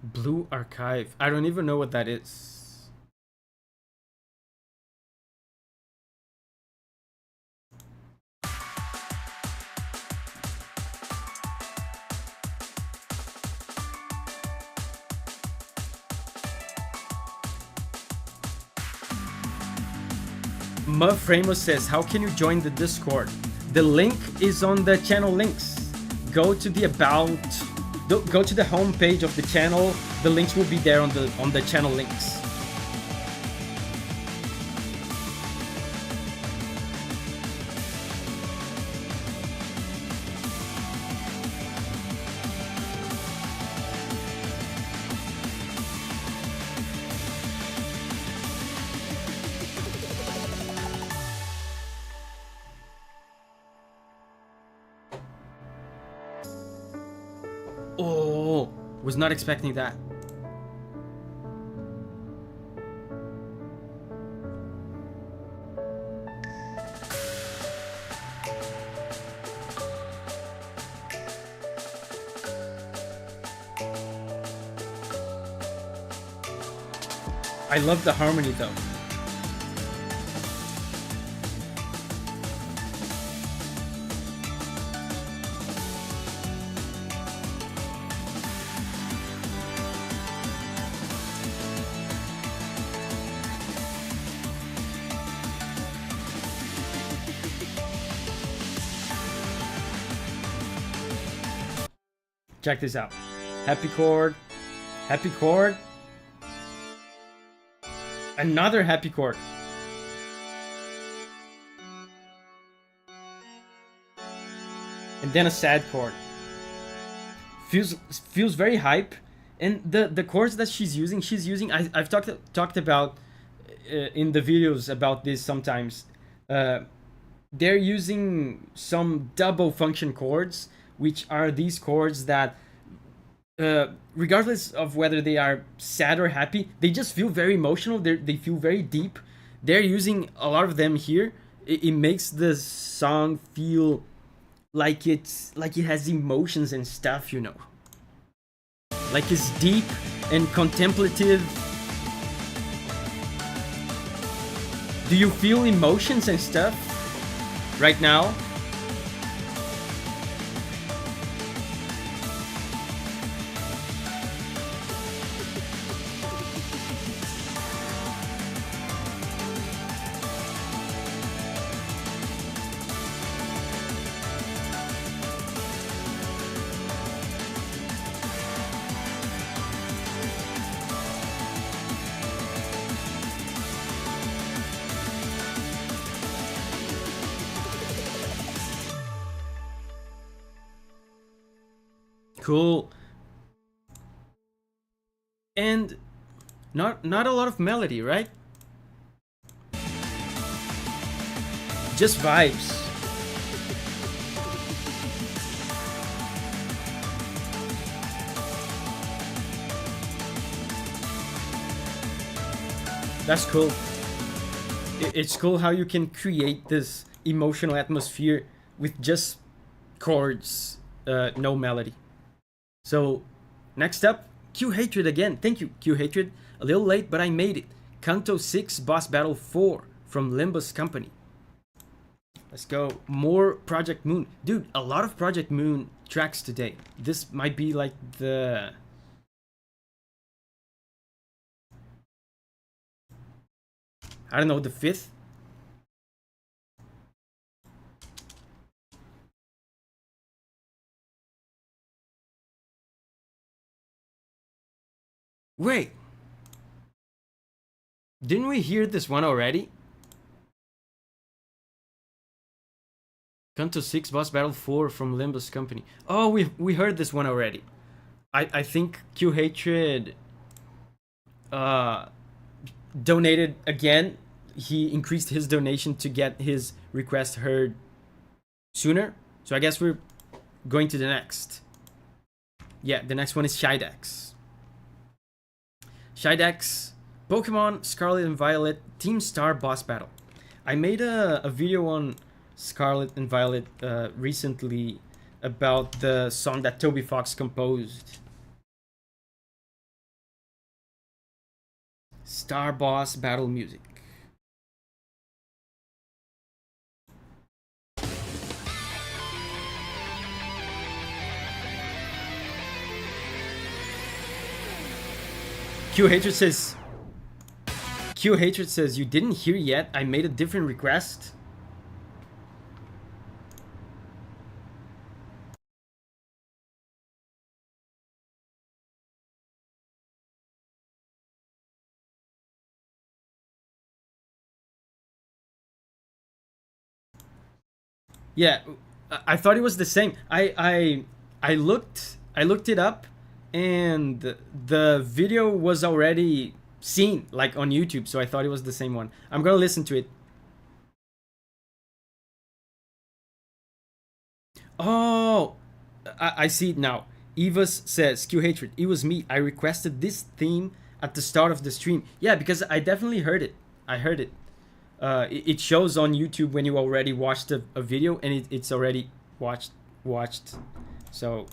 S1: Blue Archive. I don't even know what that is. Muff Ramos says, how can you join the Discord? The link is on the channel links. Go to the go to the home page of the channel. The links will be there on the channel links. Oh, was not expecting that. I love the harmony though. Check this out. Happy chord. Happy chord. Another happy chord. And then a sad chord. Feels very hype. And the chords that she's using, I've talked about in the videos about this sometimes. They're using some double function chords, which are these chords that regardless of whether they are sad or happy, they just feel very emotional. They feel very deep. They're using a lot of them here. It makes the song feel like it has emotions and stuff, you know. Like it's deep and contemplative. Do you feel emotions and stuff right now? Cool. And not a lot of melody, right? Just vibes. That's cool. It's cool how you can create this emotional atmosphere with just chords, no melody. So, next up, Q Hatred again. Thank you, Q Hatred. A little late, but I made it. Canto 6 Boss Battle 4 from Limbus Company. Let's go. More Project Moon. Dude, a lot of Project Moon tracks today. This might be like the... I don't know, the 5th? Wait. Didn't we hear this one already? Canto 6 Boss Battle 4 from Limbus Company. Oh, we heard this one already. I think Q Hatred donated again. He increased his donation to get his request heard sooner. So I guess we're going to the next. Yeah, the next one is Shidex. Shidex, Pokemon Scarlet and Violet Team Star Boss Battle. I made a video on Scarlet and Violet recently about the song that Toby Fox composed. Star Boss Battle Music. Q Hatred says, you didn't hear yet? I made a different request. Yeah, I thought it was the same. I looked it up, and the video was already seen like on YouTube, so I thought it was the same one. I'm gonna listen to it. Oh, I see it now. Evas says, Q Hatred, it was me. I requested this theme at the start of the stream. Yeah, because I definitely heard it. I heard it. It shows on YouTube when you already watched a video, and it's already watched. So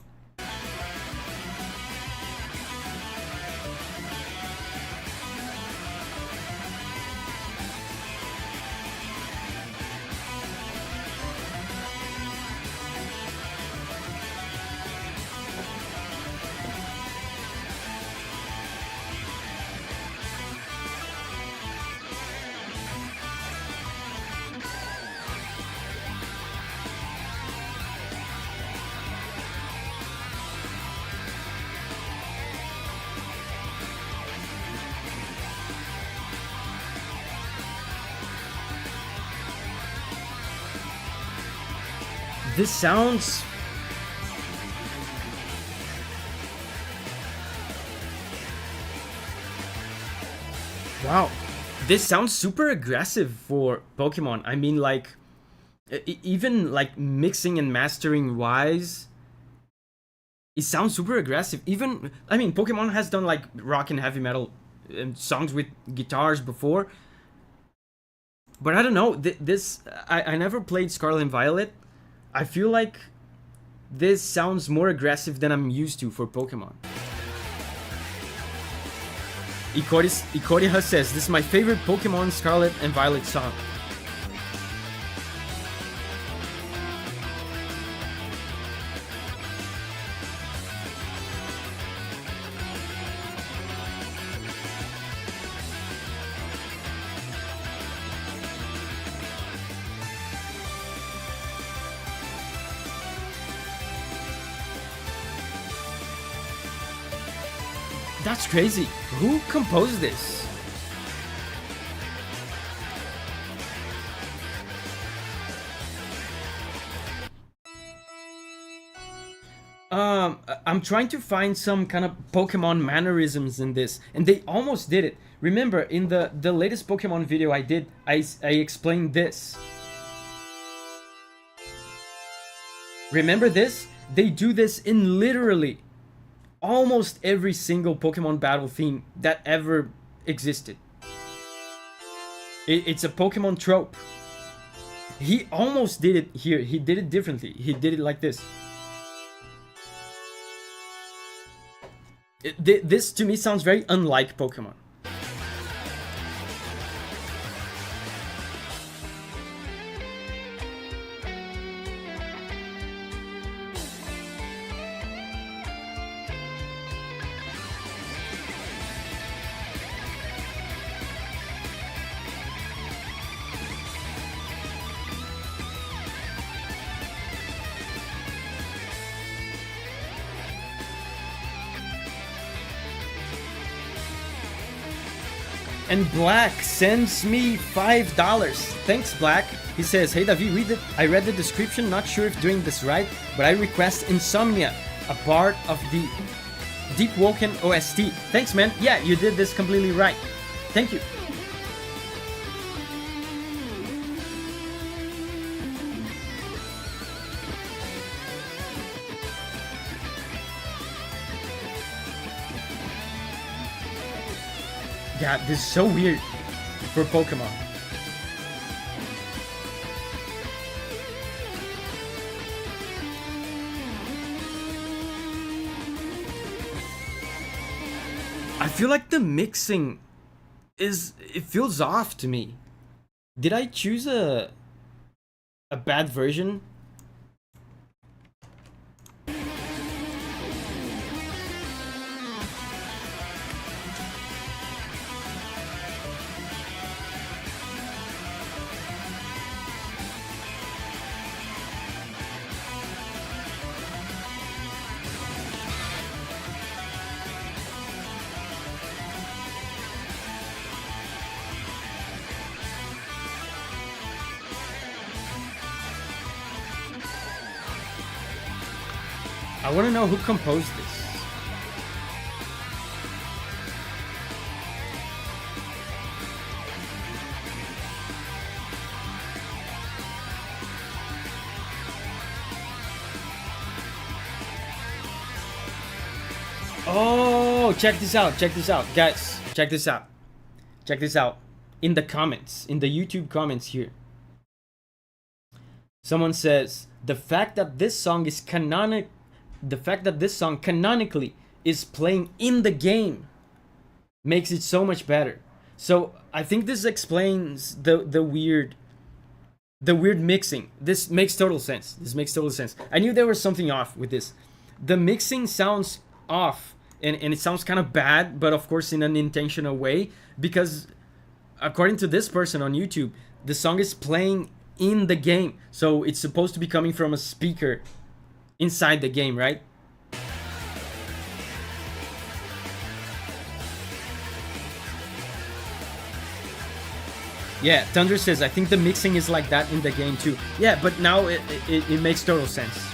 S1: this sounds... Wow. This sounds super aggressive for Pokemon. I mean, like, even like mixing and mastering wise, it sounds super aggressive. Even, I mean, Pokemon has done like rock and heavy metal songs with guitars before. But I don't know, I never played Scarlet and Violet. I feel like this sounds more aggressive than I'm used to for Pokemon. Ikoriha says, this is my favorite Pokemon Scarlet and Violet song. That's crazy. Who composed this? I'm trying to find some kind of Pokemon mannerisms in this, and they almost did it. Remember, in the latest Pokemon video I did, I explained this. Remember this? They do this in literally almost every single Pokemon battle theme that ever existed. It's a Pokemon trope. He almost did it here. He did it differently. He did it like this. This to me sounds very unlike Pokemon. And Black sends me $5. Thanks, Black. He says, hey Davi, I read the description, not sure if doing this right, but I request Insomnia, a part of the Deep Woken OST. Thanks, man. Yeah, you did this completely right. Thank you. Yeah, this is so weird for Pokemon. I feel like the mixing it feels off to me. Did I choose a bad version? I want to know who composed this. Oh, check this out, guys. Check this out. In the comments, in the YouTube comments here, someone says the fact that this song canonically is playing in the game makes it so much better. So I think this explains the weird mixing. This makes total sense. I knew there was something off with this. The mixing sounds off, and it sounds kind of bad, but of course in an intentional way, because according to this person on YouTube, the song is playing in the game, so it's supposed to be coming from a speaker inside the game, right? Yeah, Thunder says, I think the mixing is like that in the game too. Yeah, but now it makes total sense.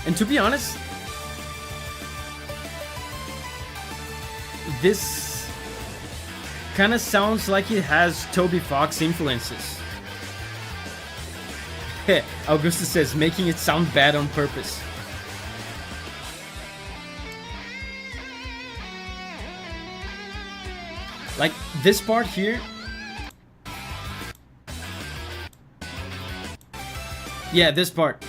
S1: And to be honest, this kind of sounds like it has Toby Fox influences. Augusta says, making it sound bad on purpose. Like this part here. Yeah, this part.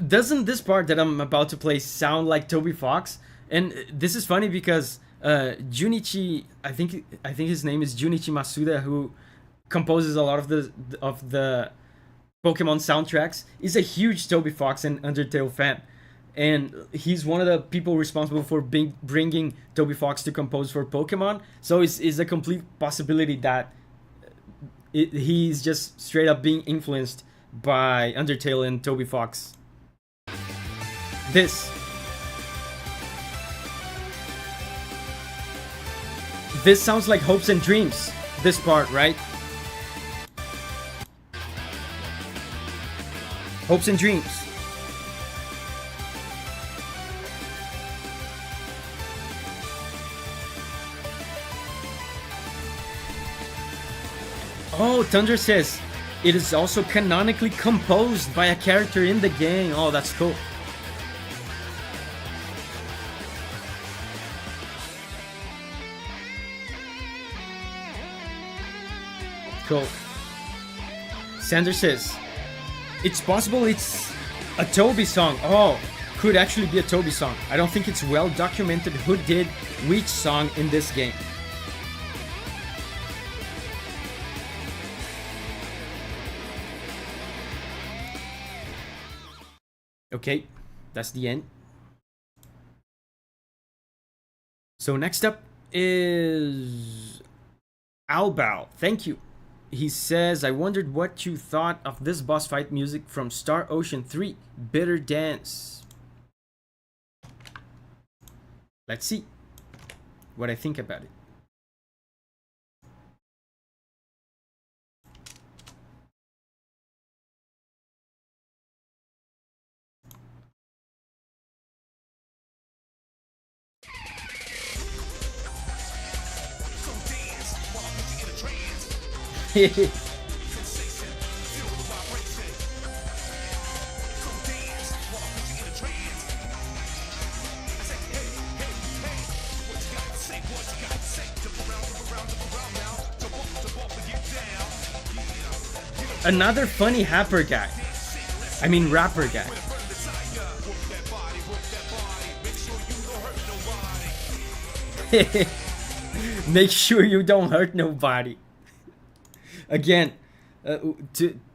S1: Doesn't this part that I'm about to play sound like Toby Fox? And this is funny because Junichi, I think his name is Junichi Masuda, who composes a lot of the Pokemon soundtracks, is a huge Toby Fox and Undertale fan, and he's one of the people responsible for bringing Toby Fox to compose for Pokemon. So it's a complete possibility that he's just straight up being influenced by Undertale and Toby Fox. This sounds like Hopes and Dreams, this part, right? Hopes and Dreams. Oh, Thunder says, it is also canonically composed by a character in the game. Oh, that's cool. Cool. Sander says, it's possible it's a Toby song. Oh, could actually be a Toby song. I don't think it's well documented who did which song in this game. Okay, that's the end. So next up is Albao. Thank you. He says, I wondered what you thought of this boss fight music from Star Ocean 3, Bitter Dance. Let's see what I think about it. Another funny rapper guy. Rapper guy. Make sure you don't hurt nobody. Again,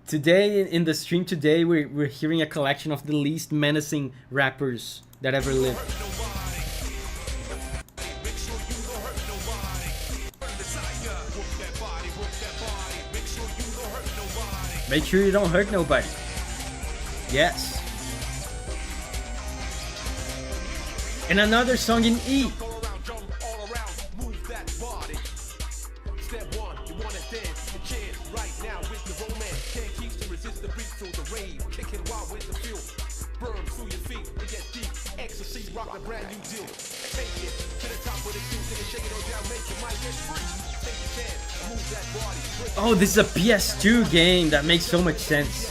S1: today in the stream today, we're hearing a collection of the least menacing rappers that ever lived. Make sure you don't hurt nobody. Yes. And another song in E. Oh, this is a PS2 game. That makes so much sense.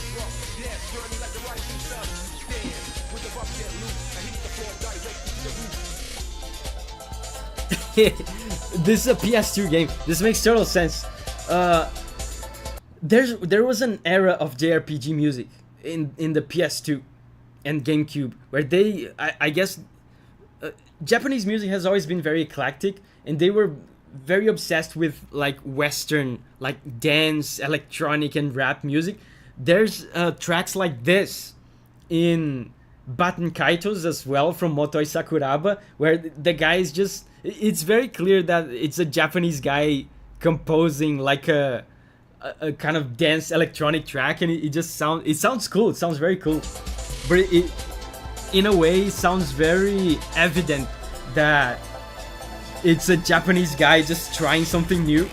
S1: This is a PS2 game. This makes total sense. There was an era of JRPG music in the PS2 and GameCube where I guess Japanese music has always been very eclectic, and they were very obsessed with like Western, like dance, electronic, and rap music. There's tracks like this in Batten Kaitos as well from Motoi Sakuraba, where the guy is just, it's very clear that it's a Japanese guy composing like a kind of dance electronic track, and it sounds cool. It sounds very cool, but it in a way sounds very evident that it's a Japanese guy just trying something new.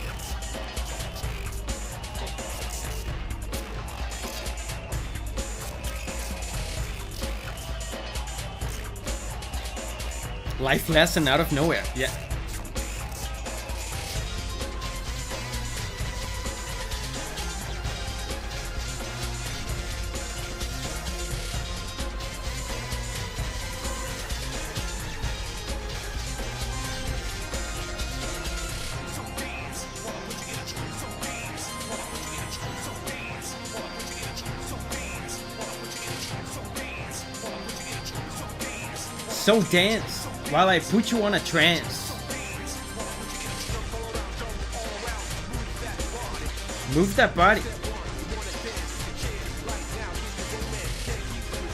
S1: Life lesson out of nowhere, yeah. So dance while I put you on a trance. Move that body.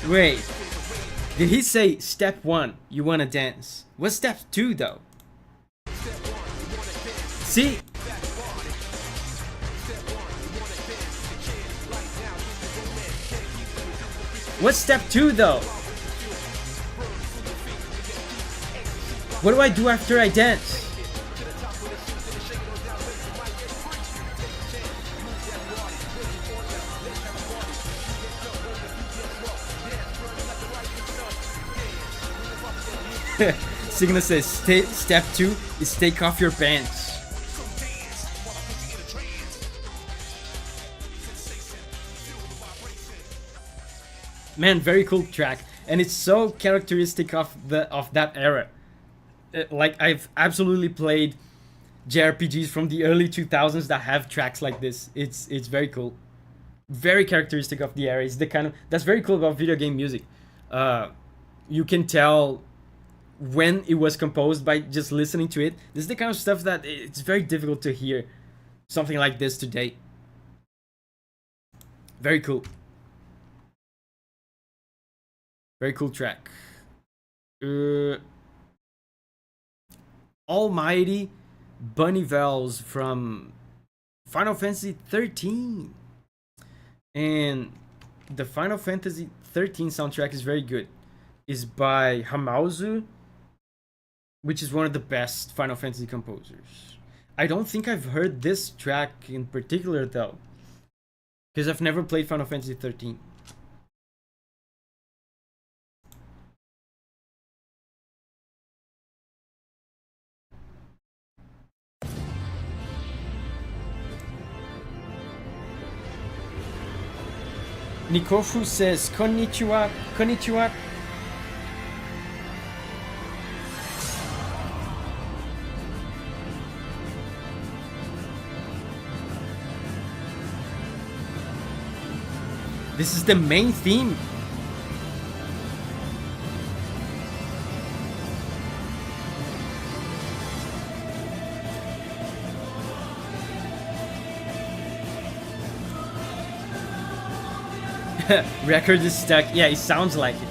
S1: Wait, did he say step 1, you wanna dance? What's step 2 though? See? What's step 2 though? What do I do after I dance? Signa says step 2 is take off your pants. Man, very cool track, and it's so characteristic of that era. Like, I've absolutely played JRPGs from the early 2000s that have tracks like this. It's very cool, very characteristic of the era. It's the kind of, that's very cool about video game music. You can tell when it was composed by just listening to it. This is the kind of stuff that it's very difficult to hear something like this today. Very cool. Very cool track. Almighty Bunny Bells from Final Fantasy 13. And the Final Fantasy 13 soundtrack is very good. It's by Hamauzu, which is one of the best Final Fantasy composers. I don't think I've heard this track in particular though, because I've never played Final Fantasy 13. Nikofu says, konnichiwa, konnichiwa. This is the main theme. Record is stuck. Yeah, it sounds like it.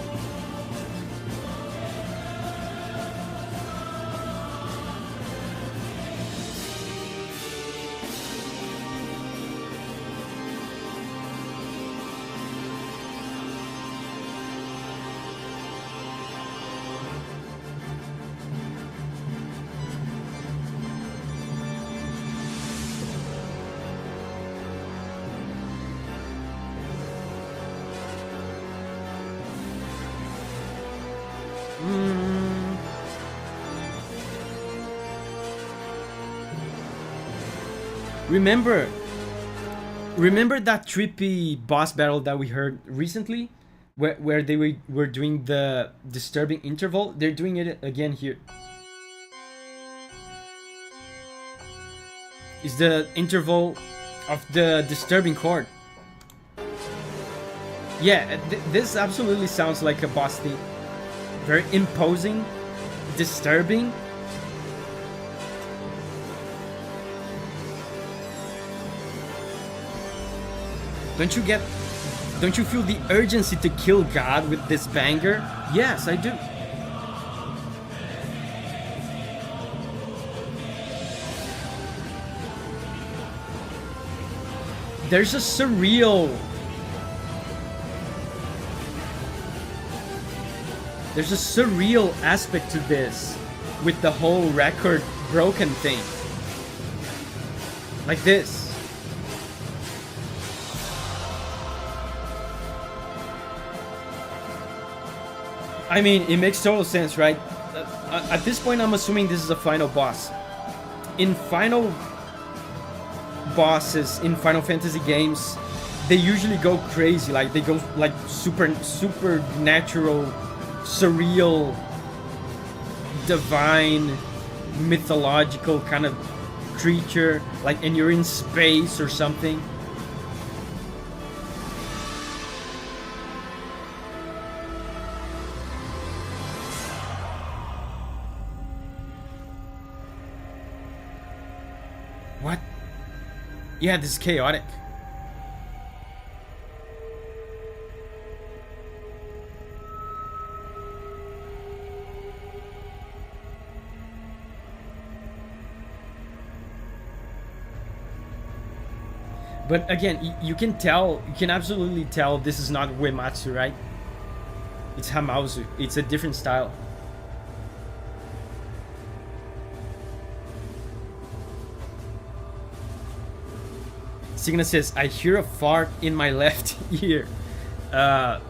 S1: Remember that trippy boss battle that we heard recently, where they were doing the disturbing interval? They're doing it again here. Is the interval of the disturbing chord. Yeah, this absolutely sounds like a boss theme. Very imposing, disturbing. Don't you feel the urgency to kill God with this banger? Yes, I do. There's a surreal aspect to this with the whole record broken thing. Like this. I mean, it makes total sense, right? At this point, I'm assuming this is a final boss. In final bosses in Final Fantasy games, they usually go crazy. Like, they go like supernatural, surreal, divine, mythological kind of creature. Like, and you're in space or something. What? Yeah, this is chaotic. But again, you can absolutely tell this is not Uematsu, right? It's Hamauzu. It's a different style. Signa says, I hear a fart in my left ear. That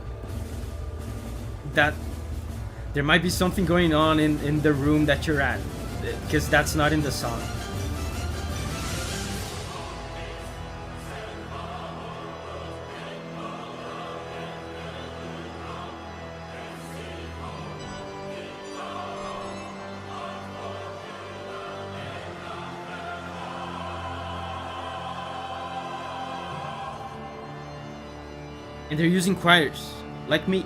S1: there might be something going on in the room that you're at, because that's not in the song. And they're using choirs, like me.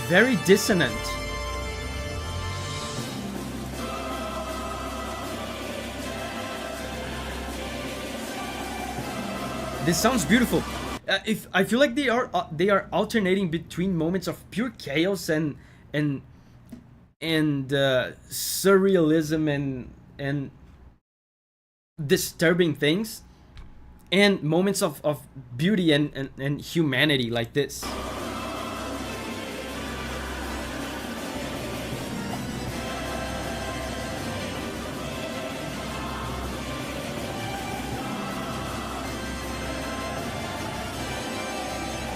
S1: Very dissonant. This sounds beautiful. If I feel like they are alternating between moments of pure chaos and surrealism and disturbing things, and moments of beauty and humanity like this.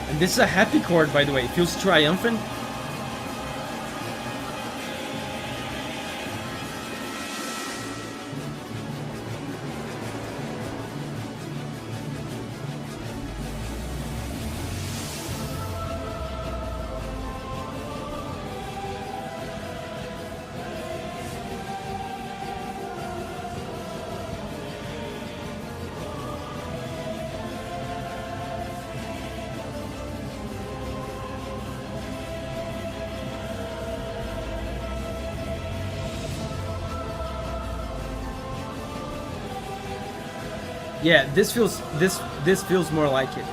S1: And this is a happy chord, by the way. It feels triumphant. Yeah, this feels more like it.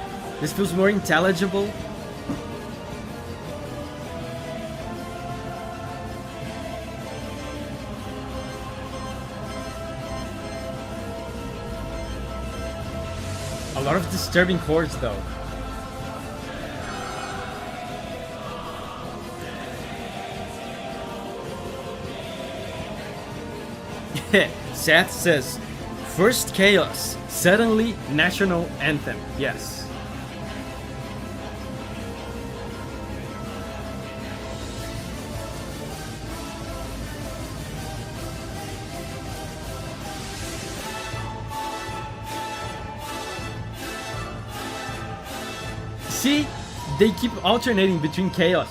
S1: This feels more intelligible. A lot of disturbing chords though. Seth says, First chaos, suddenly national anthem. Yes. See, they keep alternating between chaos.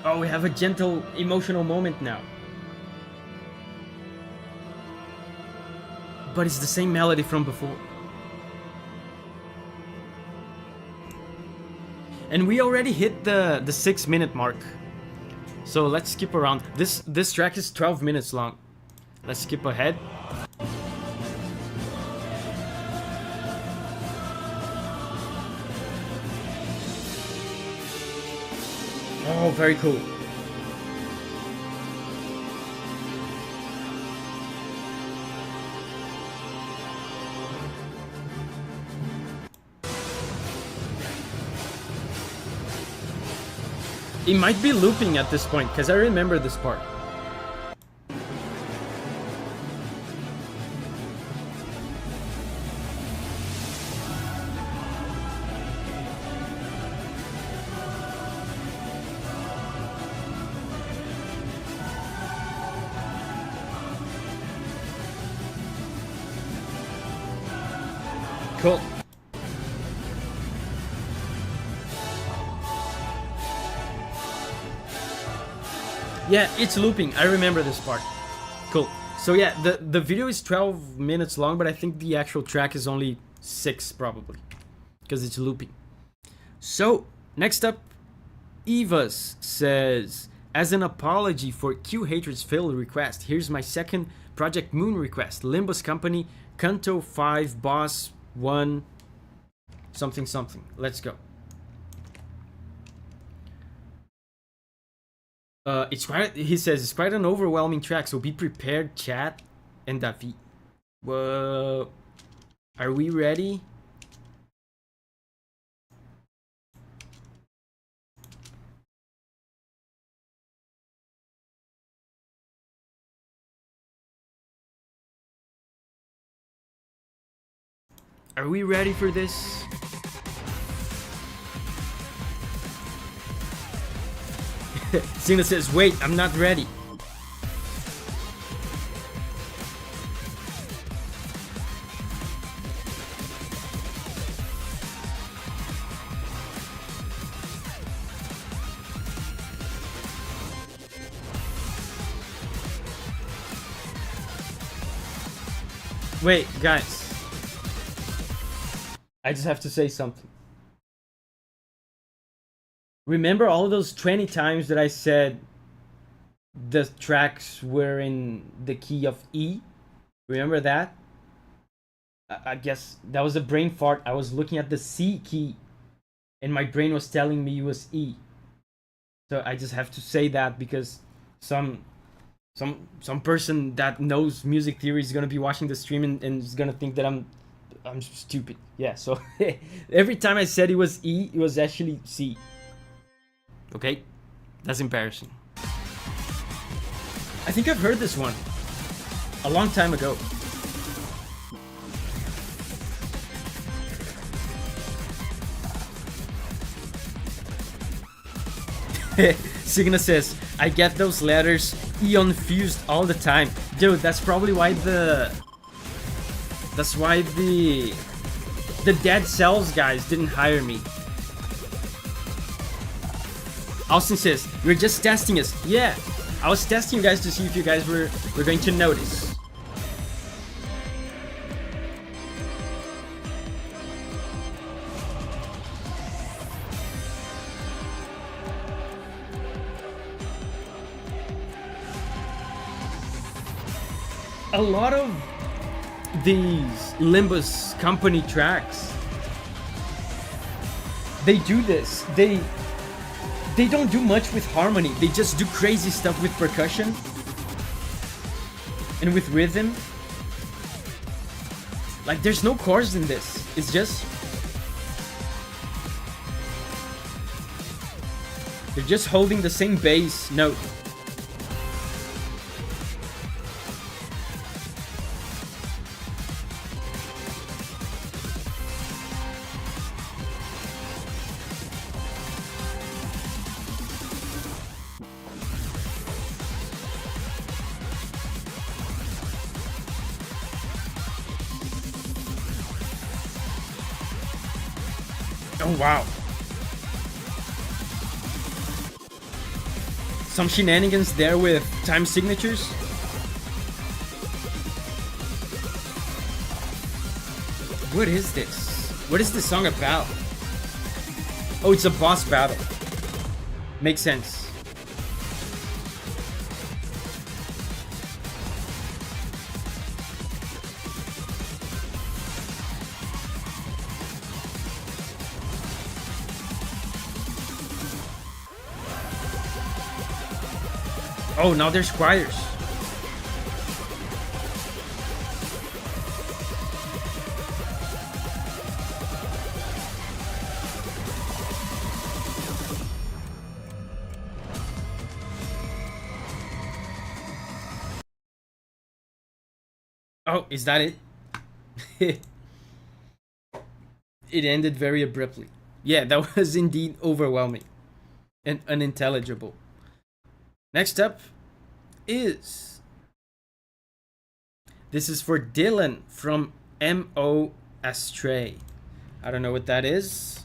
S1: Oh, we have a gentle, emotional moment now. But it's the same melody from before. And we already hit the 6-minute mark. So let's skip around. This track is 12 minutes long. Let's skip ahead. Oh, very cool. It might be looping at this point, because I remember this part. Cool. Yeah, it's looping. I remember this part. Cool. So yeah, the video is 12 minutes long, but I think the actual track is only 6 probably, because it's looping. So next up, Evas says, as an apology for Q Hatred's failed request, here's my second Project Moon request. Limbus Company, Canto 5, Boss 1, something something. Let's go. It's quite. He says it's quite an overwhelming track, so be prepared, chat and Davi. Whoa, are we ready? Are we ready for this? Cena says, wait, I'm not ready. Wait, guys. I just have to say something. Remember all those 20 times that I said the tracks were in the key of E? Remember that? I guess that was a brain fart. I was looking at the C key and my brain was telling me it was E. So I just have to say that because some person that knows music theory is gonna be watching the stream and is gonna think that I'm stupid. Yeah, so every time I said it was E, it was actually C. Okay, that's embarrassing. I think I've heard this one a long time ago. Signa says, I get those letters Eon fused all the time. Dude, that's probably why the Dead Cells guys didn't hire me. Austin says, you're just testing us. Yeah, I was testing you guys to see if you guys were going to notice. A lot of these Limbus Company tracks, they do this. They don't do much with harmony. They just do crazy stuff with percussion and with rhythm. Like there's no chords in this. It's just They're just holding the same bass note. Oh wow. Some shenanigans there with time signatures. What is this? What is this song about? Oh, it's a boss battle. Makes sense. Oh, now there's choirs. Oh, is that it? It ended very abruptly. Yeah, that was indeed overwhelming and unintelligible. Next up is... This is for Dylan from M.O. Astray. I don't know what that is.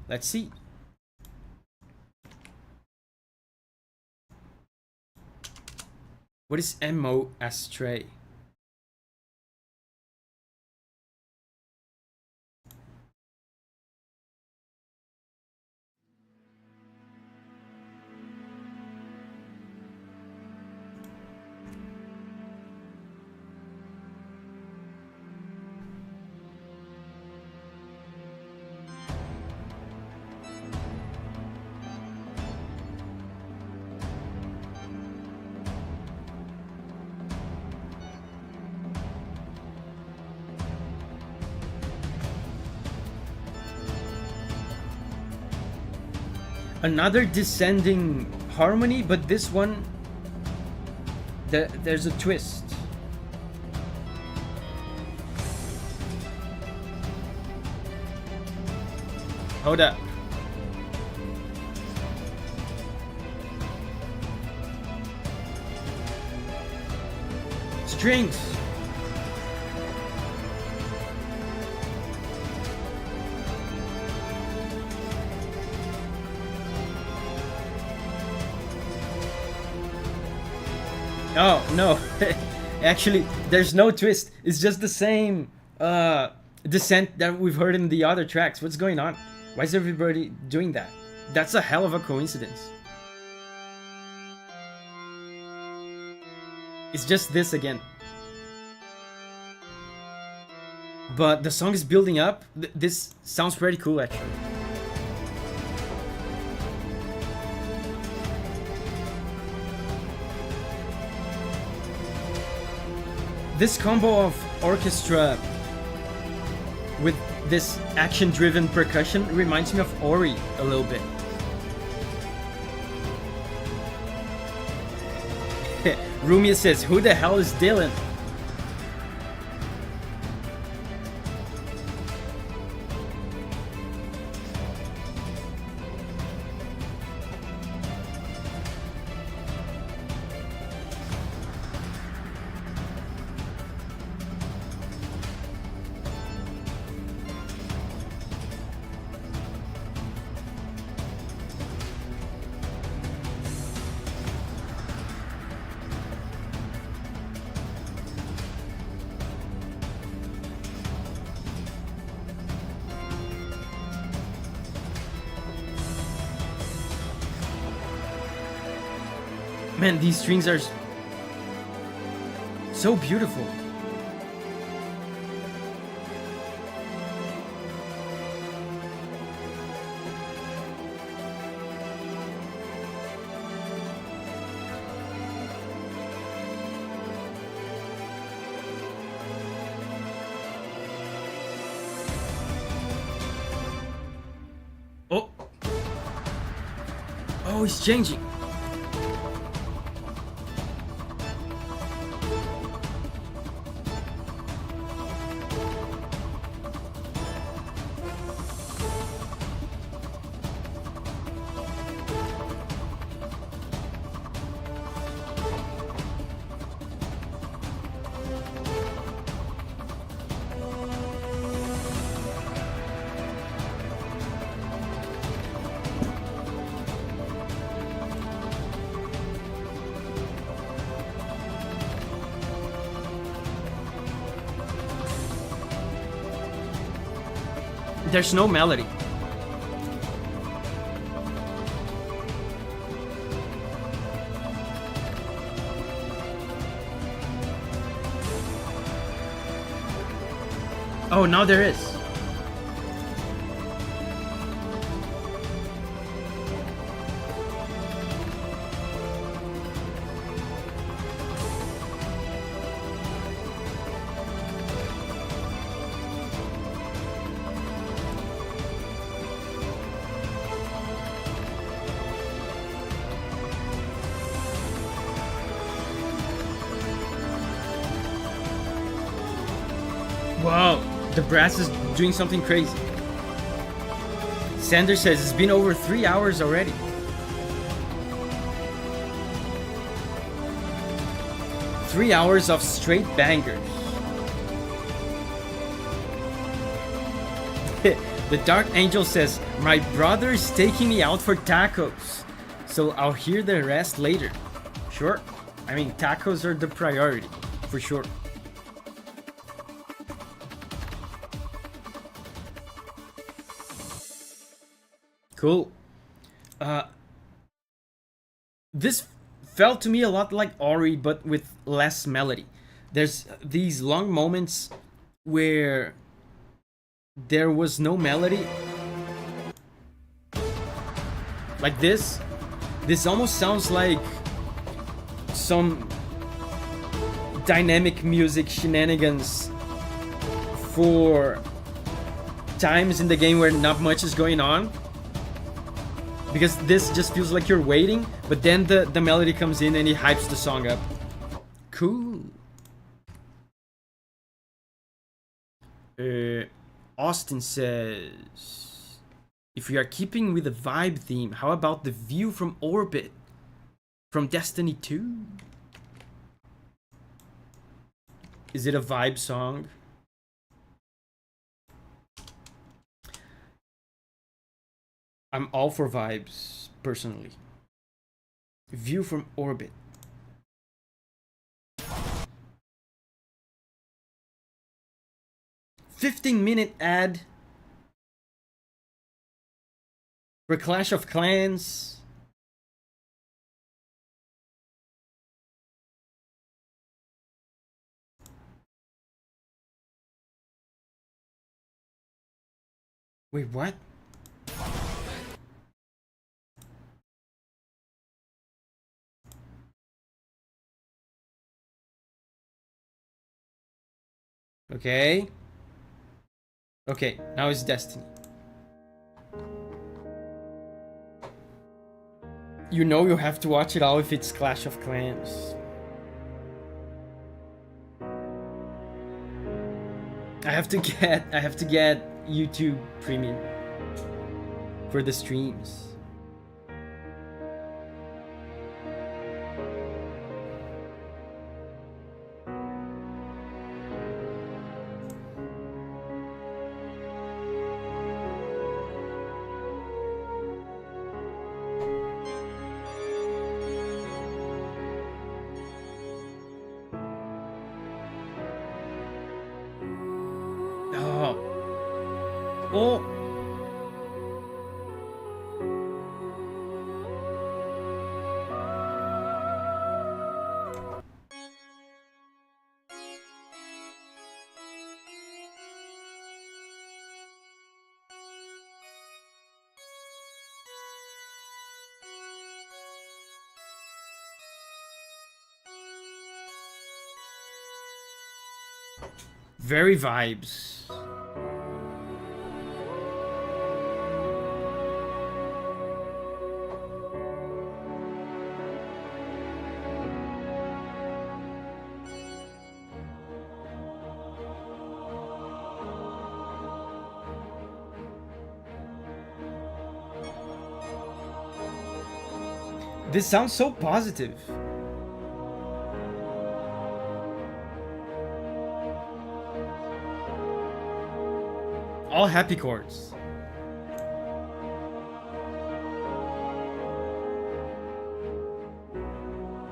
S1: Let's see. What is M.O. Astray? Another descending harmony, but this one, there's a twist. Hold up. Strings. Oh, no. Actually, there's no twist. It's just the same descent that we've heard in the other tracks. What's going on? Why is everybody doing that? That's a hell of a coincidence. It's just this again. But the song is building up. This sounds pretty cool, actually. This combo of orchestra with this action-driven percussion reminds me of Ori a little bit. Rumia says, who the hell is Dylan? Man, these strings are so beautiful. Oh, Oh, it's changing. There's no melody. Oh, now there is. Wow, the brass is doing something crazy. Sander says it's been over 3 hours already. Three hours of straight bangers. The Dark Angel says, my brother is taking me out for tacos, so I'll hear the rest later. Sure. I mean, tacos are the priority, for sure. Cool. This felt to me a lot like Ori, but with less melody. There's these long moments where there was no melody. Like this. This almost sounds like some dynamic music shenanigans for times in the game where not much is going on. Because this just feels like you're waiting, but then the melody comes in and it hypes the song up. Cool. Austin says, if we are keeping with the vibe theme, how about the view from orbit from Destiny 2? Is it a vibe song? I'm all for vibes, personally. View from orbit. "15-minute ad for Clash of Clans." Wait, what? Okay. Okay, now it's Destiny. You know you have to watch it all if it's Clash of Clans. I have to get YouTube Premium for the streams. Oh. Very vibes. This sounds so positive. All happy chords.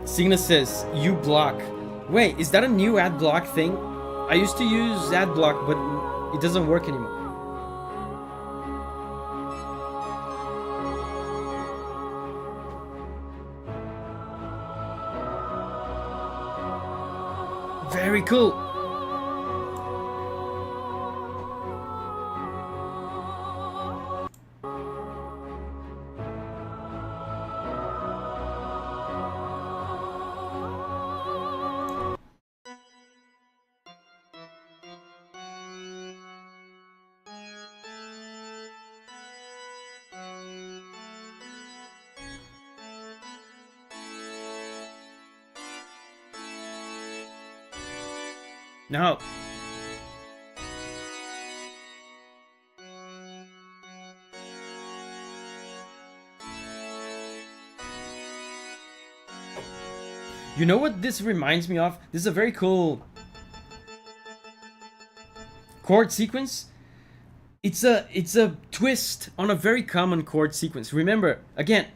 S1: Signa says, you block. Wait, is that a new ad block thing? I used to use ad block, but it doesn't work anymore. Very cool. No. You know what this reminds me of? This is a very cool chord sequence. It's a twist on a very common chord sequence. Remember, again,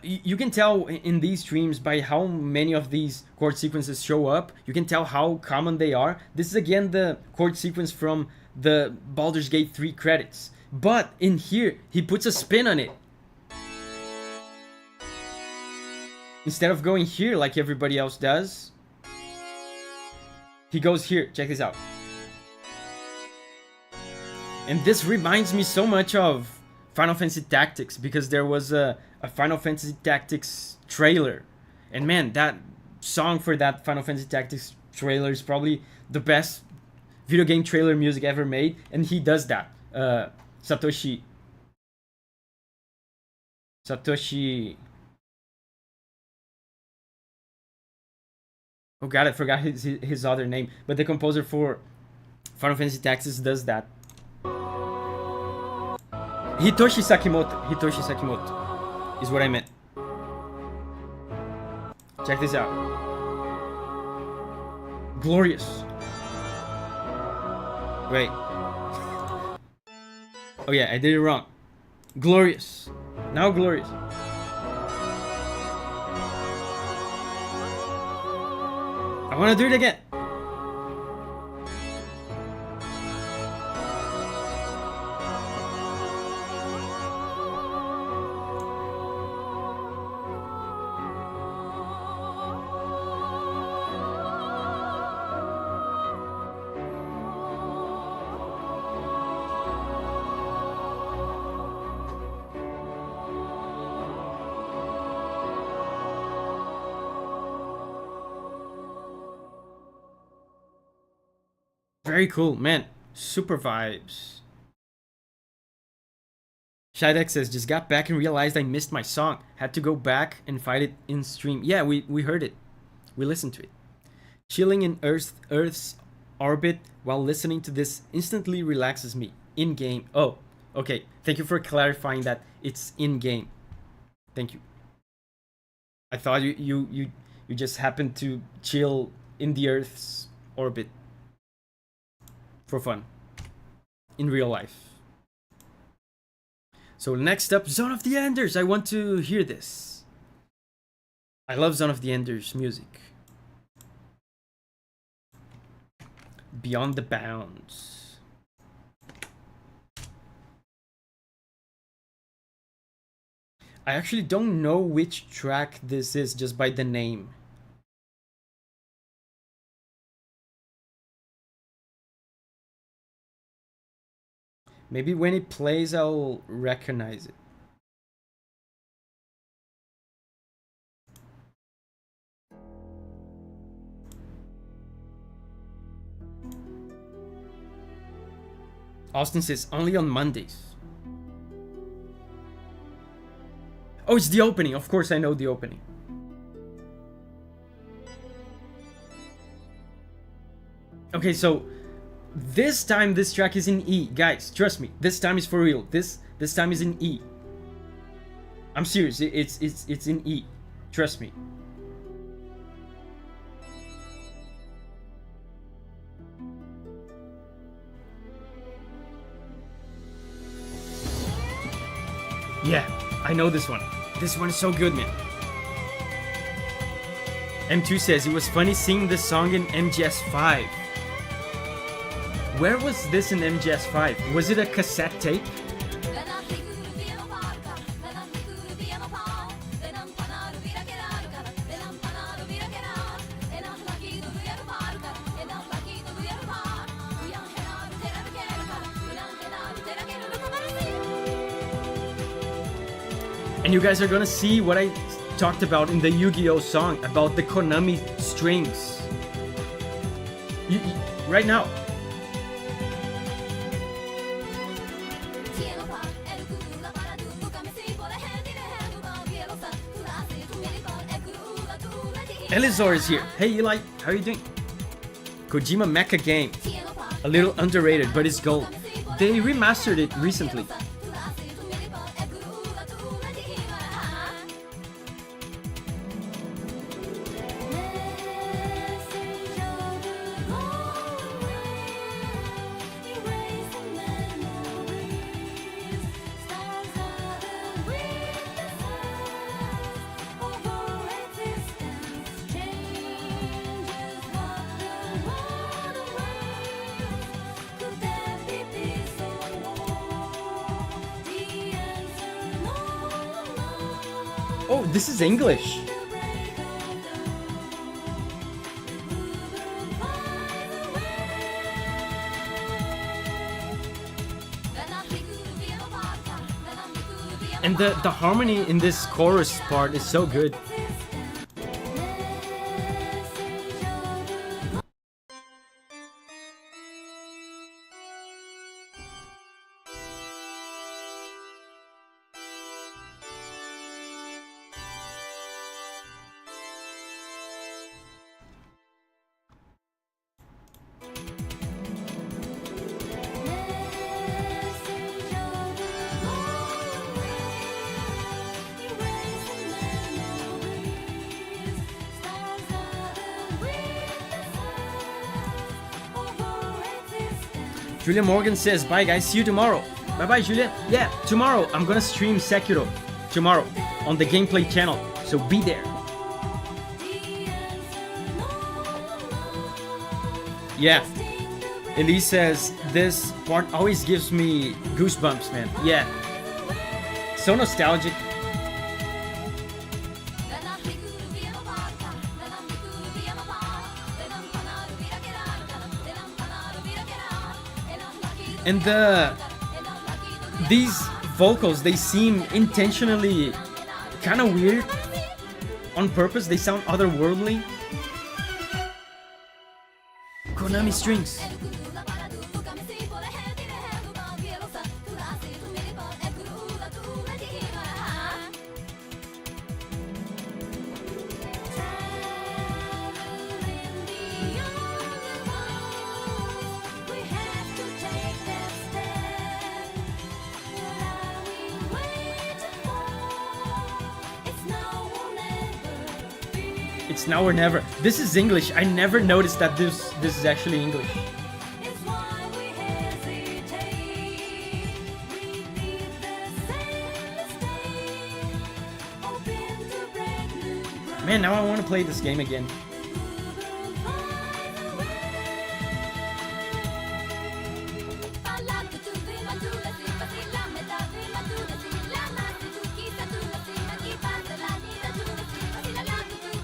S1: you can tell in these streams by how many of these chord sequences show up. You can tell how common they are. This is again the chord sequence from the Baldur's Gate 3 credits. But in here, he puts a spin on it. Instead of going here like everybody else does, he goes here. Check this out. And this reminds me so much of Final Fantasy Tactics, because there was a Final Fantasy Tactics trailer. And man, that song for that Final Fantasy Tactics trailer is probably the best video game trailer music ever made. And he does that. Satoshi. Oh god, I forgot his other name. But the composer for Final Fantasy Tactics does that. Hitoshi Sakimoto is what I meant. Check this out. Glorious. Wait. Oh yeah, I did it wrong. Glorious. Now glorious. I want to do it again. Very cool, man. Super vibes. Shidek says, just got back and realized I missed my song. Had to go back and find it in stream. Yeah, we heard it. We listened to it. Chilling in Earth's orbit while listening to this instantly relaxes me. In-game. Oh, okay. Thank you for clarifying that it's in-game. Thank you. I thought you just happened to chill in the Earth's orbit. For fun. In real life. So next up, Zone of the Enders. I want to hear this. I love Zone of the Enders music. Beyond the Bounds. I actually don't know which track this is just by the name. Maybe when it plays, I'll recognize it. Austin says, only on Mondays. Oh, it's the opening. Of course I know the opening. Okay, so this time this track is in E. Guys, trust me. This time is for real. This time is in E. I'm serious. It's in E. Trust me. Yeah, I know this one. This one is so good, man. M2 says it was funny seeing this song in MGS5. Where was this in MGS5? Was it a cassette tape? And you guys are gonna see what I talked about in the Yu-Gi-Oh song about the Konami strings. Right now. Elizor is here. Hey Eli, how are you doing? Kojima Mecha game. A little underrated, but it's gold. They remastered it recently. Oh, this is English. And the harmony in this chorus part is so good. Julia Morgan says, bye guys, see you tomorrow. Bye bye Julia. Yeah, tomorrow I'm gonna stream Sekiro. Tomorrow on the gameplay channel, so be there. Yeah. Elise says, this part always gives me goosebumps, man. Yeah. So nostalgic. And these vocals, they seem intentionally kind of weird. On purpose, they sound otherworldly. Konami strings. It's now or never. This is English. I never noticed that this is actually English. Man, now I want to play this game again.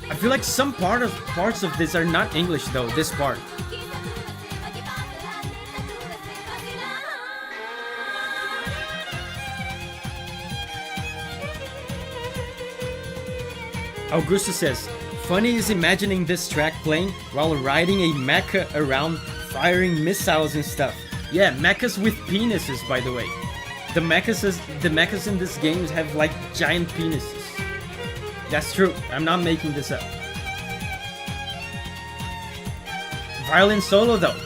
S1: I feel like some parts of this are not English though, this part. Augusta says, funny is imagining this track playing while riding a mecha around firing missiles and stuff. Yeah, mechas with penises, by the way. The mechas in this game have like giant penises. That's true. I'm not making this up. Violin solo though.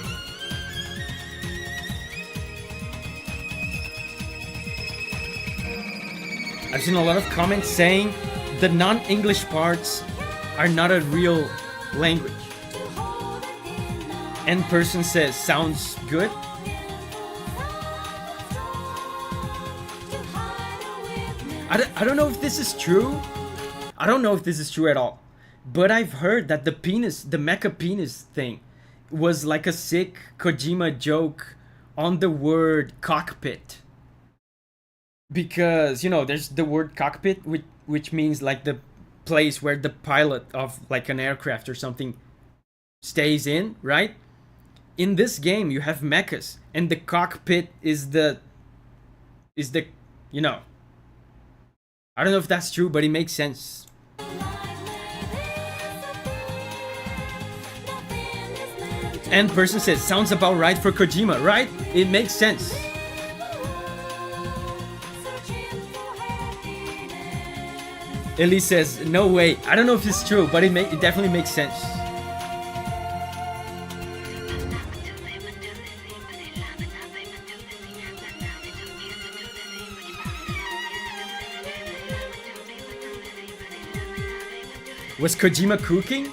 S1: I've seen a lot of comments saying the non-English parts are not a real language. And person says, sounds good. I don't know if this is true. I don't know if this is true at all. But I've heard that the mecha penis thing was like a sick Kojima joke on the word cockpit. Because, you know, there's the word cockpit, which means like the place where the pilot of like an aircraft or something stays in, right? In this game, you have mechas, and the cockpit is the, you know, I don't know if that's true, but it makes sense. And person says, sounds about right for Kojima, right? It makes sense. Elise says, no way. I don't know if it's true, but it definitely makes sense. Was Kojima cooking?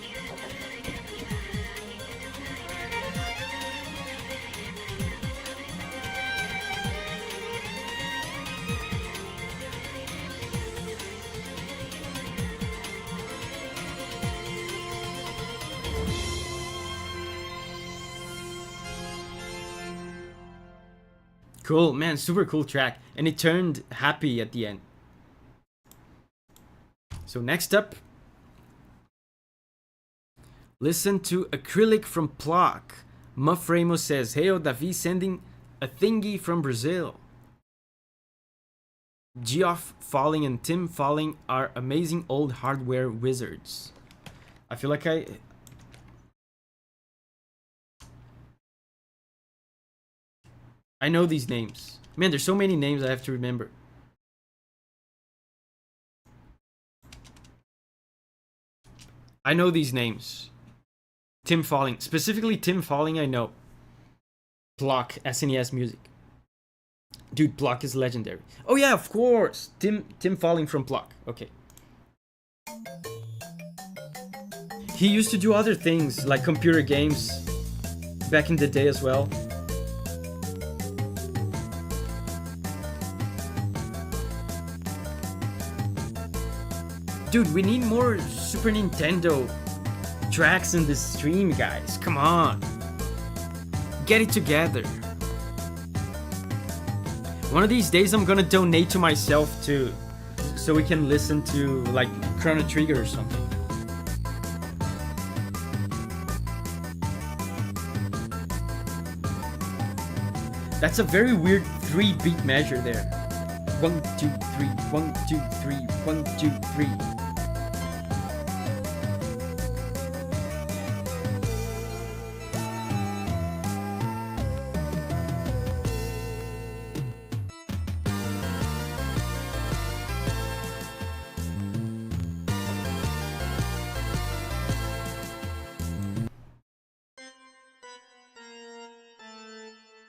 S1: Cool, man, super cool track. And it turned happy at the end. So next up, listen to Acrylic from Plock. Muff Ramos says, hey, Davi sending a thingy from Brazil. Geoff Falling and Tim Falling are amazing old hardware wizards. I feel like I know these names. Man, there's so many names I have to remember. I know these names. Tim Falling. Specifically Tim Falling, I know. Plock, SNES Music. Dude, Plock is legendary. Oh yeah, of course. Tim Falling from Plock. Okay. He used to do other things, like computer games, back in the day as well. Dude, we need more Super Nintendo tracks in this stream, guys. Come on. Get it together. One of these days I'm gonna donate to myself too, so we can listen to like Chrono Trigger or something. That's a very weird 3-beat measure there. 1, 2, 3, 1, 2, 3, 1, 2, 3.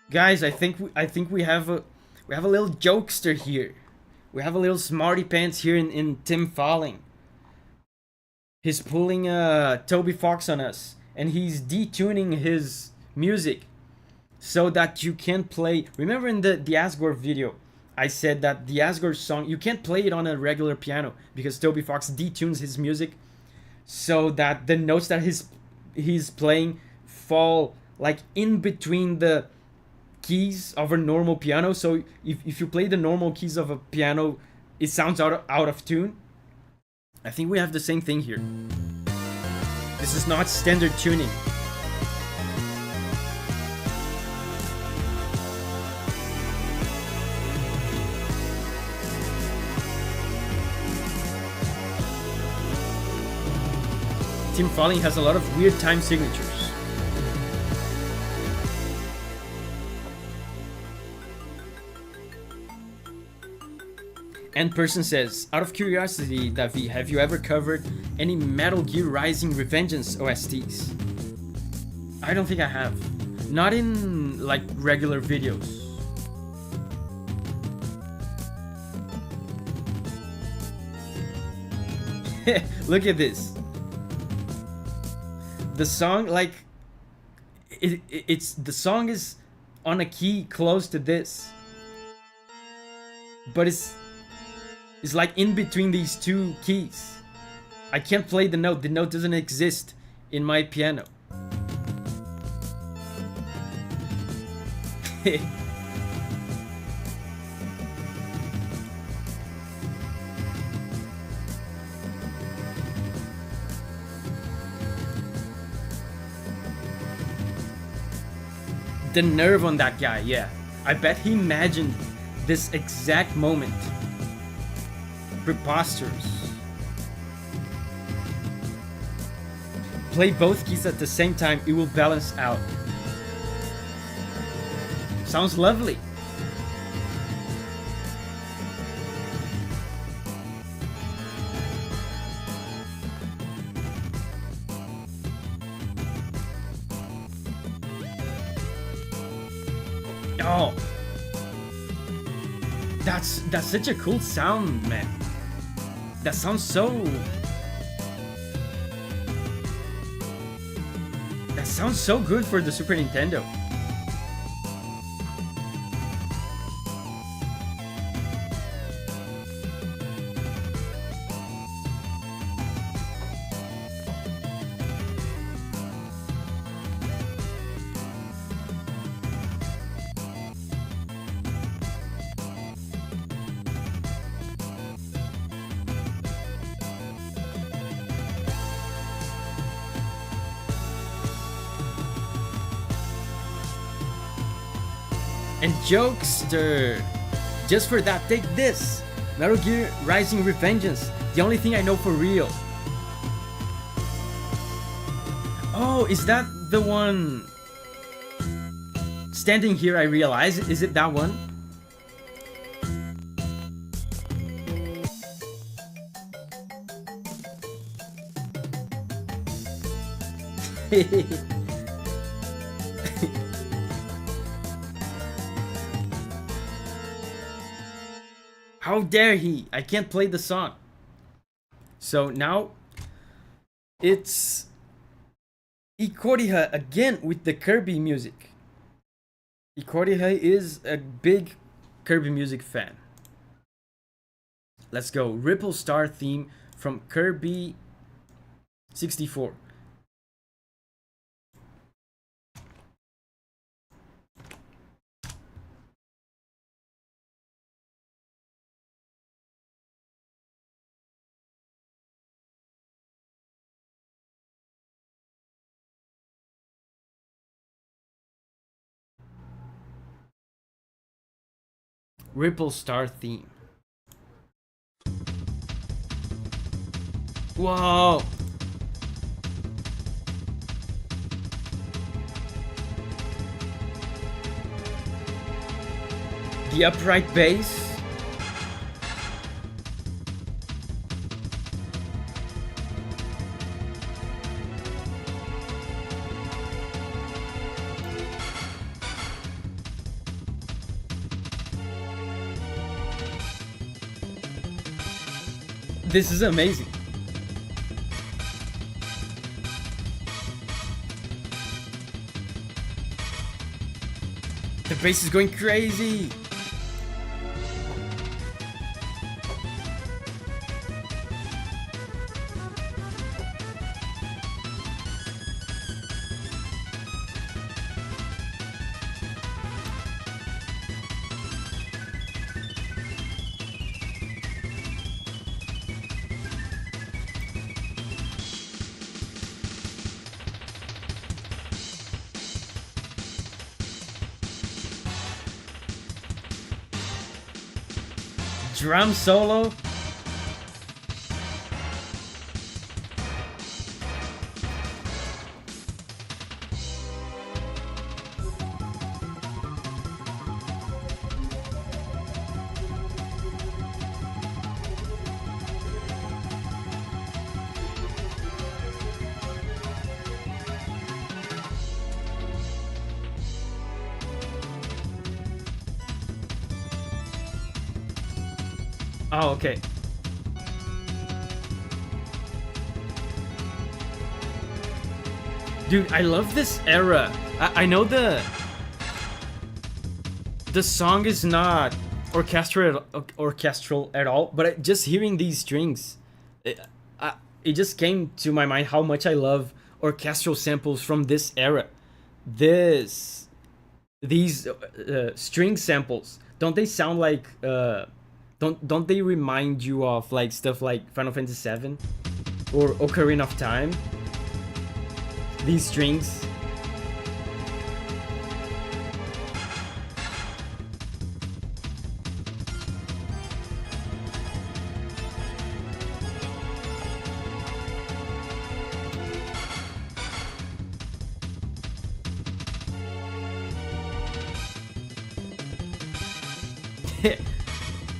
S1: Guys, I think we have a little jokester here. We have a little smarty pants here in Tim Falling. He's pulling Toby Fox on us, and he's detuning his music so that you can't play. Remember in the Asgore video, I said that the Asgore song, you can't play it on a regular piano because Toby Fox detunes his music so that the notes that he's playing fall like in between the keys of a normal piano. So if you play the normal keys of a piano, it sounds out of tune. I think we have the same thing here. This is not standard tuning. Tim Falling has a lot of weird time signatures. And person says, out of curiosity, Davi, have you ever covered any Metal Gear Rising Revengeance OSTs? I don't think I have. Not in, like, regular videos. Look at this. The song, like, it's the song is on a key close to this, but it's like in between these two keys. I can't play the note. The note doesn't exist in my piano. The nerve on that guy, yeah. I bet he imagined this exact moment. Preposterous. Play both keys at the same time, it will balance out. Sounds lovely. Oh, that's such a cool sound, man. That sounds so. That sounds so good for the Super Nintendo. And jokester, just for that, take this. Metal Gear Rising Revengeance, the only thing I know for real. Oh, is that the one? Standing here I realize, is it that one? How dare he? I can't play the song. So now it's Ikoriha again with the Kirby music. Ikoriha is a big Kirby music fan. Let's go. Ripple Star theme from Kirby 64. Ripple Star theme. Whoa! The upright bass. This is amazing. The bass is going crazy. Drum solo. Oh, okay. Dude, I love this era. I know the song is not orchestral at all, but just hearing these strings, it just came to my mind how much I love orchestral samples from this era. These string samples, don't they sound like don't they remind you of like stuff like Final Fantasy VII or Ocarina of Time? These strings.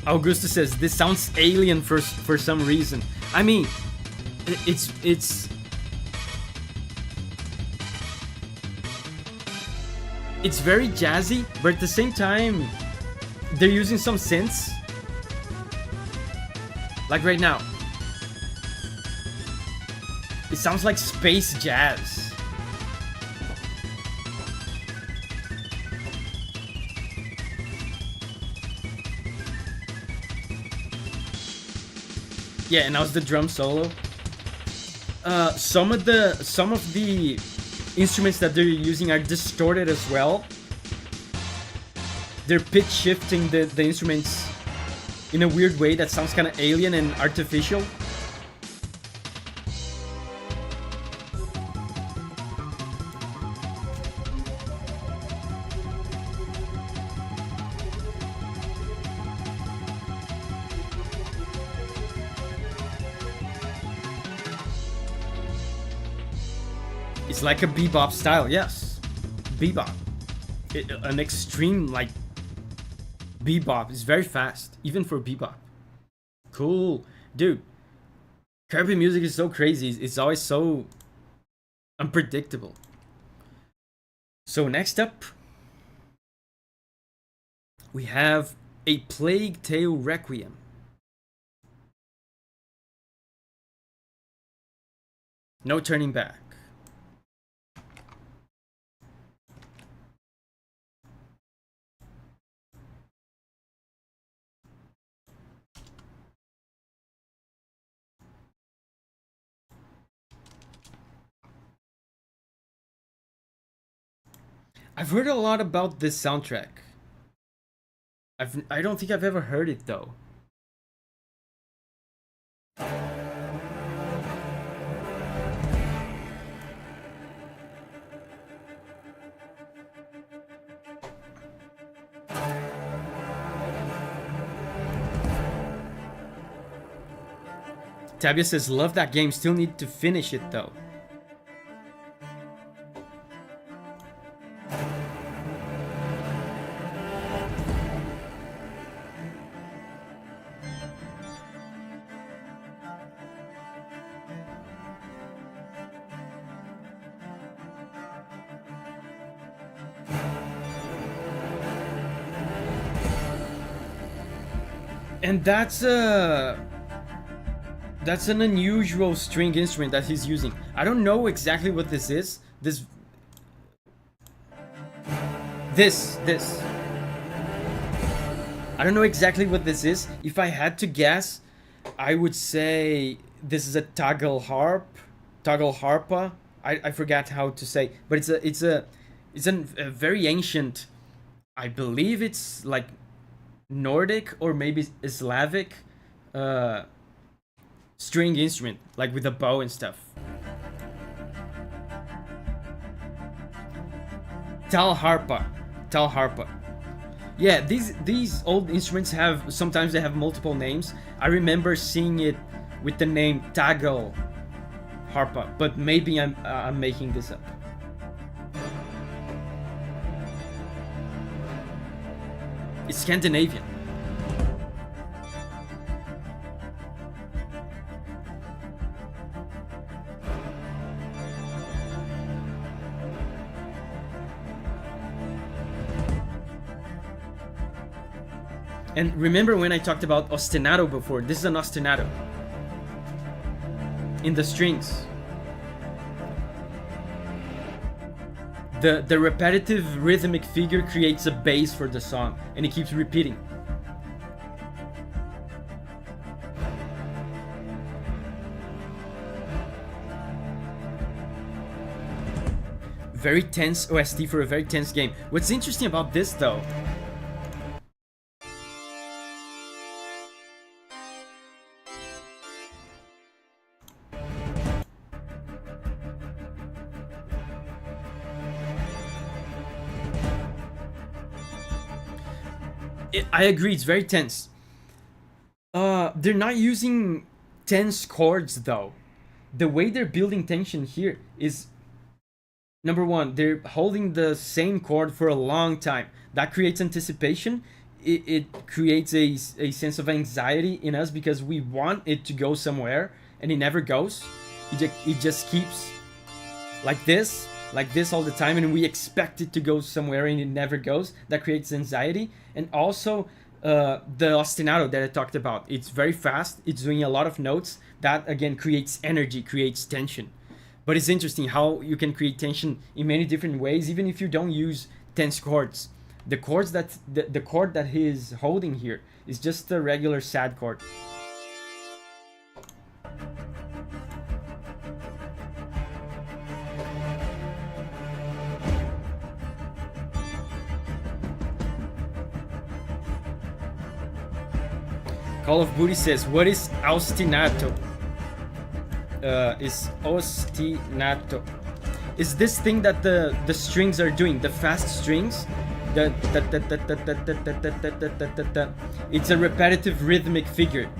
S1: Augusto says this sounds alien for some reason. I mean, it's very jazzy, but at the same time, they're using some synths. Like right now, it sounds like space jazz. Yeah, and now's the drum solo. Some of the instruments that they're using are distorted as well. They're pitch shifting the instruments in a weird way that sounds kind of alien and artificial. It's like a bebop style, yes. Bebop. An extreme, like, bebop. It's very fast, even for bebop. Cool. Dude, Kirby music is so crazy. It's always so unpredictable. So next up, we have A Plague Tale Requiem. No turning back. I've heard a lot about this soundtrack. I don't think I've ever heard it though. Tabia says, love that game, still need to finish it though. And that's an unusual string instrument that he's using. I don't know exactly what this is. This. I don't know exactly what this is. If I had to guess, I would say this is a toggle harpa. I forgot how to say, but it's a very ancient. I believe it's like Nordic or maybe Slavic string instrument, like with a bow and stuff. Tal harpa. Yeah, these old instruments sometimes they have multiple names. I remember seeing it with the name Tagal harpa, but maybe I'm making this up. It's Scandinavian. And remember when I talked about ostinato before? This is an ostinato. In the strings. the repetitive rhythmic figure creates a base for the song, and it keeps repeating. Very tense OST for a very tense game. What's interesting about this though, I agree, it's very tense. They're not using tense chords though. The way they're building tension here is, number one, they're holding the same chord for a long time. That creates anticipation. It creates a sense of anxiety in us because we want it to go somewhere and it never goes. It just keeps like this all the time, and we expect it to go somewhere and it never goes. That creates anxiety. And also the ostinato that I talked about, it's very fast, it's doing a lot of notes. That again creates energy, creates tension. But it's interesting how you can create tension in many different ways, even if you don't use tense chords. The chords that the chord that he is holding here is just a regular sad chord. Call of Booty says, what is ostinato? Is ostinato. Is this thing that the strings are doing, the fast strings? It's a repetitive rhythmic figure.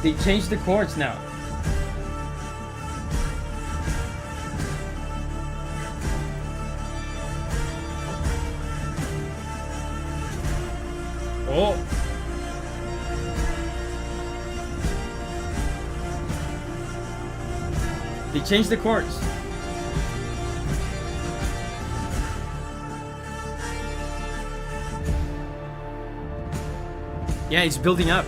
S1: They changed the chords now. Oh. They changed the chords. Yeah, it's building up.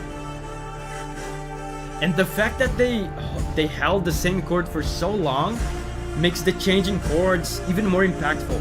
S1: And the fact that they held the same chord for so long makes the changing chords even more impactful.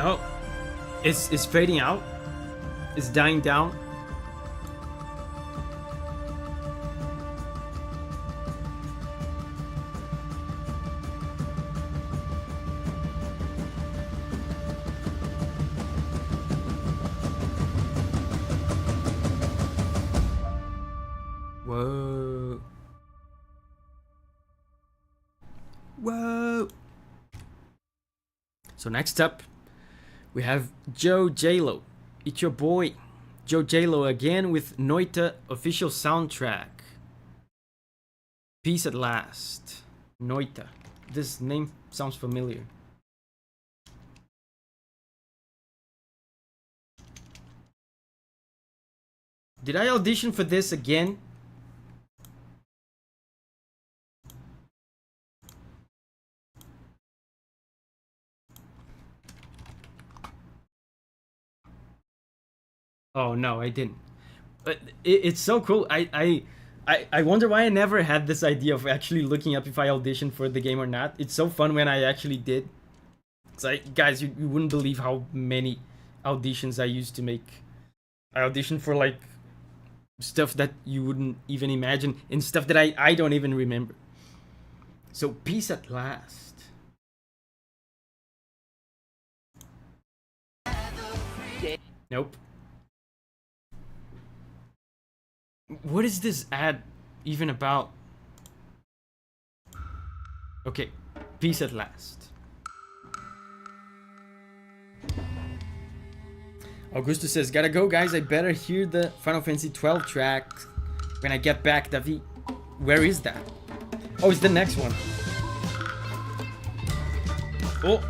S1: Oh, it's fading out. It's dying down. Whoa. Whoa. So next up, we have Joe J-Lo. It's your boy, Joe J-Lo, again with Noita official soundtrack. Peace at last. Noita. This name sounds familiar. Did I audition for this again? Oh no, I didn't. But it's so cool. I wonder why I never had this idea of actually looking up if I auditioned for the game or not. It's so fun when I actually did. It's like, guys, you wouldn't believe how many auditions I used to make. I auditioned for like stuff that you wouldn't even imagine, and stuff that I don't even remember. So peace at last. Nope. What is this ad even about? Okay, peace at last. Augusto says, gotta go, guys. I better hear the Final Fantasy 12 track when I get back. Davi, where is that? Oh, it's the next one. Oh.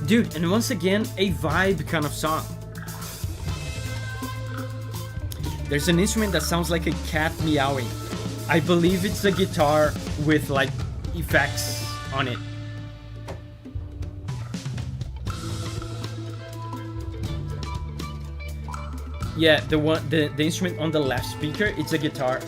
S1: Dude, and once again, a vibe kind of song. There's an instrument that sounds like a cat meowing. I believe it's a guitar with like effects on it. Yeah, the instrument on the left speaker, it's a guitar.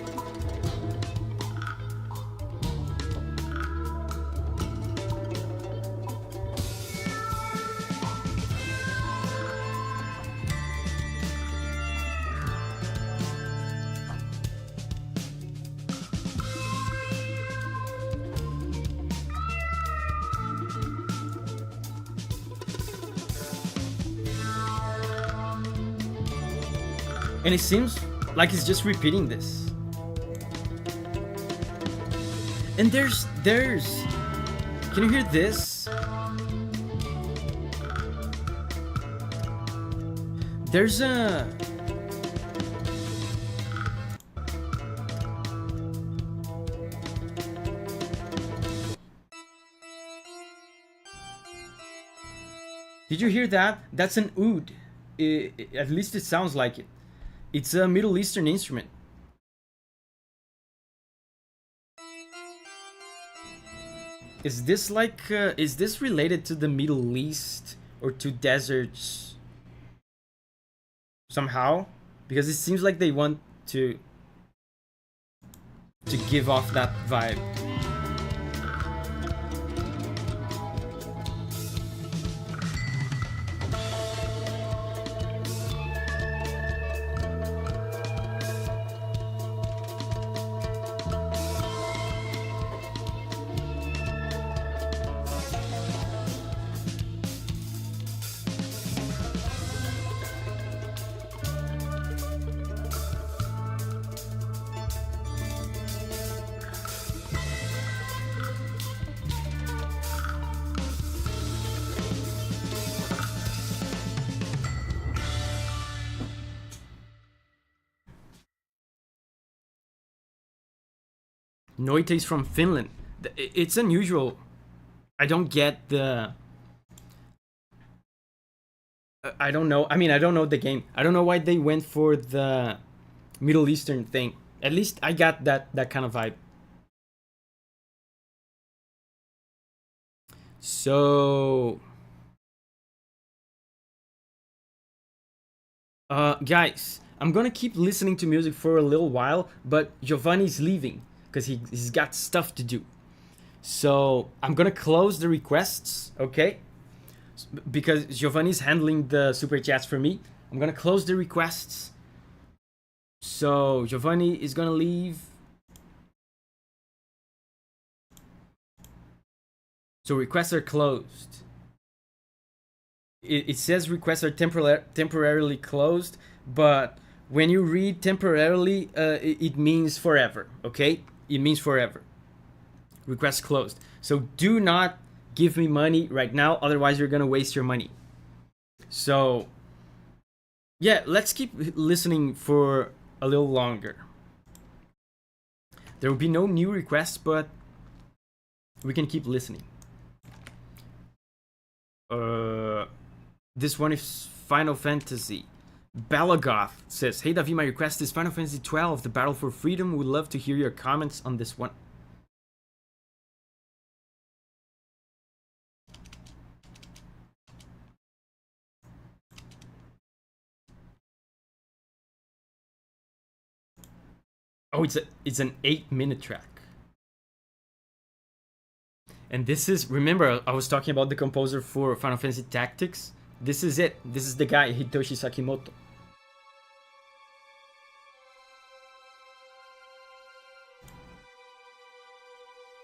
S1: And it seems like it's just repeating this. And there's can you hear this? There's a Did you hear that? That's an oud. At least it sounds like it. It's a Middle Eastern instrument. Is this like, is this related to the Middle East or to deserts somehow? Because it seems like they want to give off that vibe. Noite is from Finland. It's unusual. I don't get the... I don't know. I mean, I don't know the game. I don't know why they went for the Middle Eastern thing. At least I got that kind of vibe. So... guys, I'm gonna keep listening to music for a little while, but Giovanni's leaving because he's got stuff to do. So I'm gonna close the requests, okay? Because Giovanni's handling the super chats for me. I'm gonna close the requests. So Giovanni is gonna leave. So requests are closed. It says requests are temporarily closed, but when you read temporarily, it means forever, okay? It means forever. Request closed. So do not give me money right now, otherwise you're gonna waste your money. So yeah, let's keep listening for a little longer. There will be no new requests, but we can keep listening. This one is Final Fantasy. Balagoth says, "Hey Davi, my request is Final Fantasy XII, The Battle for Freedom. Would love to hear your comments on this one." Oh, it's an 8-minute track. And this is, remember, I was talking about the composer for Final Fantasy Tactics. This is it. This is the guy, Hitoshi Sakimoto.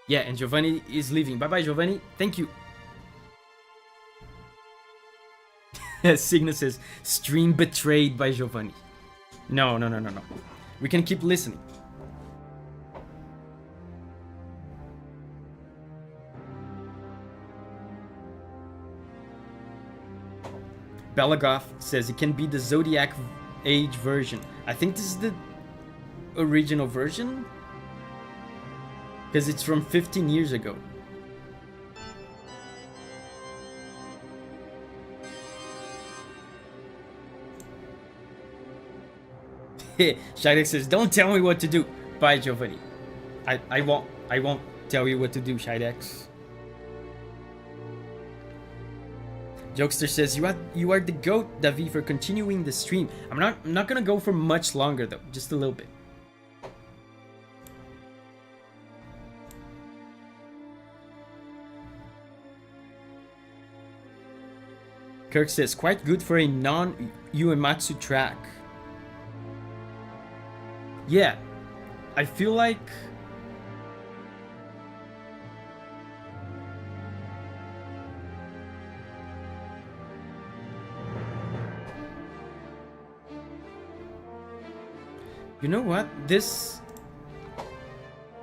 S1: Yeah, and Giovanni is leaving. Bye-bye, Giovanni. Thank you. Signa says, stream betrayed by Giovanni. No. We can keep listening. Balagoth says it can be the Zodiac Age version. I think this is the original version, because it's from 15 years ago. Shidek says, "Don't tell me what to do." Bye, Giovanni. I won't tell you what to do, Shidex. Jokester says, you are the GOAT, Davi, for continuing the stream. I'm not gonna go for much longer though, just a little bit. Kirk says, quite good for a non-Uematsu track. Yeah, I feel like you know what? This,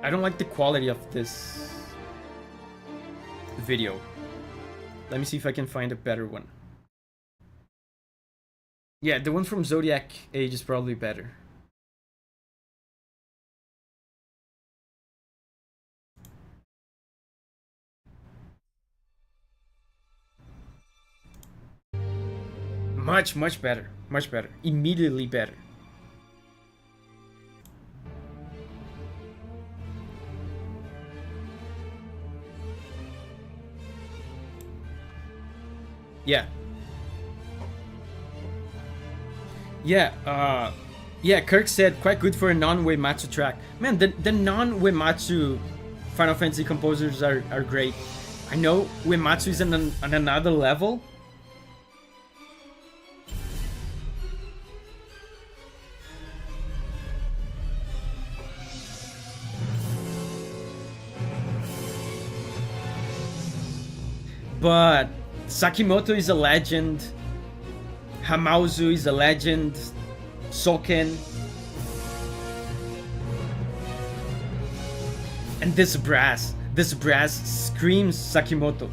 S1: I don't like the quality of this video. Let me see if I can find a better one. Yeah, the one from Zodiac Age is probably better. Much better. Much better. Immediately better. Yeah. Yeah, Kirk said quite good for a non-Uematsu track. Man, the non-Uematsu Final Fantasy composers are great. I know Uematsu is on another level. But Sakimoto is a legend. Hamauzu is a legend. Soken. And this brass screams Sakimoto.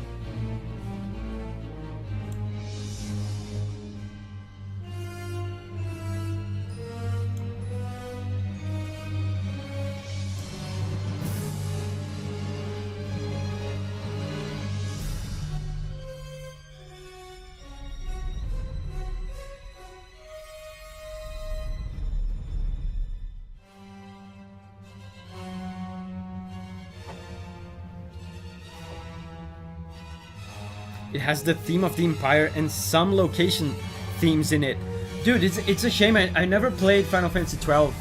S1: It has the theme of the Empire and some location themes in it. Dude, it's a shame I never played Final Fantasy XII.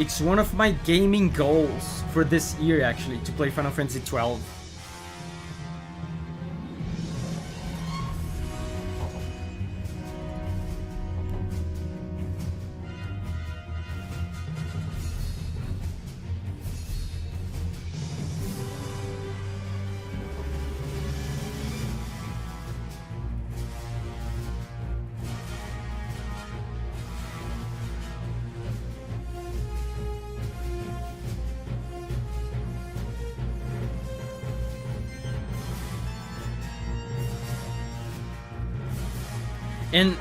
S1: It's one of my gaming goals for this year, actually, to play Final Fantasy XII. And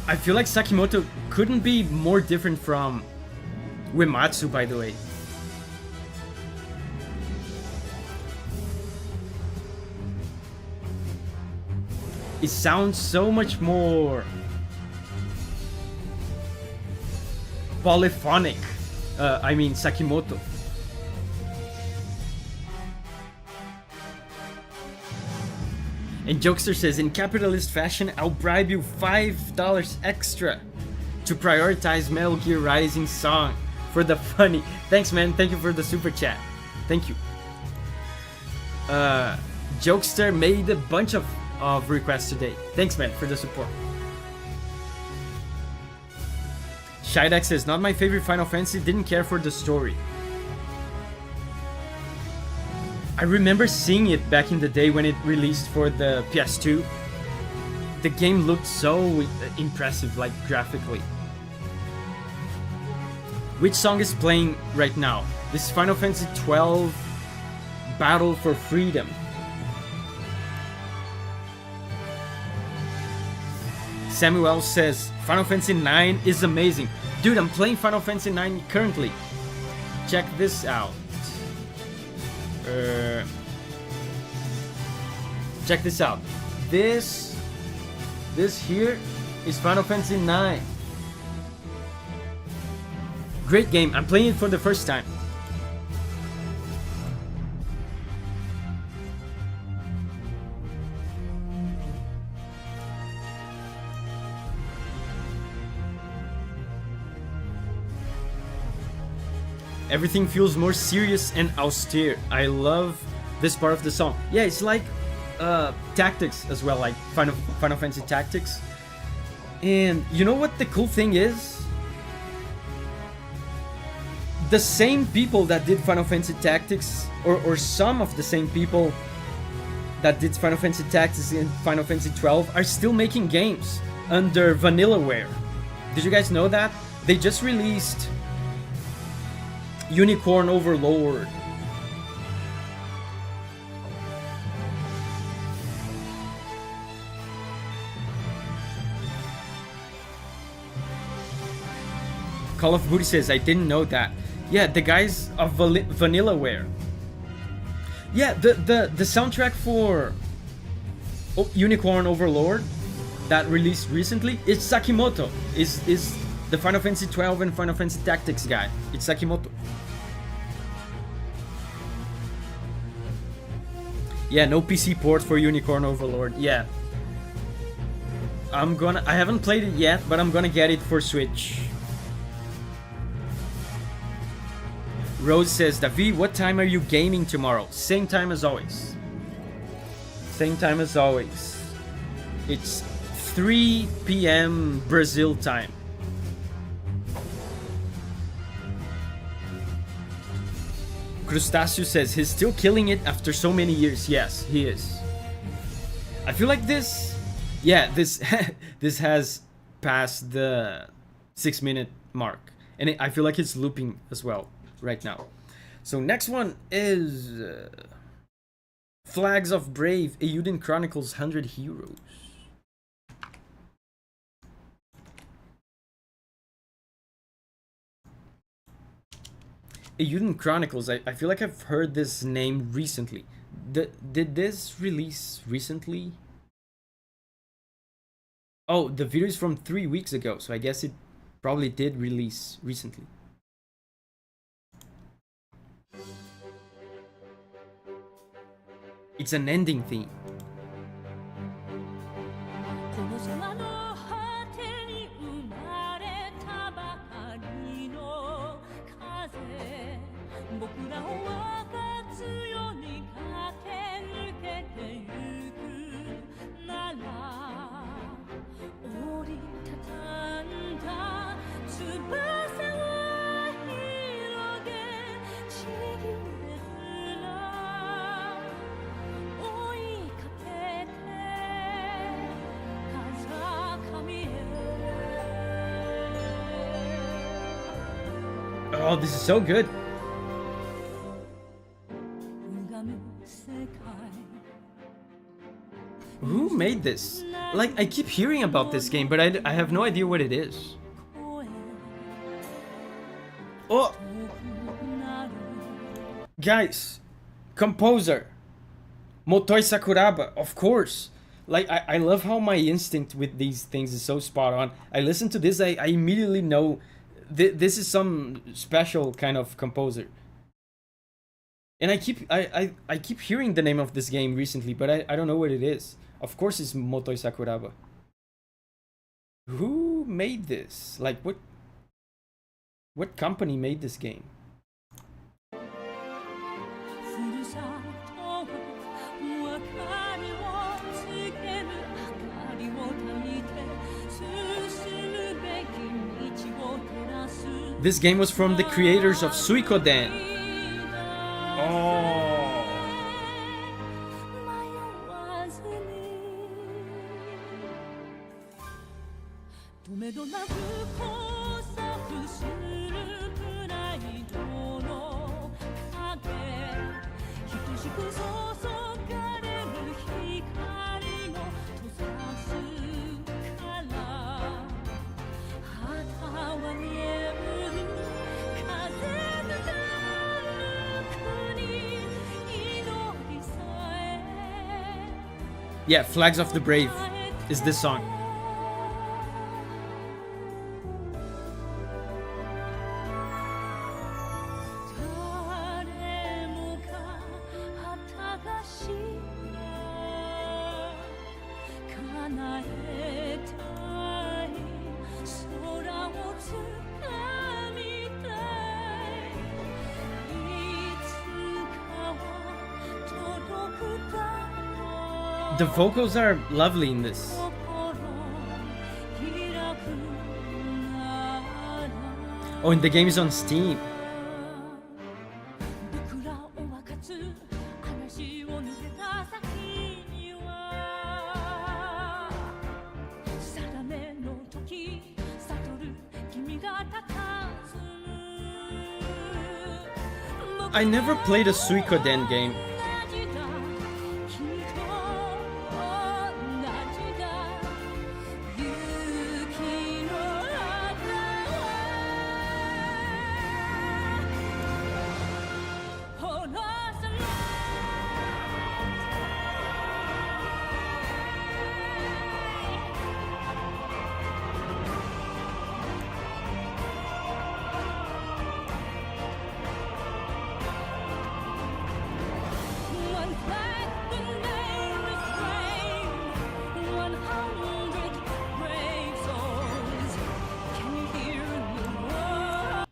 S1: I feel like Sakimoto couldn't be more different from Uematsu, by the way. It sounds so much more polyphonic. I mean Sakimoto. And Jokester says, in capitalist fashion, I'll bribe you $5 extra to prioritize Metal Gear Rising song for the funny. Thanks, man. Thank you for the super chat. Thank you. Jokester made a bunch of requests today. Thanks, man, for the support. Shidak says, not my favorite Final Fantasy, didn't care for the story. I remember seeing it back in the day when it released for the PS2. The game looked so impressive, like graphically. Which song is playing right now? This is Final Fantasy 12 Battle for Freedom. Samuel says, Final Fantasy 9 is amazing. Dude, I'm playing Final Fantasy 9 currently. Check this out. Check this out. This here is Final Fantasy 9. Great game. I'm playing it for the first time. Everything feels more serious and austere. I love this part of the song. Yeah, it's like Tactics as well, like Final Fantasy Tactics. And you know what the cool thing is? The same people that did Final Fantasy Tactics, or some of the same people that did Final Fantasy Tactics in Final Fantasy 12 are still making games under Vanillaware. Did you guys know that? They just released Unicorn Overlord. Call of Duty says, I didn't know that. Yeah, the guys of Vanillaware. Yeah, the soundtrack for Unicorn Overlord that released recently, it's Sakimoto. Is the Final Fantasy 12 and Final Fantasy Tactics guy. It's Sakimoto. Yeah, no PC port for Unicorn Overlord. Yeah. I haven't played it yet, but I'm gonna get it for Switch. Rose says, Davi, what time are you gaming tomorrow? Same time as always. Same time as always. It's 3 p.m. Brazil time. Crustaceo says, he's still killing it after so many years. Yes, he is. I feel like this... Yeah, this this has passed the 6-minute mark. And I feel like it's looping as well right now. So next one is... Flags of Brave, Eiyuden Chronicles 100 Heroes. Eiyuden Chronicles, I feel like I've heard this name recently. Did this release recently? Oh, the video is from 3 weeks ago, so I guess it probably did release recently. It's an ending theme.
S3: この空の果てに生まれたばかりの風僕らを分かつように駆け抜けてゆくなら折りたたんだ翼を広げちぎれずら追いかけて風上へ
S1: Oh, this is so good.
S3: 歪む世界
S1: Who made this? Like, I keep hearing about this game, but I have no idea what it is. Oh! Guys, composer Motoi Sakuraba, of course. Like, I love how my instinct with these things is so spot on. I listen to this, I immediately know this is some special kind of composer. And I keep hearing the name of this game recently, but I don't know what it is. Of course it's Motoi Sakuraba. Who made this? Like what company made this game?
S3: ふるさとは明かりをつける明かりを焚いて進むべき道を照らす
S1: This game was from the creators of Suikoden. Oh.
S3: 迷わずに止めどなく交錯するプライドの影等しく注がれる光の閉ざすから旗は見える風の国祈りさえ
S1: Yeah, Flags of the Brave is this song.
S3: 誰もが旗がし叶えたい空をつかみたいいつかは届くだろう
S1: The vocals are lovely in this.
S3: 心開くなら
S1: Oh, and the game is on Steam.
S3: 僕らを分かつ嵐を抜けた先には定めの時悟る君が佇む
S1: I never played a Suikoden game.
S3: 同じだ君と同じだ雪の中ほらさら One flag, the name is brave. 100 brave souls. Can you hear the roar?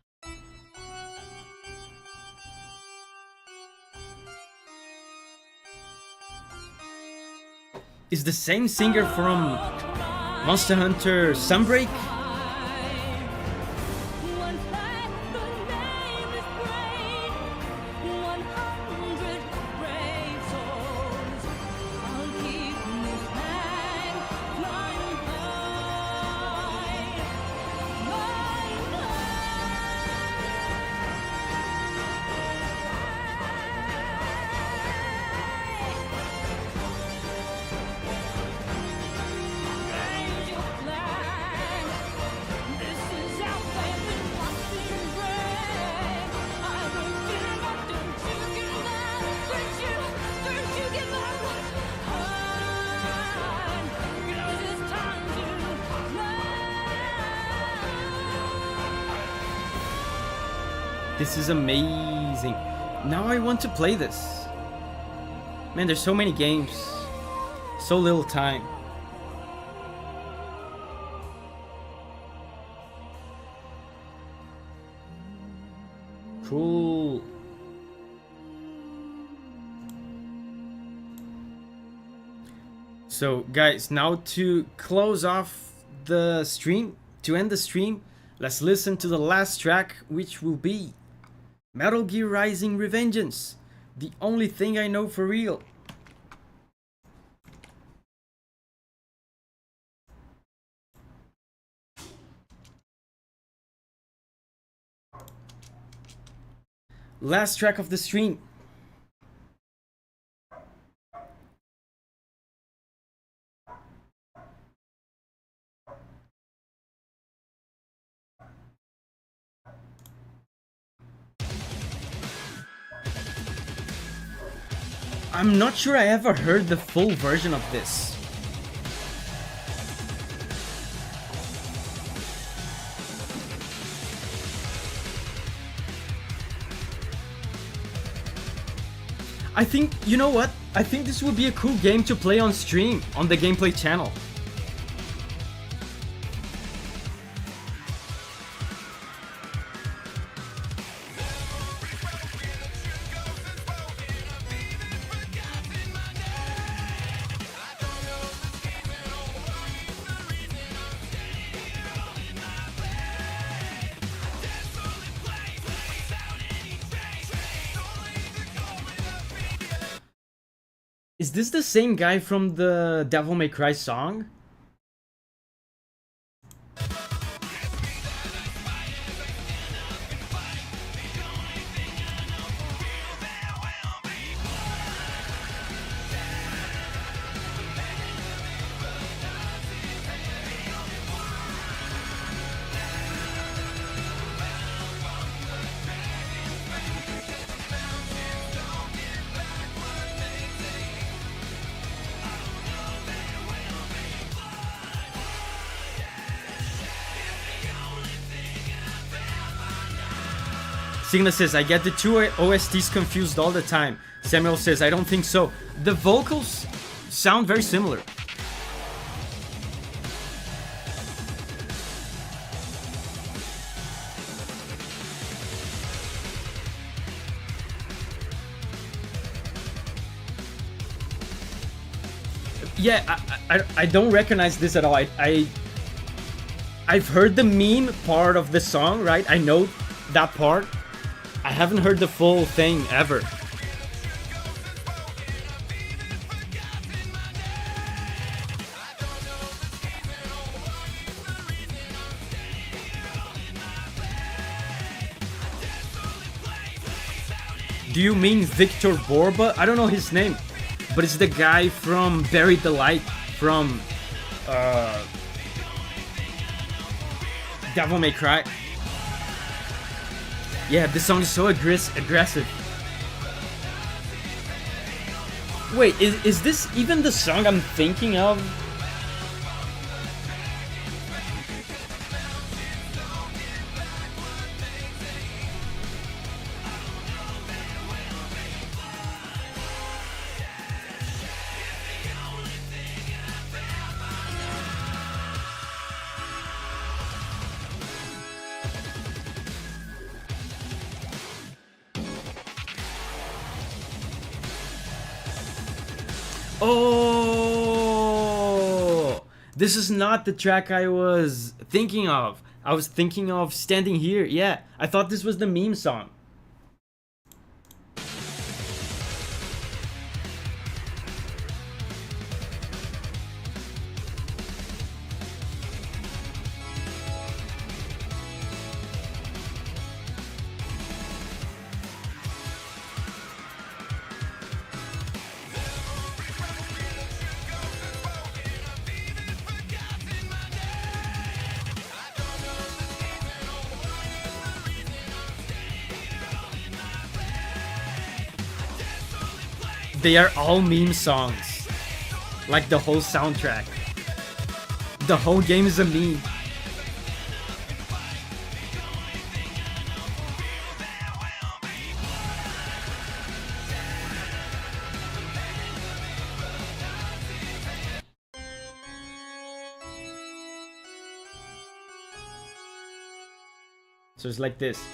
S1: Is the same singer from Monster Hunter Sunbreak?
S3: One flag, the name is brave. 100 brave souls. I'll keep this flag flying high, flying Raise your flag. This is our favorite boxing brave. I don't give up, don't you give up, don't you give up. On, 'cause it's time to fly.
S1: This is amazing. Now I want to play this. Man, there's so many games. So little time. Cool. So guys, now to close off the stream, to end the stream, let's listen to the last track, which will be Metal Gear Rising Revengeance, the only thing I know for real. Last track of the stream. I'm not sure I ever heard the full version of this. I think, you know what? I think this would be a cool game to play on stream, on the gameplay channel. Is this the same guy from the Devil May Cry song? Signa says, I get the two OSTs confused all the time. Samuel says, I don't think so. The vocals sound very similar. Yeah, I don't recognize this at all. I've heard the meme part of the song, right? I know that part. I haven't heard the full thing ever. Do you mean Victor Borba? I don't know his name, but it's the guy from Buried the Light from Devil May Cry. Yeah, this song is so aggressive. Wait, is this even the song I'm thinking of? Oh, this is not the track I was thinking of. I was thinking of Standing Here. Yeah, I thought this was the meme song. They are all meme songs. Like the whole soundtrack. The whole game is a meme. So it's like this.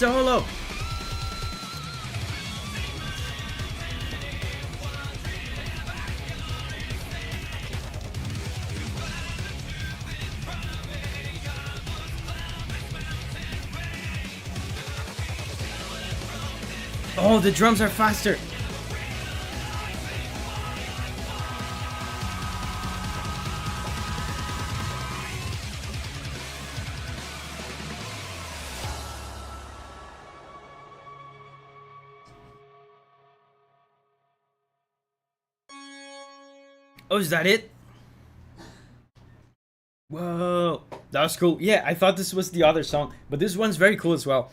S1: Solo. Oh, the drums are faster. Oh, is that it? Whoa, that was cool. Yeah, I thought this was the other song, but this one's very cool as well.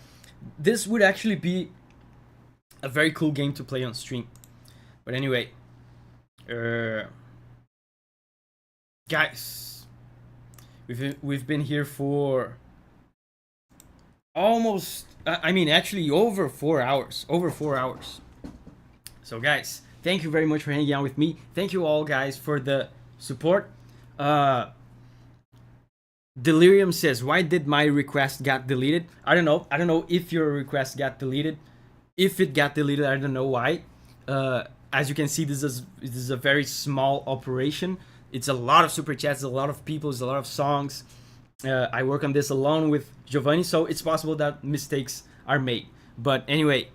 S1: This would actually be a very cool game to play on stream. But anyway, guys, we've been here for almost, I mean, actually over 4 hours. Over 4 hours. So, guys, thank you very much for hanging out with me. Thank you all, guys, for the support. Delirium says, why did my request got deleted? I don't know. I don't know if your request got deleted. If it got deleted, I don't know why. As you can see, this is a very small operation. It's a lot of super chats, a lot of people, it's a lot of songs. I work on this alone with Giovanni, so it's possible that mistakes are made. But anyway,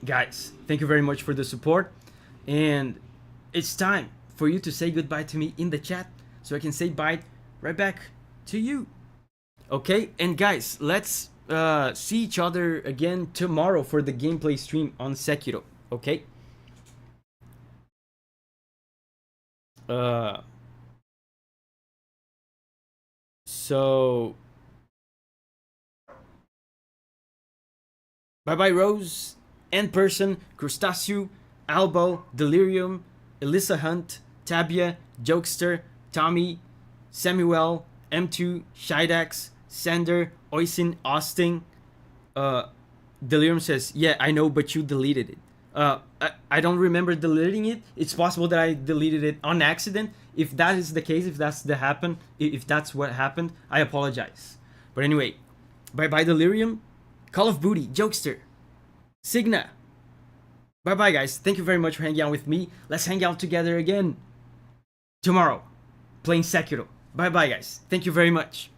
S1: guys, thank you very much for the support. And it's time for you to say goodbye to me in the chat, so I can say bye right back to you. Okay, and guys, let's see each other again tomorrow for the gameplay stream on Sekiro. Okay. So bye bye Rose, N Person, Crustaceo, Albo, Delirium, Elissa Hunt, Tabia, Jokester, Tommy, Samuel, M2, Shidax, Sander, Oisin, Austin. Delirium says, yeah, I know, but you deleted it. I don't remember deleting it. It's possible that I deleted it on accident. If that is the case, if that's what happened, I apologize. But anyway, bye bye Delirium, Call of Booty, Jokester, Signa. Bye bye guys. Thank you very much for hanging out with me. Let's hang out together again tomorrow, playing Sekiro. Bye bye guys. Thank you very much.